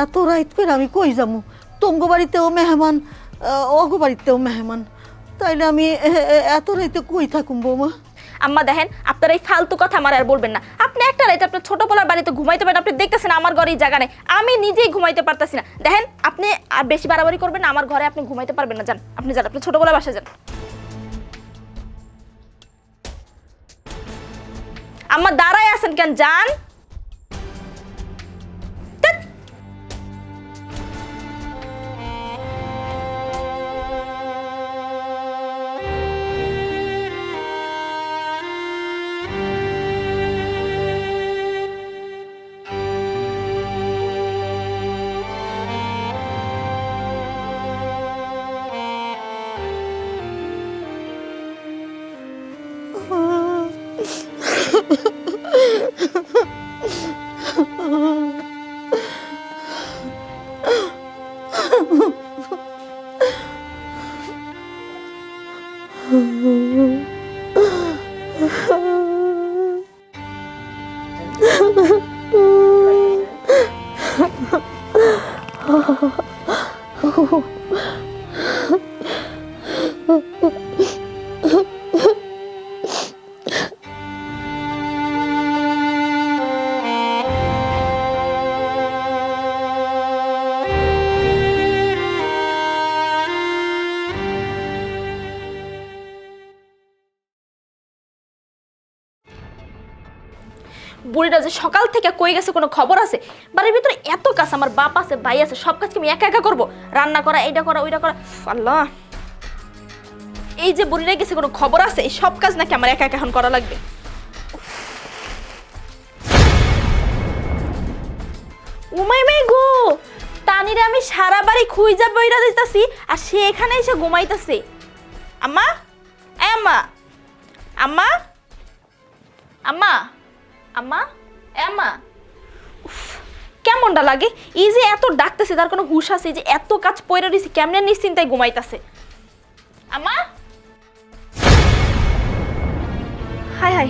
এত রাইত করে আমি কই যাবো? তোমগো বাড়িতেও মেহমান, অগো বাড়িতেও মেহমান, তাইলে আমি এত রাইতে কই থাকুম বৌমা? আম্মা দেখেন, আপনার এই ফালতু কথা আমার আর বলবেন না। আপনি একটা রাইতে আপনার ছোট পোলার বাড়িতে ঘুমাইতে পারেন, আপনি দেখতেছেন আমার ঘরে এই জায়গা নেই, আমি নিজেই ঘুমাইতে পারতেছি না। দেখেন, আপনি আর বেশি বাড়াবাড়ি করবেন না, আমার ঘরে আপনি ঘুমাইতে পারবেন না। যান আপনি, যান আপনি ছোট পোলার বাসায় যান। আম্মা দাঁড়ায় আছেন কেন? যান। বুড়িটা যে সকাল থেকে কই গেছে কোনো খবর আছে? বাড়ির ভিতরে এত কাজ, আমার বাপ আছে, ভাই আছে, সব কাজ কি আমি একা একা করবো? রান্না করা, এইটা করা, ওইটা করা, আল্লাহ। এই যে বুড়িটা গেছে কোনো খবর আছে? এই সব কাজ নাকি আমার একা একা এখন করা লাগবে? উমাই মাই গো, তানিরে আমি সারা বাড়ি খুঁজা বইরা দিতেছি, আর সে এখানে এসে ঘুমাইতেছে। আম্মা, এ আম্মা, আম্মা, আম্মা, আম্মা, এ আম্মা, কেমনটা লাগে? এই যে এত ডাকতেছে, তার কোনো হুঁশ আছে? যে এত কাজ পয়রা দিছি, কেমনে নিশ্চিন্তায় ঘুমাইতেছে? আমা, হাই হাই,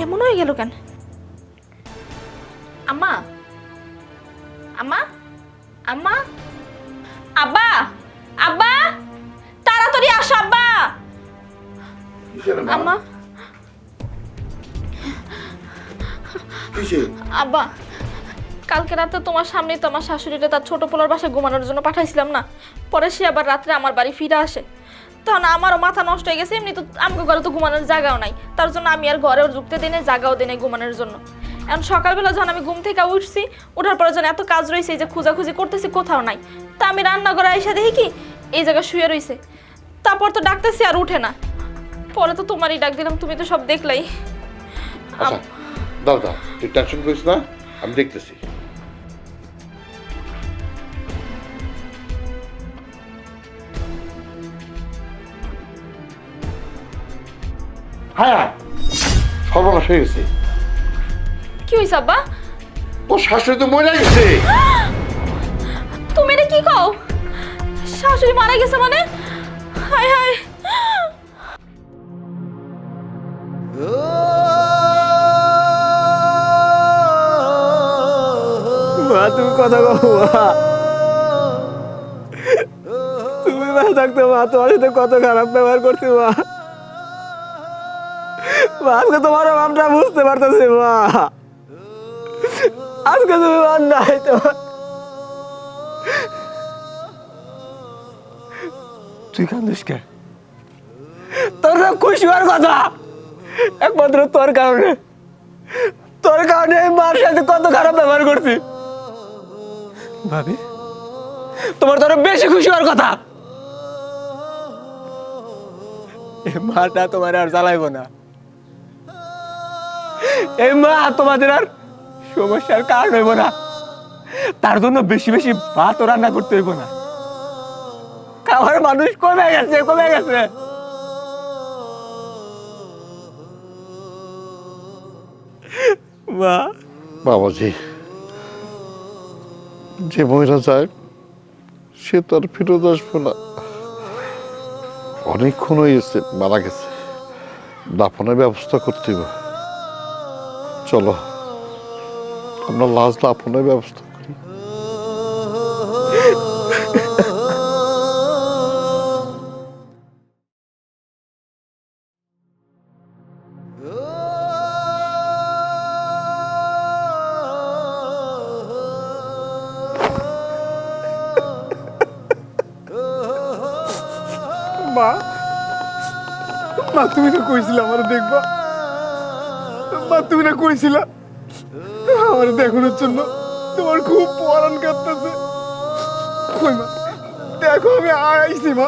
এমন হয়ে গেল কেন? আম্মা, আম্মা, আম্মা, আব্বা, আব্বা, তাড়াতাড়ি আসো আব্বা। আম্মা, আব্বা, কালকে রাতে তোমার সামনে তো আমার শাশুড়িটা তার ছোট পোলার বাসায় ঘুমানোর জন্য পাঠাইছিলাম না, পরে সে আবার রাত্রে আমার বাড়ি ফিরে আসে। তখন আমারও মাথা নষ্ট হয়ে গেছে, এমনি তো আমাকে ঘরে তো ঘুমানোর জায়গাও নাই, তার জন্য আমি আর ঘরেও ঢুকতে দিই নাই, জায়গাও দিই নাই ঘুমানোর জন্য। এখন সকালবেলা যখন আমি ঘুম থেকে উঠছি, ওঠার পরে যখন এত কাজ রয়েছে, যে খোঁজাখুঁজি করতেছি কোথাও নাই, তা আমি রান্নাঘরে এসে দেখি কি এই জায়গায় শুয়ে রয়েছে। তারপর তো ডাকতেছি আর উঠে না, পরে তো তোমারই ডাক দিলাম, তুমি তো সব দেখলাই। আচ্ছা দাও দাও, তুই টেনশন করিস না, আমি দেখতেছি। হ্যাঁ, সর্বনাশ হয়ে গেছে। কি হয়েছে আব্বা? তোর শাশুড়ি তো মরে গেছে। তুমি এটা কি কও? শাশুড়ি মারা গেছে মানে? হায় হায়। মা তুমি কথা কও মা, তুমি মা থাকতে মা তোমার সাথে কত খারাপ ব্যবহার করছি মা। আজকে তোমার আমরা বুঝতে পারতেছি মা, আজকে তুমি মান নাই তোমার। তুই কান্দিস কে? তোর না খুশি হওয়ার কথা, একমাত্র তোর কারণে মার সাথে কত খারাপ ব্যবহার করছি। ভাবি তোমার তো আরো বেশি খুশি হওয়ার কথা, এই মাটা তোমার আর জ্বালাইব না, এই মা তোমাদের আর সমস্যার কারণ হইব না, তার জন্য বেশি বেশি ভাত রান্না করতে হইব না। খাওয়ার মানুষ কমে গেছে, কমে গেছে। মা বাবাজি, যে মহিলা যায় সে তো আর ফেরত আসবে না। অনেকক্ষণ হয়ে গেছে, মারা গেছে, দাফনের ব্যবস্থা করতে হবে। চলো আমরা লাশ দাফনের ব্যবস্থা করি। মা, মা তুমি না কইছিলা আমার দেখবা, মা তুমি না কইছিলা আমার দেখানোর জন্য তোমার খুব পরাণ কাঁদতেছে। কই মা, দেখো আমি আইছি মা।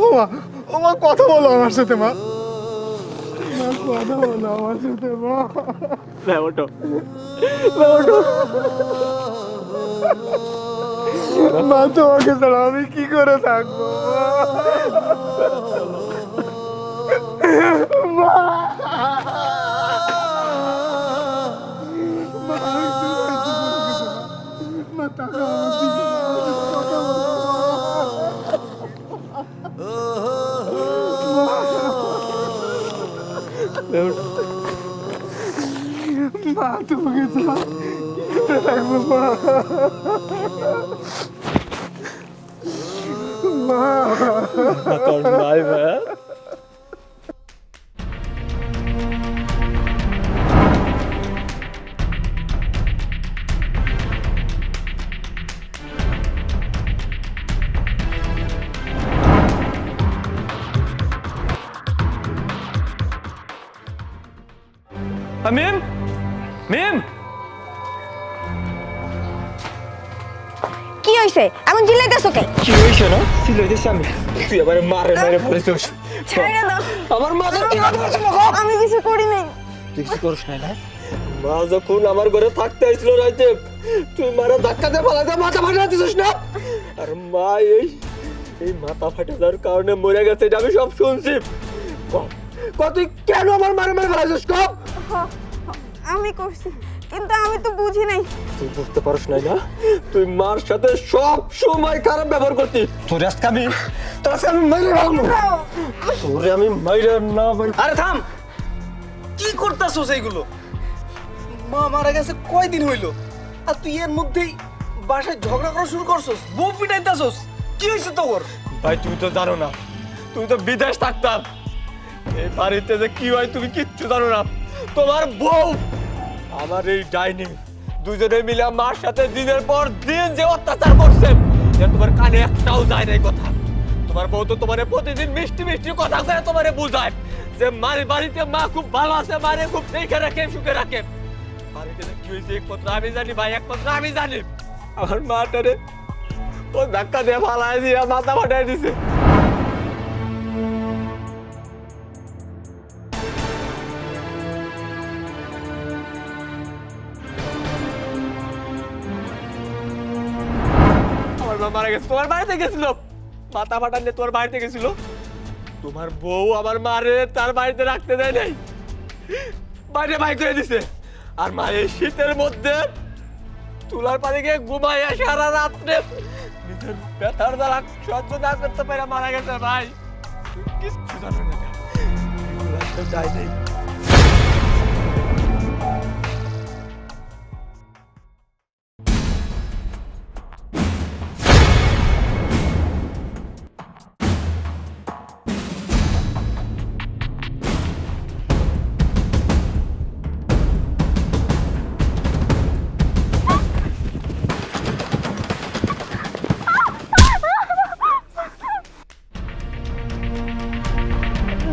ও মা কথা বলো আমার সাথে মা, কথা বলো আমার সাথে মা। ওঠো ওঠো মা, তোমাকে ছাড়া আমি কি করে থাকবো মা? মা তোমাকে ছাড়া কি করে থাকবো মা? মা তোর ভাই ভাই মিম, মিম কি হইছে? এমন চিল্লাইতেছো কে? কি হইছে না? চিল্লাইতেছি আমি, তুই আবার মারে মারে পড়েছিস। ছেড়ে দাও, আমার মা তো আমি কিছু করি নাই। তুই কিছু করিস না? মা যখন আমার ঘরে থাকতে আইছিল রাইতে, তুই মারা ধাক্কা দিয়ে পালাতে মাথা ফাটা দিছিস না? আর মা এই মাথা ফাটা যাওয়ার কারণে মরে গেছে, এটা আমি সব শুনছি। তুই কেন আমার মারে মারে ফেলাইছিস? আমি করছি। কিন্তু আমি তো বুঝি নাই। তুই বুঝতে পারছ নাই না? তুই মার সাথে সব সময় খারাপ ব্যবহার করতি। তোর আজকে আমি মাইরে রাখবো। তোরে আমি মাইরে না ভাই। আরে থাম, কি করতাছস এইগুলো? মা মারা গেছে কয়দিন হইলো, আর তুই এর মধ্যেই বাসায় ঝগড়া করা শুরু করছস, বউ পিটাইতাছস। কি হয়েছে তোর? ভাই তুমি তো জানো না, তুমি তো বিদেশ থাকতাম। এই বাড়িতে যে কি হয় তুমি কিচ্ছু জানো না। তোমার বউ আমার এই ডাইনি দুজনে মিলে মার সাথে দিনের পর দিন যে অত্যাচার করছে, যে তোমার কানে একটাও যায় না এই কথা। তোমার বউ তো তোমার প্রতিদিন মিষ্টি মিষ্টি কথা করে তোমারে বুঝায় যে মার বাড়িতে মা খুব ভালো আছে, মারে খুব দেখে রাখে, সুখে রাখে। বাড়িতে যে কি হয়েছে একমাত্র আমি জানি ভাই, একমাত্র আমি জানি। আমার মাটারে ও ধাক্কা দিয়ে ফালাই দিয়ে মাথা ফাটাই দিছে। আমার মা মারা গেছে, তোমার বাড়িতে গেছিল, মাথা ফাটান দিয়ে তোমার বাড়িতে গেছিল। তোমার বউ আমার মারে তার বাড়িতে রাখতে দেয় নাই, বাইরে বাই করে দিছে। আর মা এই শীতের মধ্যে তুলার পানি গিয়ে ঘুমাইয়া সারা রাত্রে নিজের ব্যথার দ্বারা সহ্য না করতে পারে মারা গেছে। ভাই কিচ্ছু জানো না, এগুলো একটা চাই নেই।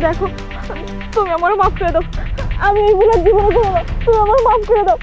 দেখো, তুমি আমার মাফ করে দাও। আমি এইগুলো জীবনে করবো না, তুমি আমার মাফ করে দাও।